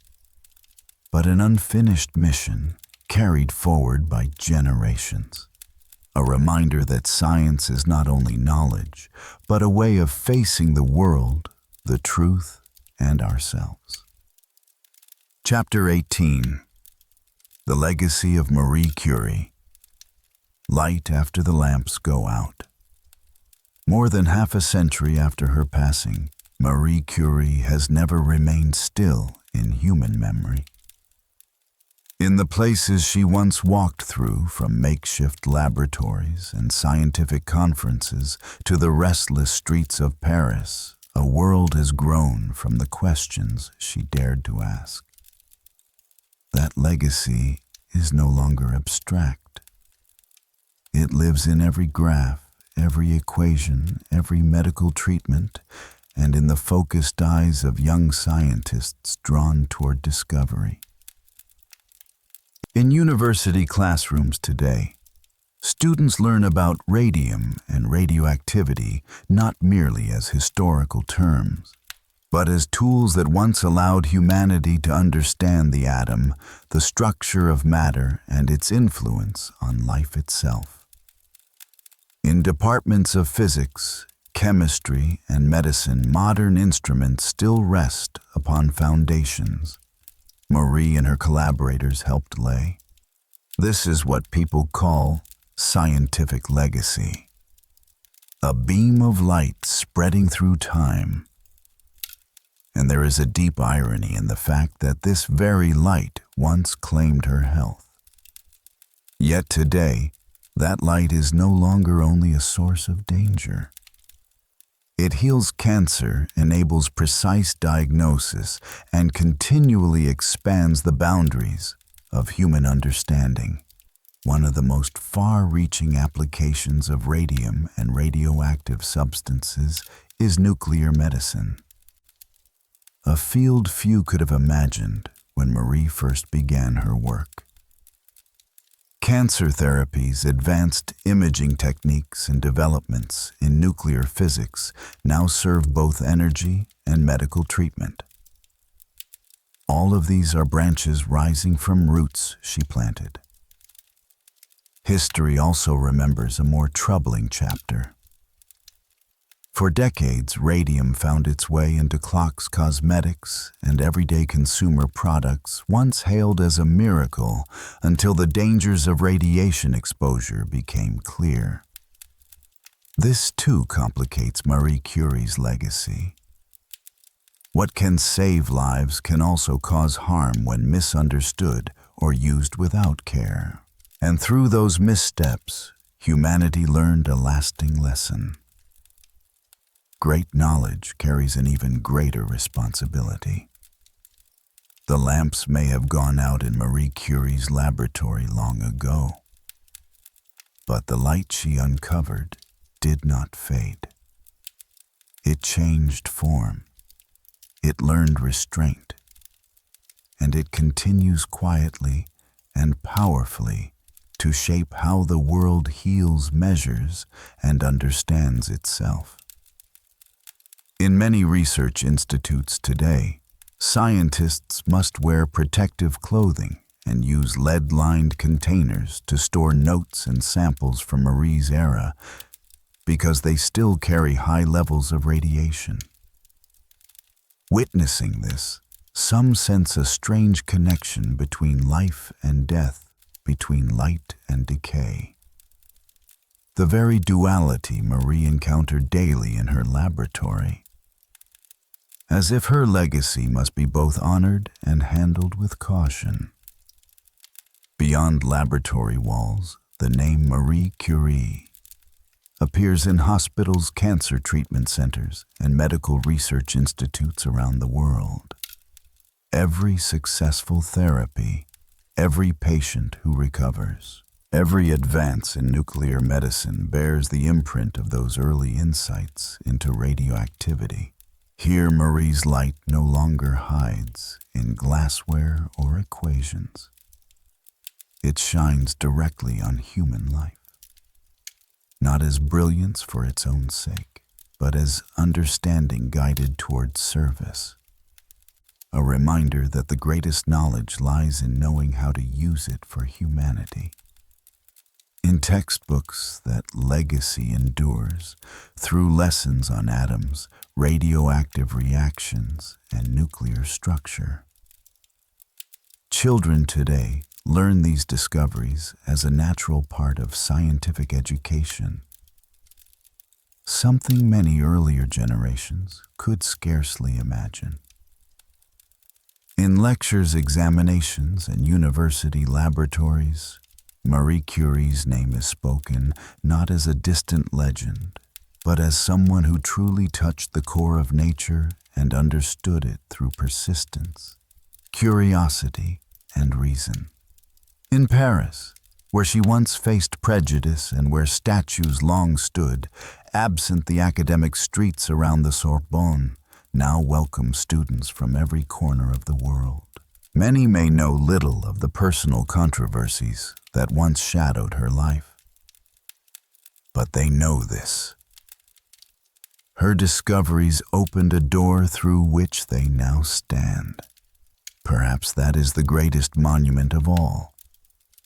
but an unfinished mission carried forward by generations. A reminder that science is not only knowledge, but a way of facing the world, the truth, and ourselves. Chapter 18. The Legacy of Marie Curie. Light after the lamps go out. More than half a century after her passing, Marie Curie has never remained still in human memory. In the places she once walked through, from makeshift laboratories and scientific conferences to the restless streets of Paris, a world has grown from the questions she dared to ask. That legacy is no longer abstract. It lives in every graph, every equation, every medical treatment, and in the focused eyes of young scientists drawn toward discovery. In university classrooms today, students learn about radium and radioactivity not merely as historical terms, but as tools that once allowed humanity to understand the atom, the structure of matter, and its influence on life itself. In departments of physics, chemistry, and medicine, modern instruments still rest upon foundations Marie and her collaborators helped lay. This is what people call scientific legacy. A beam of light spreading through time. And there is a deep irony in the fact that this very light once claimed her health. Yet today, that light is no longer only a source of danger. It heals cancer, enables precise diagnosis, and continually expands the boundaries of human understanding. One of the most far-reaching applications of radium and radioactive substances is nuclear medicine. A field few could have imagined when Marie first began her work. Cancer therapies, advanced imaging techniques, and developments in nuclear physics now serve both energy and medical treatment. All of these are branches rising from roots she planted. History also remembers a more troubling chapter. For decades, radium found its way into clocks, cosmetics, and everyday consumer products, once hailed as a miracle until the dangers of radiation exposure became clear. This too complicates Marie Curie's legacy. What can save lives can also cause harm when misunderstood or used without care. And through those missteps, humanity learned a lasting lesson. Great knowledge carries an even greater responsibility. The lamps may have gone out in Marie Curie's laboratory long ago, but the light she uncovered did not fade. It changed form, it learned restraint, and it continues quietly and powerfully to shape how the world heals, measures, and understands itself. In many research institutes today, scientists must wear protective clothing and use lead-lined containers to store notes and samples from Marie's era because they still carry high levels of radiation. Witnessing this, some sense a strange connection between life and death, between light and decay. The very duality Marie encountered daily in her laboratory, as if her legacy must be both honored and handled with caution. Beyond laboratory walls, the name Marie Curie appears in hospitals, cancer treatment centers, and medical research institutes around the world. Every successful therapy, every patient who recovers, every advance in nuclear medicine bears the imprint of those early insights into radioactivity. Here, Marie's light no longer hides in glassware or equations. It shines directly on human life, not as brilliance for its own sake, but as understanding guided towards service. A reminder that the greatest knowledge lies in knowing how to use it for humanity. In textbooks, that legacy endures through lessons on atoms, radioactive reactions, and nuclear structure. Children today learn these discoveries as a natural part of scientific education, something many earlier generations could scarcely imagine. In lectures, examinations, and university laboratories, Marie Curie's name is spoken not as a distant legend, but as someone who truly touched the core of nature and understood it through persistence, curiosity, and reason. In Paris, where she once faced prejudice and where statues long stood, absent the academic streets around the Sorbonne, now welcome students from every corner of the world. Many may know little of the personal controversies that once shadowed her life, but they know this. Her discoveries opened a door through which they now stand. Perhaps that is the greatest monument of all.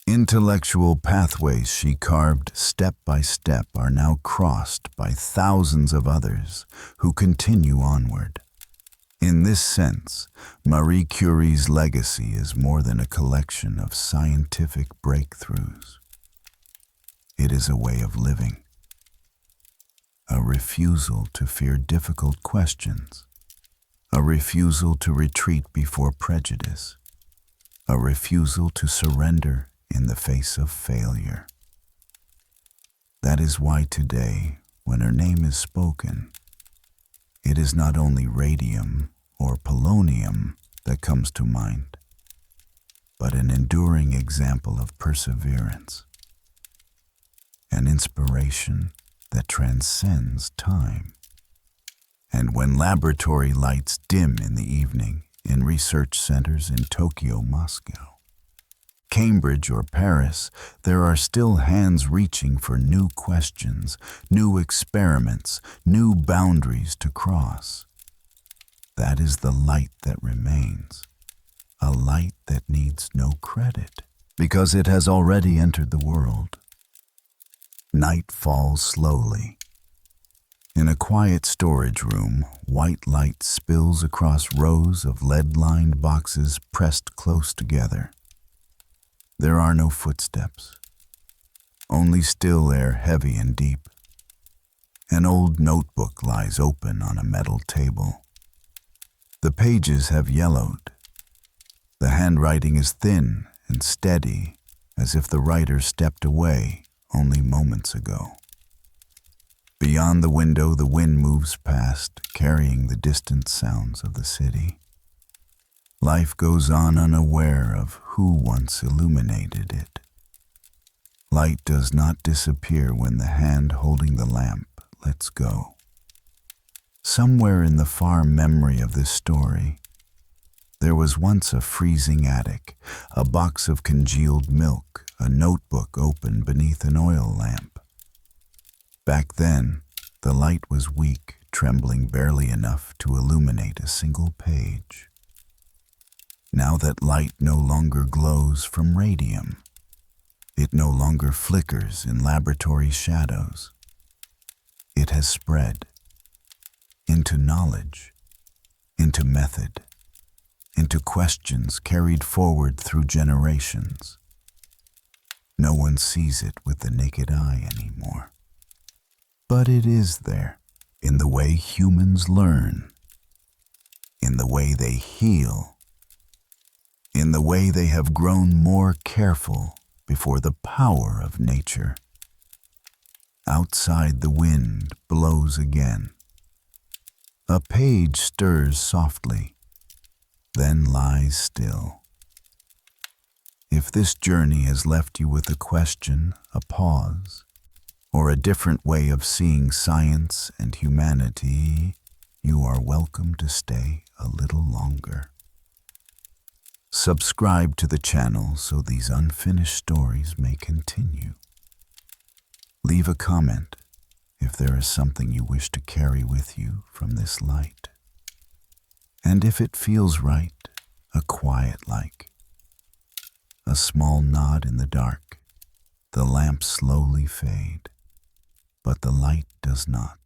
Intellectual pathways she carved step by step are now crossed by thousands of others who continue onward. In this sense, Marie Curie's legacy is more than a collection of scientific breakthroughs. It is a way of living, a refusal to fear difficult questions, a refusal to retreat before prejudice, a refusal to surrender in the face of failure. That is why today, when her name is spoken, it is not only radium or polonium that comes to mind, but an enduring example of perseverance, an inspiration that transcends time. And when laboratory lights dim in the evening in research centers in Tokyo, Moscow, Cambridge, or Paris, there are still hands reaching for new questions, new experiments, new boundaries to cross. That is the light that remains, a light that needs no credit, because it has already entered the world. Night falls slowly. In a quiet storage room, white light spills across rows of lead-lined boxes pressed close together. There are no footsteps, only still air heavy and deep. An old notebook lies open on a metal table. The pages have yellowed. The handwriting is thin and steady, as if the writer stepped away only moments ago. Beyond the window, the wind moves past, carrying the distant sounds of the city. Life goes on unaware of who once illuminated it. Light does not disappear when the hand holding the lamp lets go. Somewhere in the far memory of this story, there was once a freezing attic, a box of congealed milk, a notebook open beneath an oil lamp. Back then, the light was weak, trembling barely enough to illuminate a single page. Now that light no longer glows from radium, it no longer flickers in laboratory shadows. It has spread into knowledge, into method, into questions carried forward through generations. No one sees it with the naked eye anymore. But it is there, in the way humans learn, in the way they heal, in the way they have grown more careful before the power of nature. Outside, the wind blows again. A page stirs softly, then lies still. If this journey has left you with a question, a pause, or a different way of seeing science and humanity, you are welcome to stay a little longer. Subscribe to the channel so these unfinished stories may continue. Leave a comment if there is something you wish to carry with you from this light. And if it feels right, a quiet like, a small nod in the dark, the lamps slowly fade, but the light does not.